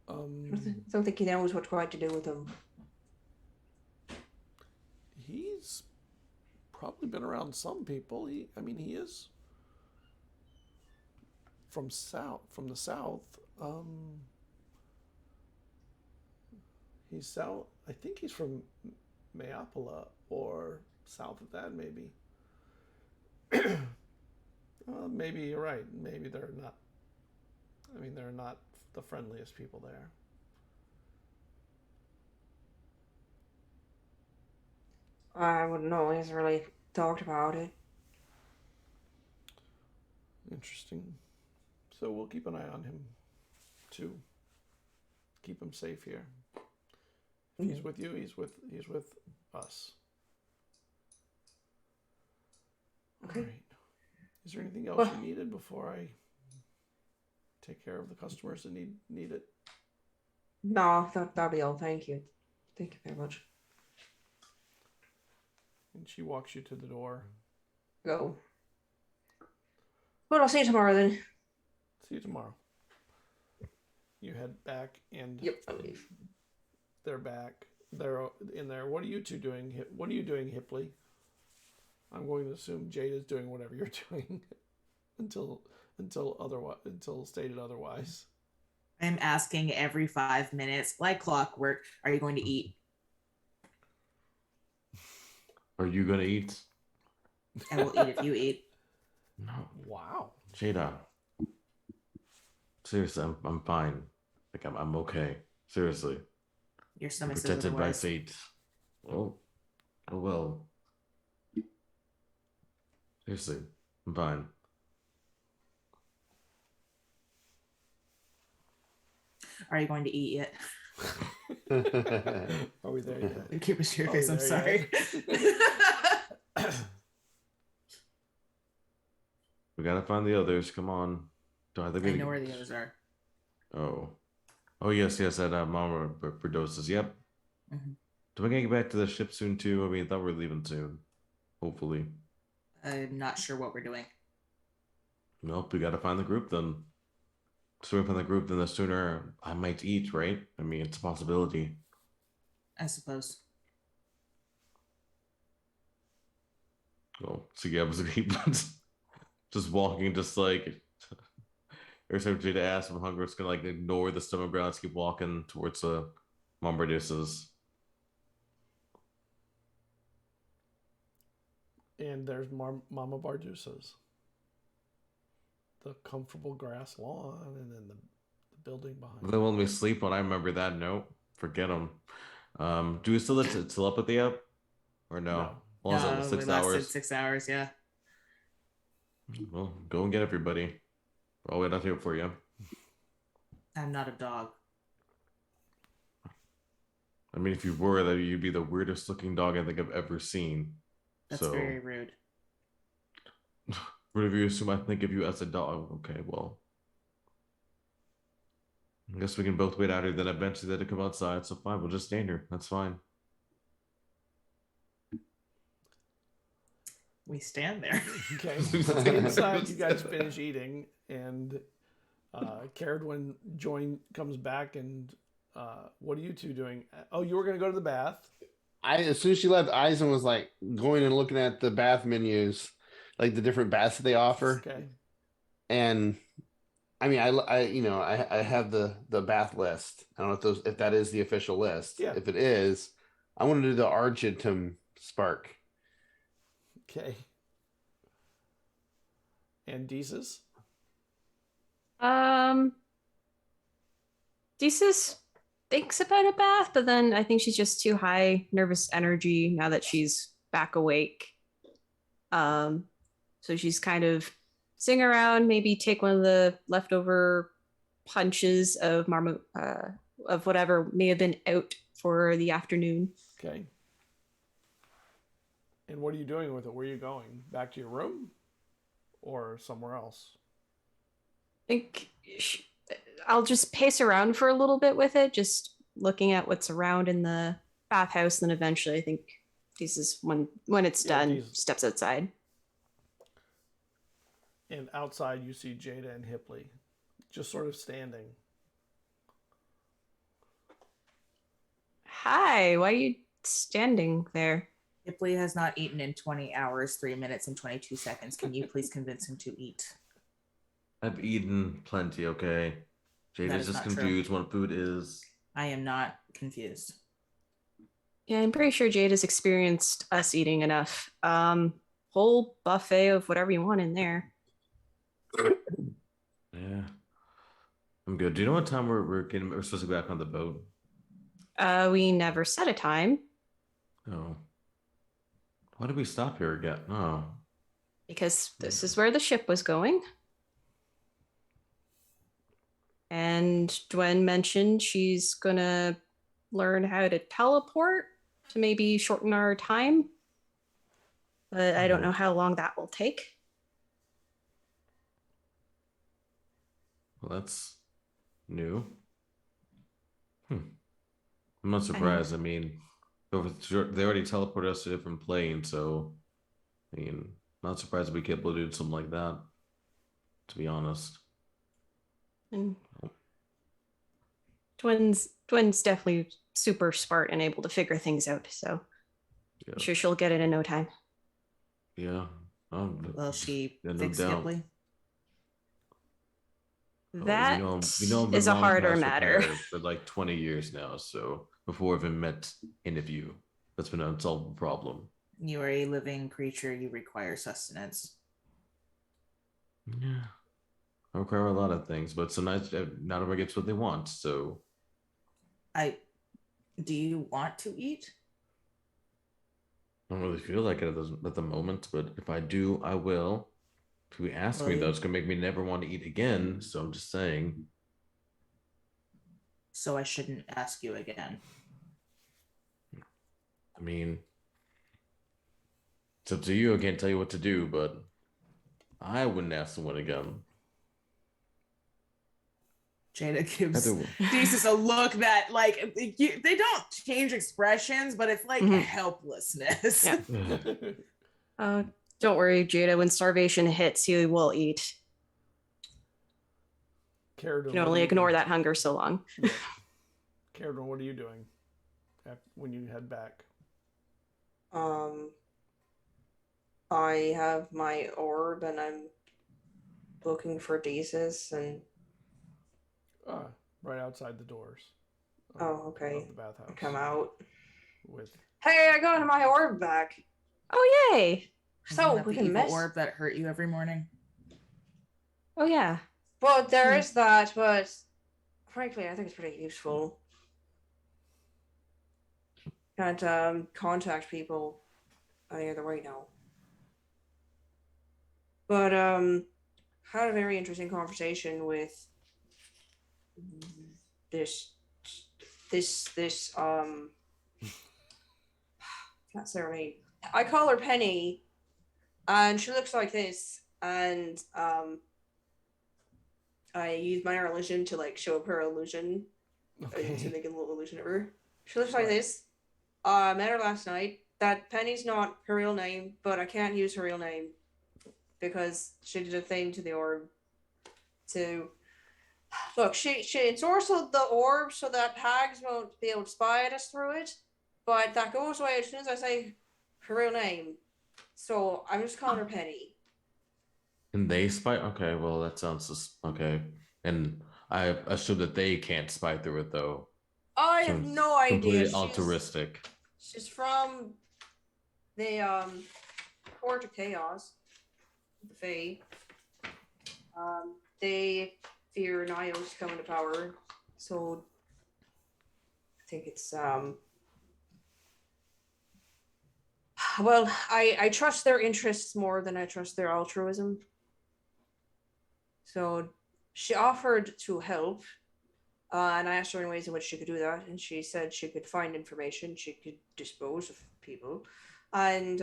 I don't think he knows what quite to do with them. He's probably been around some people. He is from the south. He's south. I think he's from Mayapala or south of that, maybe. Maybe you're right. Maybe they're not. I mean, they're not the friendliest people there. I wouldn't know. He hasn't really talked about it. Interesting. So we'll keep an eye on him, too. Keep him safe here. If he's with you, he's with us. Okay. All right. Is there anything else you needed before I take care of the customers that need it? No, that'll be all. Thank you. Thank you very much. And she walks you to the door. Go. Well, I'll see you tomorrow then. See you tomorrow. You head back, and Yep, I leave. they're back. They're in there. What are you two doing? What are you doing, Hipley? I'm going to assume Jada's doing whatever you're doing until stated otherwise. I'm asking every 5 minutes, like clockwork, are you going to eat? Are you gonna eat? I will eat if you eat. No. Wow. Jada. Seriously, I'm fine. Like I'm okay. Seriously. Your stomach says Protected by otherwise. fate. Oh well. Seriously, I'm fine. Are you going to eat yet? Are we there yet? Keep a straight Are face. we I'm there sorry. We gotta find the others. Come on. Do I think I know where the others are. Oh yes, at Mama Perdosa's. Yep. Mm-hmm. Do we get back to the ship soon too? I mean, I thought we were leaving soon. Hopefully. I'm not sure what we're doing. Nope, we gotta find the group then. So we find the group, then the sooner I might eat, right? I mean, it's a possibility. I suppose. Well, so yeah, I was just walking, just like every time Jada asks if I'm hungry, it's gonna like ignore the stomach grounds, keep walking towards the Mombardisses. And there's Mama Bardusas. The comfortable grass lawn, and then the building behind. They won't let me sleep when I remember that note. Forget them. Do we still have telepathy up? Or no? No. How long is it? We 6 lasted hours? 6 hours, yeah. Well, go and get everybody. I'll wait out here for you. I'm not a dog. I mean, if you were, that you'd be the weirdest looking dog I think I've ever seen. That's So, very rude. whatever you assume I think of you as a dog. Okay, well. I guess we can both wait out here, then eventually they have to come outside. So fine, we'll just stand here. That's fine. We stand there. Okay. Inside, you guys finish eating, and Cerridwen comes back, and what are you two doing? Oh, you were going to go to the bath. As soon as she left, Eizen was like going and looking at the bath menus, like the different baths that they offer. Okay. And I mean, I have the bath list. I don't know if that is the official list. Yeah. If it is, I want to do the Argentum Spark. Okay. And Desus? Desus thinks about a bath, but then I think she's just too high nervous energy now that she's back awake. So she's kind of sitting around, maybe take one of the leftover punches of of whatever may have been out for the afternoon. Okay. And what are you doing with it? Where are you going? Back to your room? Or somewhere else? I think I'll just pace around for a little bit with it, just looking at what's around in the bathhouse. Then eventually, I think this is when it's done, steps outside. And outside, you see Jada and Hipley just sort of standing. Hi, why are you standing there? Ripley has not eaten in 20 hours, 3 minutes, and 22 seconds. Can you please convince him to eat? I've eaten plenty, okay? That Jada's is just not true. confused what food is. I am not confused. Yeah, I'm pretty sure Jada's experienced us eating enough. Whole buffet of whatever you want in there. Yeah, I'm good. Do you know what time we're supposed to be back on the boat? We never set a time Oh, why did we stop here again? Oh, because this is where the ship was going. And Dwen mentioned she's gonna learn how to teleport to maybe shorten our time. But I don't know how long that will take. well, that's new. I'm not surprised. I mean, they already teleported us to different planes, so I mean, not surprised we kept able to do something like that. To be honest. And Dwen's definitely super smart and able to figure things out, so Yeah. I'm sure she'll get it in no time. Yeah. Will she no fix doubt. Ghibli? That we know I've been is a long harder past matter. repair for like 20 years now. So before I've even met any of you, that's been an unsolved problem. You are a living creature. You require sustenance. Yeah. I require a lot of things, but sometimes not everyone gets what they want. So Do you want to eat? I don't really feel like it at the moment, but if I do, I will. If you ask me, though, it's gonna make me never want to eat again. So I'm just saying. So I shouldn't ask you again. I mean, it's up to you. I can't tell you what to do, but I wouldn't ask someone again. Jada gives Thesis a look that, like, they don't change expressions, but it's like helplessness. Yeah. Don't worry, Jada. When starvation hits, you will eat. Cerridwen, you can only ignore that hunger so long. Cerridwen, what are you doing when you head back? I have my orb and I'm looking for Thesis and right outside the doors. Okay. Of the bathhouse. I come out. With Hey, I got my orb back. Oh yay! So we can miss orb that hurt you every morning. Oh yeah. Well, there is that, but frankly, I think it's pretty useful. Can't contact people any other way now. But had a very interesting conversation with this can't say her name. I call her Penny, and she looks like this, and I use minor illusion to like show up her illusion, to make a little illusion of her. She looks like this. I met her last night. That Penny's not her real name, but I can't use her real name because she did a thing to the orb to look. She ensorcelled the orb so that hags won't be able to spy at us through it, but that goes away as soon as I say her real name. So I'm just calling her Penny. Can they spy? Okay, well that sounds okay. And I assume that they can't spy through it though. I have no idea. Completely altruistic. She's from the Court of Chaos, the Fae. They fear Nios coming to power, so I think it's well, I trust their interests more than I trust their altruism. So she offered to help, and I asked her in ways in which she could do that, and she said she could find information, she could dispose of people, and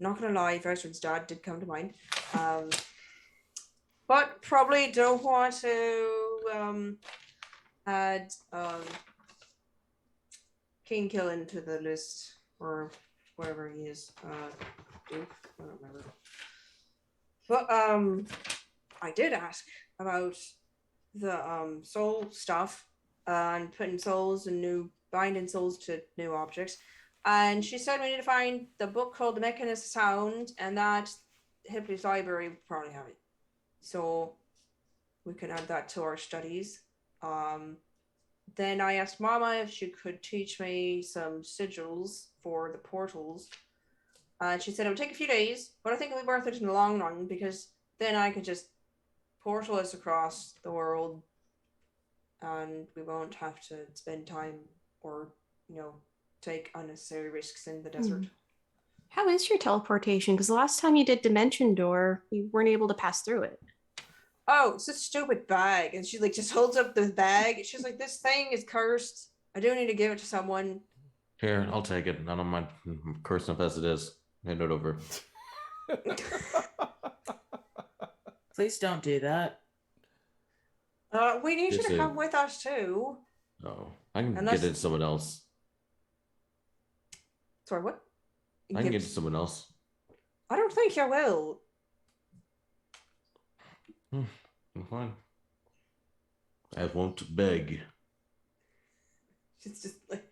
not gonna lie, Versard's dad did come to mind, but probably don't want to add King Killen to the list, or whatever he is, Duke, I don't remember. But I did ask about the soul stuff and putting souls and binding souls to new objects, and she said we need to find the book called The Mechanism of Sound, and that Hippie's library would probably have it, so we can add that to our studies. then I asked Mama if she could teach me some sigils for the portals. And she said it would take a few days, but I think it'll be worth it in the long run because then I could just portal us across the world and we won't have to spend time or, take unnecessary risks in the desert. How is your teleportation? Because the last time you did Dimension Door, you weren't able to pass through it. Oh, it's a stupid bag. And she just holds up the bag. She's like, this thing is cursed. I do need to give it to someone. Here, I'll take it. I don't mind. Cursed enough as it is. Hand it over. Please don't do that. We need you to come with us too. No, I can get it to someone else. Sorry, what? I can get it to someone else. I don't think you will. I'm fine. I won't beg. It's just like,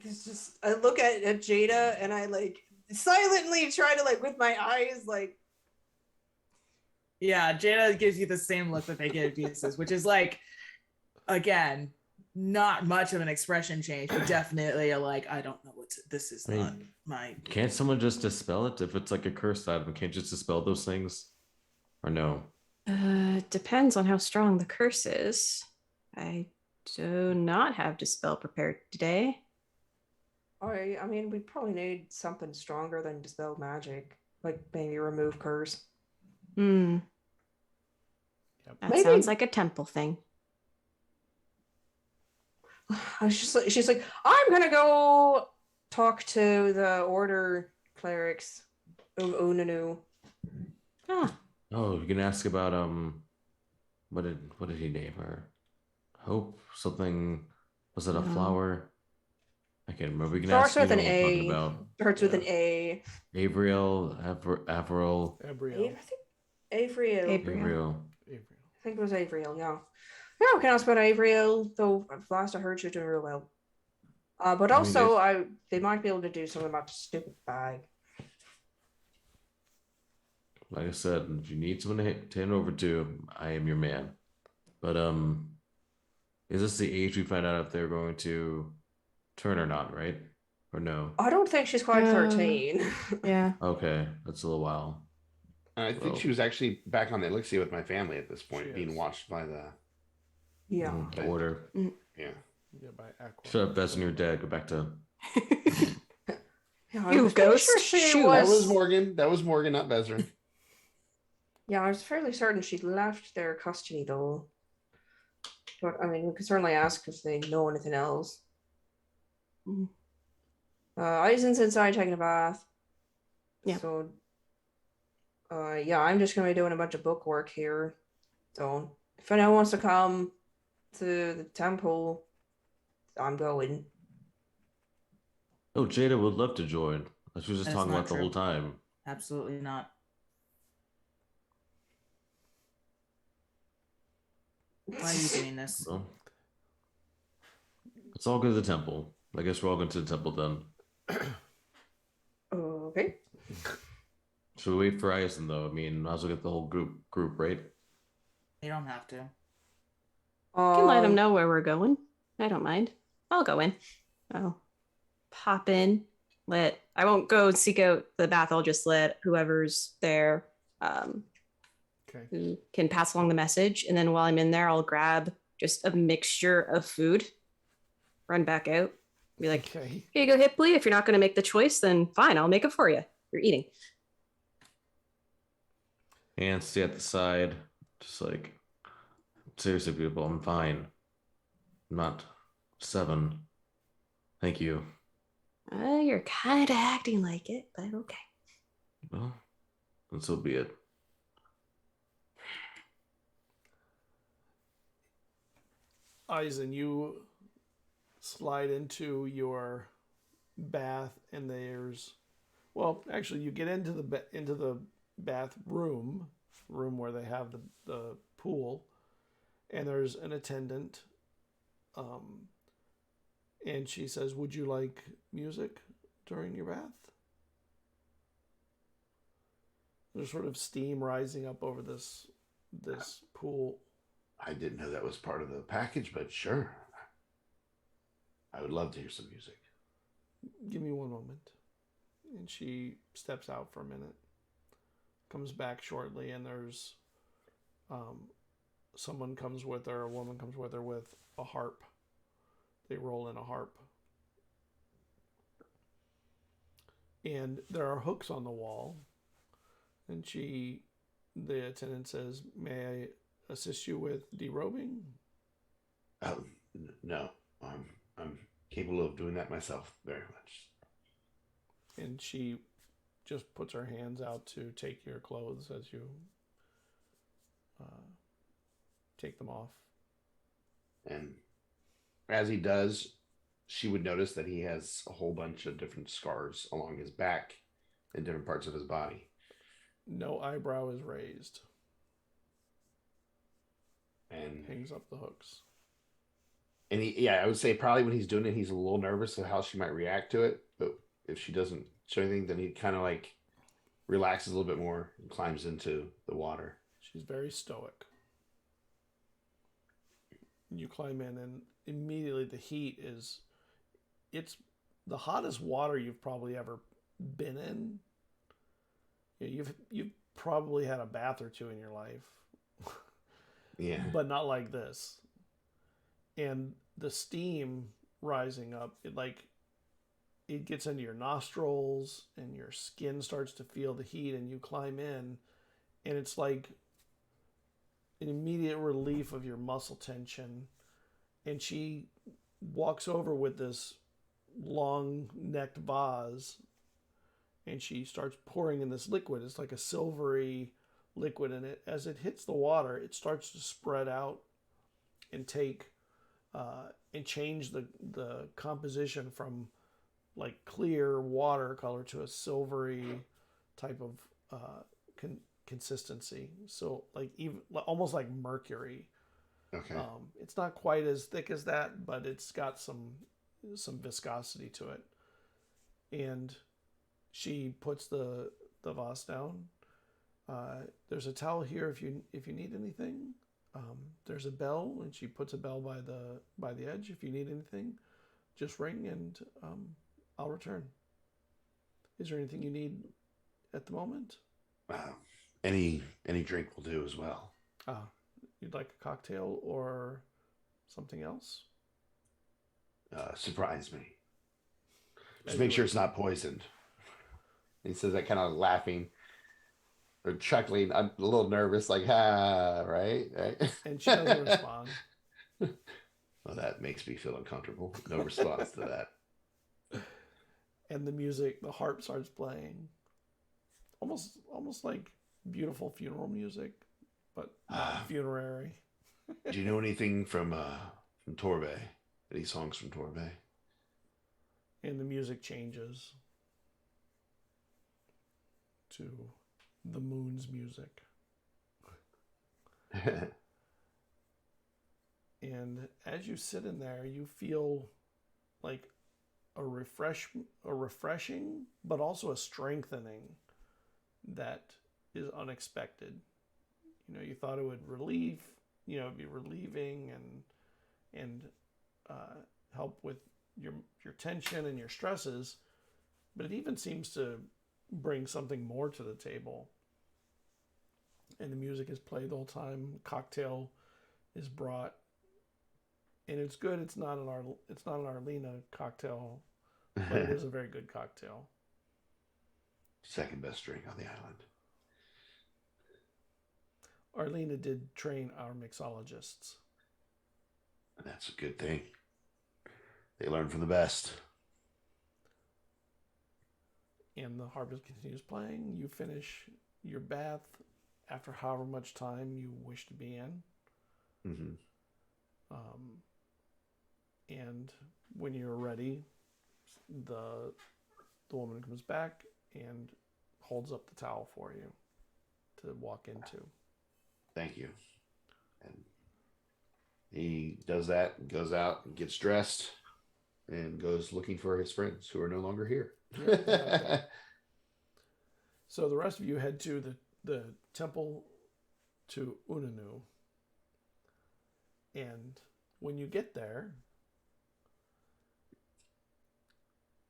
it's just, I look at Jada and I silently try to with my eyes Yeah, Jada gives you the same look that they give Jesus, which is again, not much of an expression change, but definitely I don't know this is not my. Can't someone just dispel it if it's a cursed item? Can't just dispel those things, or no? Depends on how strong the curse is. I do not have dispel prepared today. I mean, we probably need something stronger than dispel magic, maybe remove curse. That Maybe. Sounds like a temple thing. She's like, I'm gonna go talk to the order clerics of Unanu. Oh, you can ask about what did he name her? Hope something. Was it a flower? I can't remember. We can Starts ask with you an what we're A. talking about. Starts with an A. Avriel, Avril. I think Avriel. I think it was Avriel, yeah. Yeah, we can ask about Avriel, though last I heard she was doing real well. But also, they might be able to do something about the stupid bag. Like I said, if you need someone to hand over to, I am your man. But is this the age we find out if they're going to turn or not, right? Or no? I don't think she's quite 13. Yeah. Okay, that's a little while. I think she was actually back on the Elixia with my family at this point, being watched by the the order. Yeah. By Aqua. Shut up, Bess, and your dad. Go back to. You ghost. That was Morgan. That was Morgan, not Bezrin. Yeah, I was fairly certain she'd left their custody though. But I mean, we could certainly ask if they know anything else. Eizen's inside taking a bath. Yeah. So, I'm just gonna be doing a bunch of book work here. So, if anyone wants to come to the temple, I'm going. Oh, Jada would love to join. That's what she was just That's talking not about the true. whole time. Absolutely not. Why are you doing this? Well, let's all go to the temple. I guess we're all going to the temple then. Okay. Should we wait for Eizen though? I mean, might as well get the whole group, right? You don't have to. You can let them know where we're going. I don't mind. I'll go in. I'll pop in. I won't go seek out the bath. I'll just let whoever's there who can pass along the message. And then while I'm in there, I'll grab just a mixture of food, run back out, be like, here you go, Hipley. If you're not going to make the choice, then fine, I'll make it for you. You're eating. And stay at the side. Just seriously, people, I'm fine. I'm not 7. Thank you. You're kind of acting like it, but okay. Well, and so be it. Eizen, you slide into your bath, and actually, you get into the bathroom where they have the pool, and there's an attendant, and she says, "Would you like music during your bath?" There's sort of steam rising up over this this pool. I didn't know that was part of the package, but sure. I would love to hear some music. Give me one moment. And she steps out for a minute, comes back shortly, and there's someone comes with her, a woman comes with her with a harp. They roll in a harp. And there are hooks on the wall. And the attendant says, "May I assist you with derobing?" No, I'm capable of doing that myself very much. And she just puts her hands out to take your clothes as you take them off. And as he does, she would notice that he has a whole bunch of different scars along his back and different parts of his body. No eyebrow is raised. And hangs up the hooks. And I would say probably when he's doing it, he's a little nervous of how she might react to it. But if she doesn't show anything, then he kind of like relaxes a little bit more and climbs into the water. She's very stoic. You climb in, and immediately the heat it's the hottest water you've probably ever been in. You've probably had a bath or two in your life. Yeah. But not like this. And the steam rising up, it gets into your nostrils and your skin starts to feel the heat, and you climb in, and it's like an immediate relief of your muscle tension. And she walks over with this long necked vase, and she starts pouring in this liquid. It's like a silvery liquid, and as it hits the water, it starts to spread out and and change the composition from like clear water color to a silvery type of consistency. So like even almost like mercury. Okay. It's not quite as thick as that, but it's got some viscosity to it. And she puts the vase down. There's a towel here if you need anything. There's a bell, and she puts a bell by the edge. If you need anything, just ring, and I'll return. Is there anything you need at the moment? Any drink will do as well. You'd like a cocktail or something else? Surprise me. Just make sure it's not poisoned. He says that kind of laughing or chuckling. I'm a little nervous, like, right? And she doesn't respond. Well, that makes me feel uncomfortable. No response to that. And the harp starts playing. Almost like beautiful funeral music, but not funerary. Do you know anything from Torbay? Any songs from Torbay? And the music changes to the moon's music. And as you sit in there, you feel like a refreshing, but also a strengthening that is unexpected. You thought it would be relieving and help with your tension and your stresses, but it even seems to bring something more to the table. And the music is played the whole time. Cocktail is brought, and it's good. It's not an Arlena cocktail, but it is a very good cocktail. Second best drink on the island. Arlena did train our mixologists. And that's a good thing. They learn from the best. And the harpist continues playing. You finish your bath after however much time you wish to be in. Mm-hmm. And when you're ready, the woman comes back and holds up the towel for you to walk into. Thank you. And he does that, goes out and gets dressed, and goes looking for his friends who are no longer here. So the rest of you head to the temple to Unanu. And when you get there,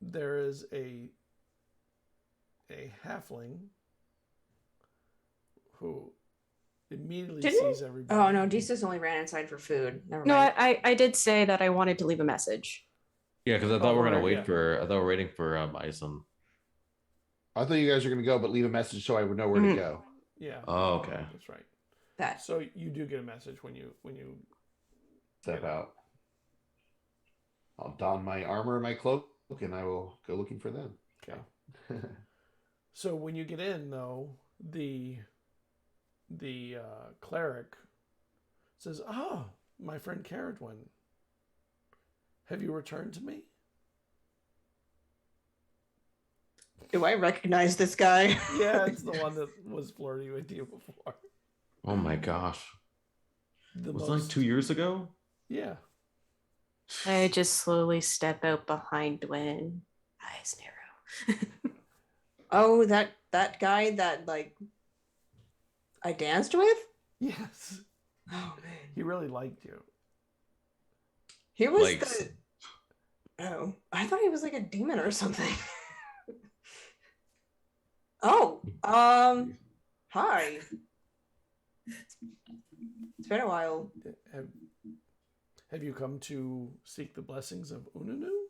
there is a halfling who immediately sees everybody. Oh no, Desus only ran inside for food. Never No, mind. I did say that I wanted to leave a message. Yeah, because I thought we were gonna right, wait yeah. for. I thought we were waiting for Eizen. I thought you guys were going to go, but leave a message so I would know where to go. Yeah. Oh, okay. That's right. That. So you do get a message when you Step out. I'll don my armor and my cloak, and I will go looking for them. Okay. So when you get in, though, the cleric says, "Ah, my friend Cerridwen, have you returned to me?" Do I recognize this guy? Yeah, it's the one that was flirty with you before. Oh my gosh. The Was it like 2 years ago? Yeah. I just slowly step out behind Dwayne. Eyes narrow. Oh, that guy that like I danced with? Yes. Oh man. He really liked you. He was Likes. the. Oh, I thought he was like a demon or something. Oh, hi. It's been a while. Have you come to seek the blessings of Ununu?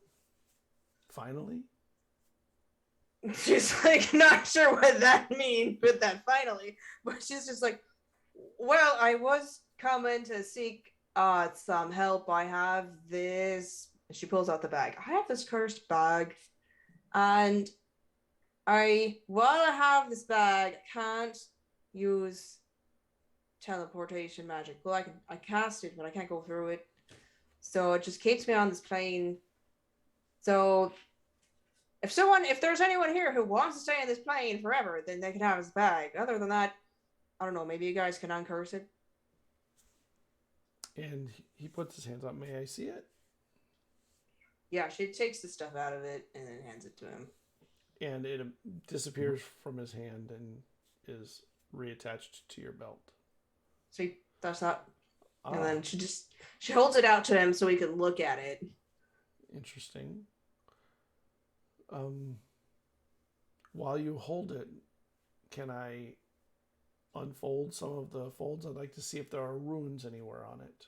Finally? She's like not sure what that means with that finally, but she's just like, well, I was coming to seek some help. I have this. She pulls out the bag. I have this cursed bag, and while I have this bag, I can't use teleportation magic. Well, I cast it, but I can't go through it. So it just keeps me on this plane. So if there's anyone here who wants to stay in this plane forever, then they can have his bag. Other than that, I don't know, maybe you guys can uncurse it. And he puts his hands up. May I see it? Yeah, she takes the stuff out of it and then hands it to him. And it disappears from his hand and is reattached to your belt. So he does that. Ah, And then she holds it out to him so he can look at it. interesting. While you hold it, can I unfold some of the folds? I'd like to see if there are runes anywhere on it.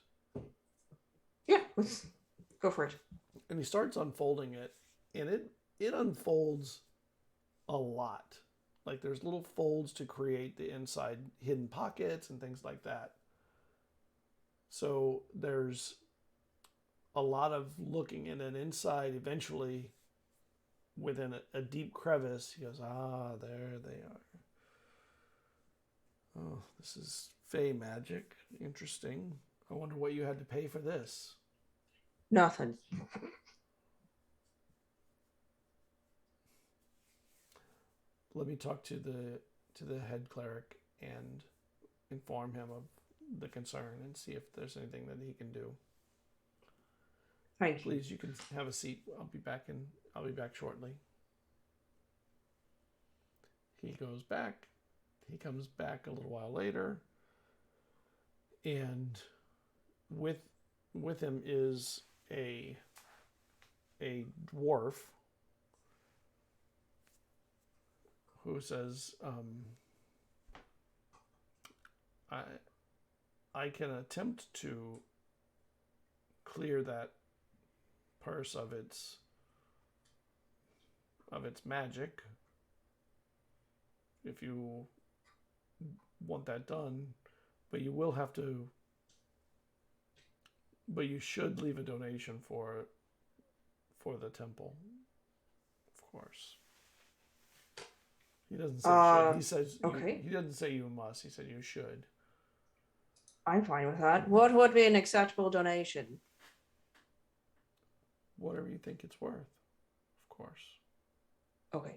Yeah, let's go for it. And he starts unfolding it, and it unfolds a lot. Like there's little folds to create the inside hidden pockets and things like that. So there's a lot of looking, and then inside eventually within a deep crevice, he goes, there they are. Oh, this is fey magic. Interesting. I wonder what you had to pay for this. Nothing. Let me talk to the head cleric and inform him of the concern and see if there's anything that he can do. Thank you. Please, you can have a seat. I'll be back shortly. He goes back. He comes back a little while later, and with him is a dwarf who says, I can attempt to clear that purse of its magic if you want that done, but you should leave a donation for the temple, of course. He doesn't say should. He says okay. He doesn't say you must. He said you should. I'm fine with that. What would be an acceptable donation? Whatever you think it's worth, of course. Okay.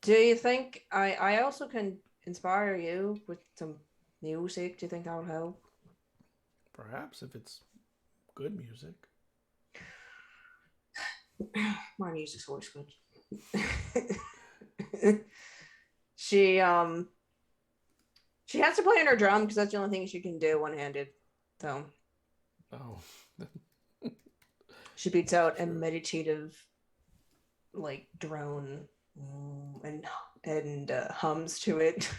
Do you think I also can inspire you with some music? Do you think that would help? Perhaps if it's good music. My music's always good. she has to play on her drum because that's the only thing she can do one-handed. So Oh. she beats out a meditative like drone and hums to it.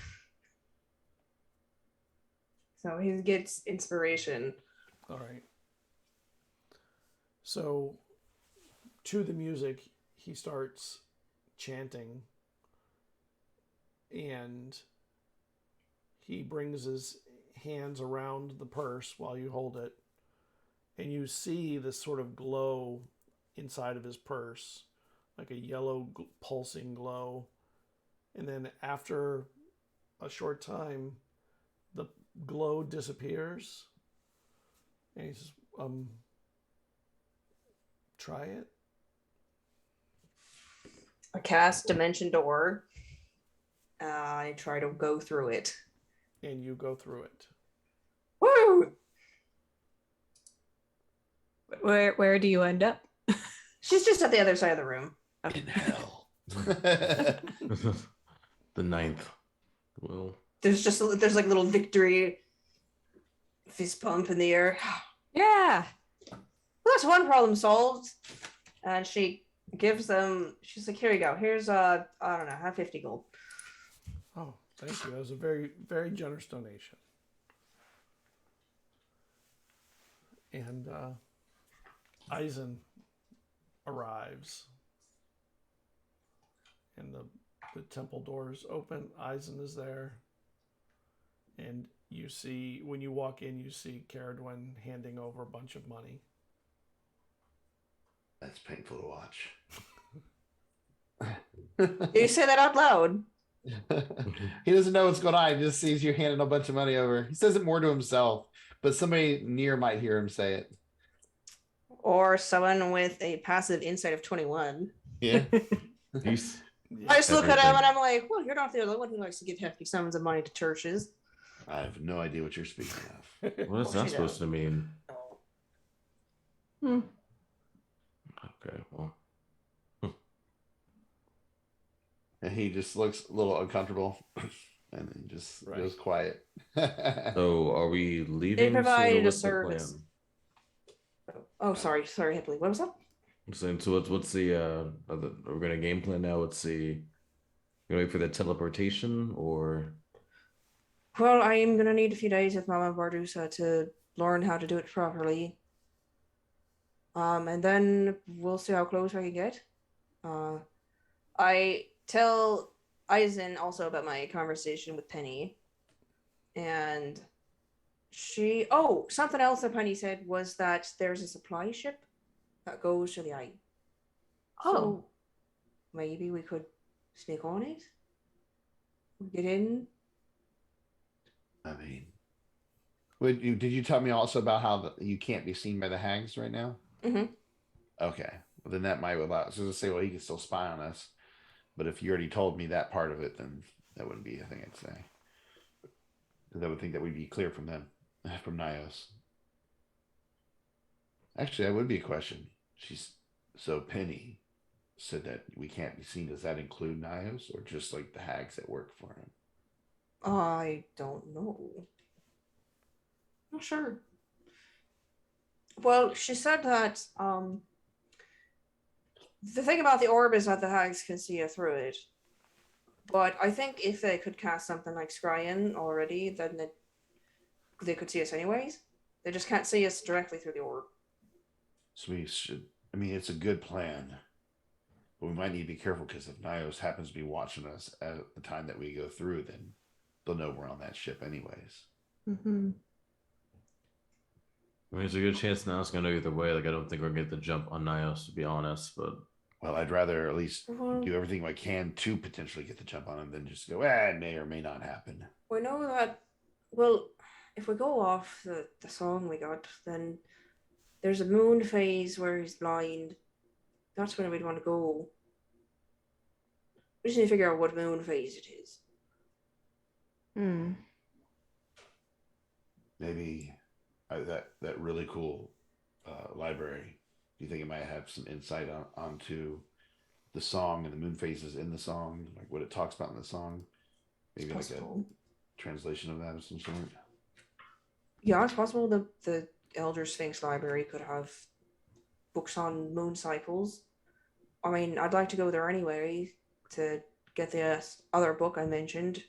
So he gets inspiration. All right. So, to the music, he starts chanting, and he brings his hands around the purse while you hold it, and you see this sort of glow inside of his purse, like a yellow pulsing glow. And then after a short time, the glow disappears, and he says, try it. I cast Dimension Door. I try to go through it. And you go through it. Woo! Where do you end up? She's just at the other side of the room. In hell. The ninth. Well, There's like little victory fist pump in the air. Yeah. Well, that's one problem solved. And she gives them. She's like, "Here you go. Here's I don't know, have 50 gold." Oh, thank you. That was a very, very generous donation. And Eizen arrives, and the temple doors open. Eizen is there, and you see, when you walk in, you see Cerridwen handing over a bunch of money. That's painful to watch. You say that out loud. He doesn't know what's going on. He just sees you handing a bunch of money over. He says it more to himself, but somebody near might hear him say it. Or someone with a passive insight of 21. Yeah. peace. I just look at him Everything. and I'm like, well, you're not the only one who likes to give hefty sums of money to churches. I have no idea what you're speaking of. What is that supposed to mean? Hmm. Okay, well. And he just looks a little uncomfortable and then just Right. goes quiet. So are we leaving? They soon, or provided a what's the service. plan? Oh, sorry, Hipley. What was that? I'm saying, so what's the are we gonna game plan now? What's the you gonna wait for the teleportation or Well, I am gonna need a few days with Mama Bardusa to learn how to do it properly. And then we'll see how close I can get. I tell Eizen also about my conversation with Penny. And something else that Penny said was that there's a supply ship that goes to the eye. Oh. So maybe we could sneak on it. Get in. I mean, did you tell me also about how you can't be seen by the hags right now? Mm-hmm. Okay. Well, then that might allow. So to say, well, he can still spy on us. But if you already told me that part of it, then that wouldn't be a thing I'd say. Because I would think that would be clear from them, from Nios. Actually, that would be a question. So Penny said that we can't be seen. Does that include Nios or just like the hags that work for him? I don't know. Not sure. Well, she said that the thing about the orb is that the hags can see you through it. But I think if they could cast something like Scryan already, then they could see us anyways. They just can't see us directly through the orb. So we should. I mean, it's a good plan, but we might need to be careful because if Nios happens to be watching us at the time that we go through, then they'll know we're on that ship anyways. Mm-hmm. I mean, there's a good chance Nios gonna know either way. Like I don't think we're gonna get the jump on Nios to be honest, but Well, I'd rather at least do everything I can to potentially get the jump on him than just go, it may or may not happen. We know that, well, if we go off the song we got, then there's a moon phase where he's blind. That's when we'd want to go. We just need to figure out what moon phase it is. Hmm. Maybe that really cool library. Do you think it might have some insight onto the song and the moon phases in the song, like what it talks about in the song. Maybe like a translation of that of some sort. Yeah, it's possible the Elder Sphinx Library could have books on moon cycles. I mean, I'd like to go there anyway to get the other book I mentioned.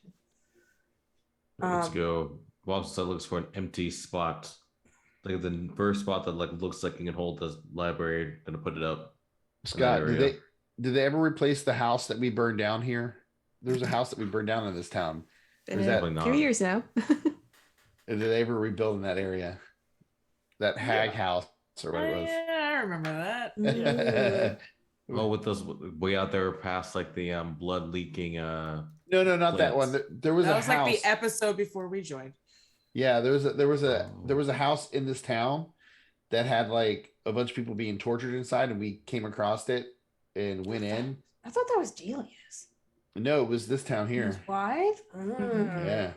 Let's go. Wildstyle looks for an empty spot. Like the first spot that like looks like you can hold the library, gonna put it up. Scott, did they ever replace the house that we burned down here? There's a house that we burned down in this town. Been Is a that few years now. did they ever rebuild in that area? That hag house or what it was. Yeah, I remember that. Yeah. Oh, with those way out there past like the blood leaking. No, not that one. There was That a was house. like the episode before we joined. Yeah, there was a house in this town that had like a bunch of people being tortured inside, and we came across it and went in. I thought that was Delia's. No, it was this town here. His wife? Yeah,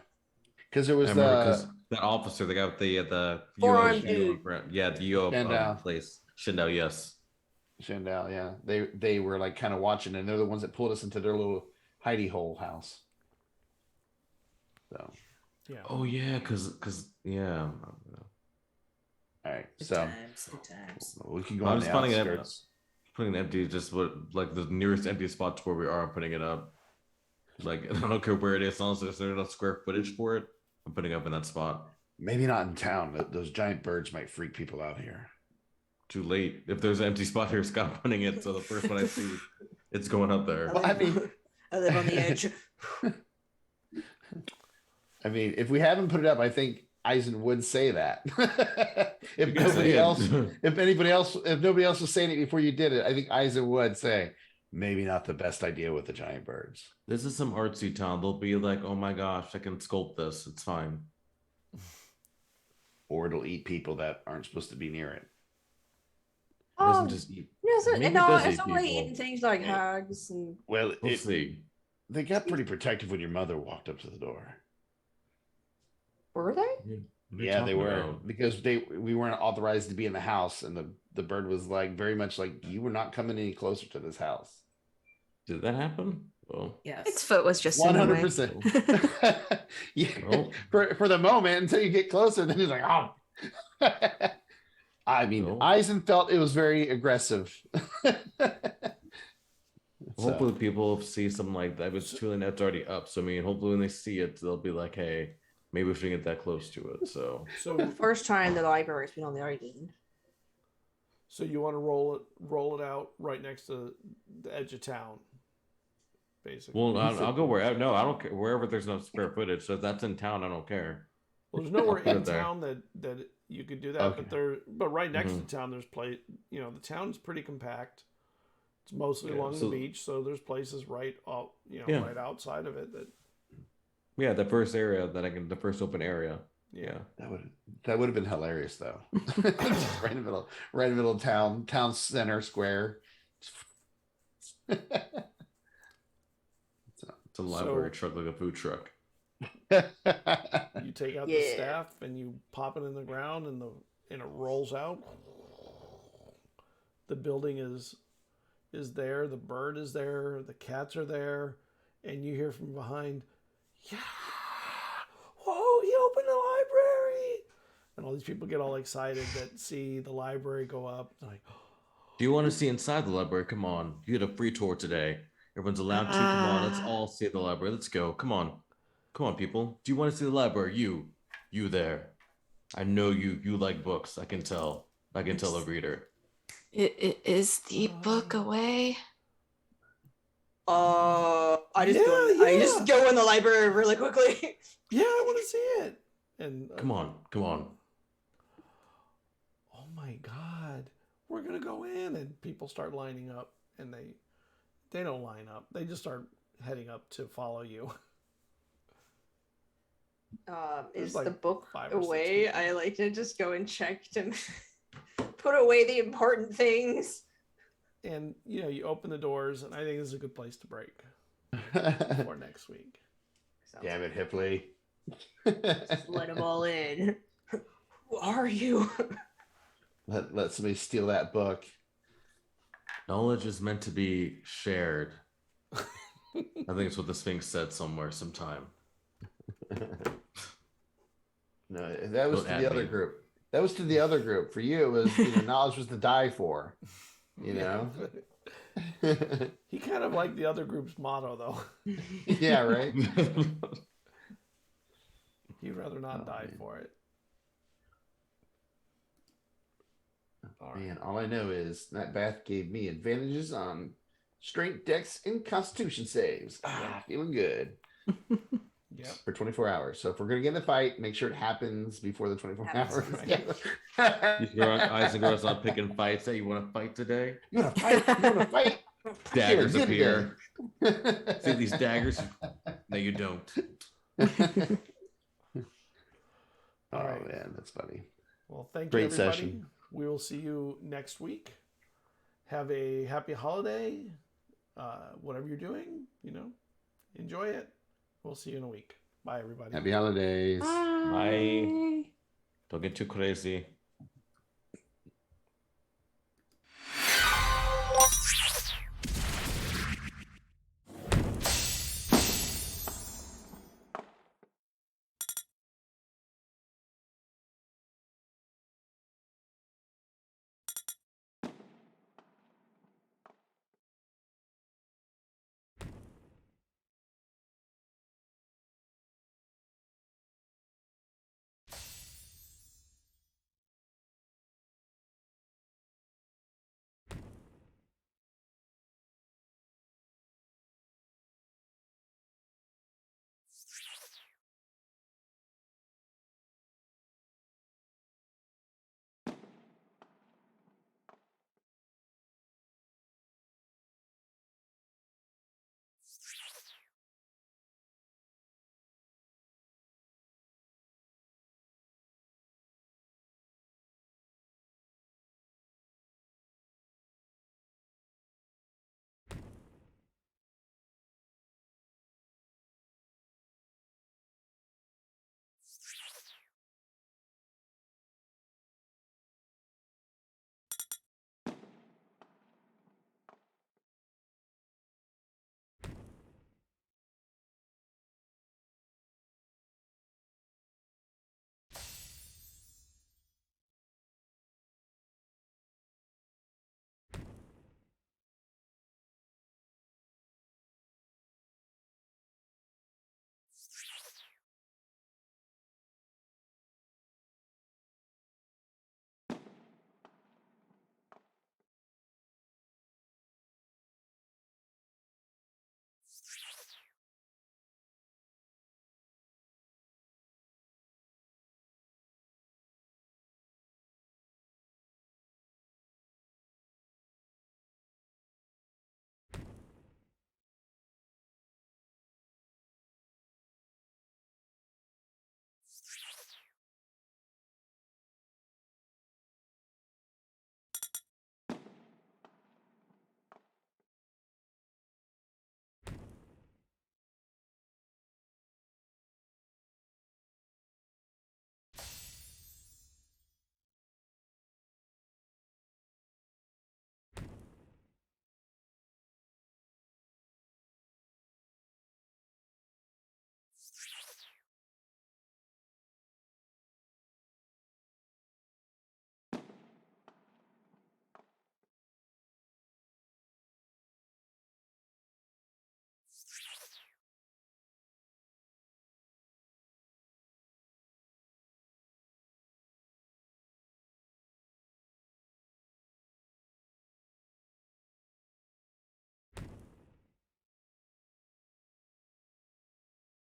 because there was that officer, the guy with the Forearm the UO place. Shindao, yes. Shandal, yeah. They were like kind of watching, and they're the ones that pulled us into their little hidey hole house. So Yeah. Oh yeah, because yeah. all right, Good so times. we can go I'm on just the finding outskirts. putting empty just what like the nearest empty spot to where we are. I'm putting it up. Like I don't care where it is, as long as there's enough square footage for it. I'm putting it up in that spot. Maybe not in town. Those giant birds might freak people out here. Too late. If there's an empty spot here, Scott putting it. So the first one I see, it's going up there. Well, I mean, I live on the edge. I mean, if we haven't put it up, I think Eizen would say that. if You can say nobody else was saying it before you did it, I think Eizen would say maybe not the best idea with the giant birds. This is some artsy town. They'll be like, oh my gosh, I can sculpt this. It's fine. Or it'll eat people that aren't supposed to be near it. It doesn't just eat. Maybe Maybe it no, does it's eat only people. eating things like hags and Well, We'll see. they got pretty protective when your mother walked up to the door. were they? What are you Yeah, they talking were about? because we weren't authorized to be in the house, and the bird was like very much like you were not coming any closer to this house. Did that happen? Well, Yes. Bigfoot was just in the way. 100%. Yeah, Oh. for the moment until you get closer, then he's like, oh. I mean, Oh. Eizen felt it was very aggressive. hopefully people see something like that. It's feeling that's already up. So I mean, hopefully when they see it, they'll be like, hey, maybe we shouldn't get that close to it. So The first time the library's been on the island. So you want to roll it out right next to the edge of town, basically. well, I'll go where. No, I don't care. Wherever there's no square footage. So if that's in town, I don't care. Well, there's nowhere I'll put in it there. town that you could do that, Okay. but right next Mhm. to town there's the town's pretty compact. It's mostly Yeah, along so- the beach, so there's places right out, Yeah. right outside of it that Yeah, the first area the first open area. Yeah. That would have been hilarious though. Just right in the middle of town center square. It's a library truck like a food truck. you take out the Yeah. staff and you pop it in the ground and it rolls out. The building is there, the bird is there, the cats are there, and you hear from behind, yeah, whoa, he opened the library. And all these people get all excited that see the library go up. They're like, Do you want to see inside the library? Come on. You get a free tour today. Everyone's allowed to. Come on, let's all see the library. Let's go. Come on. Come on, people. Do you want to see the library? You there. I know you like books. I can tell. I can tell a reader. Is the book away? I just Yeah, I just go in the library really quickly. yeah, I want to see it. And Come on. Come on. oh my God, we're gonna go in, and people start lining up, and they don't line up. They just start heading up to follow you. There's Is like the book 5 or 6 away? people. I like to just go and check to put away the important things. And you open the doors, and I think this is a good place to break for next week. Damn it, Hipley. Just let them all in. Who are you? Let somebody steal that book. Knowledge is meant to be shared. I think it's what the Sphinx said somewhere, sometime. No, that was Don't to add the other me. group. That was to the other group. For you, it was knowledge was to die for. You know. He kind of liked the other group's motto, though. Yeah. Right. He'd rather not die man. for it. Man, all I know is that bath gave me advantages on strength, dex, and constitution saves. Feeling good. Yep. For 24 hours. So if we're gonna get in the fight, make sure it happens before the 24 hours. Yeah. You hear Eisen girls not picking fights. Hey, you want to fight today? You wanna fight? You wanna fight? Daggers Here, appear. get it. See these daggers? No, you don't. Oh right. man, that's funny. Well, thank Great you, everybody. session. We will see you next week. Have a happy holiday. Whatever you're doing, enjoy it. We'll see you in a week. Bye, everybody. Happy holidays. Bye. Don't get too crazy.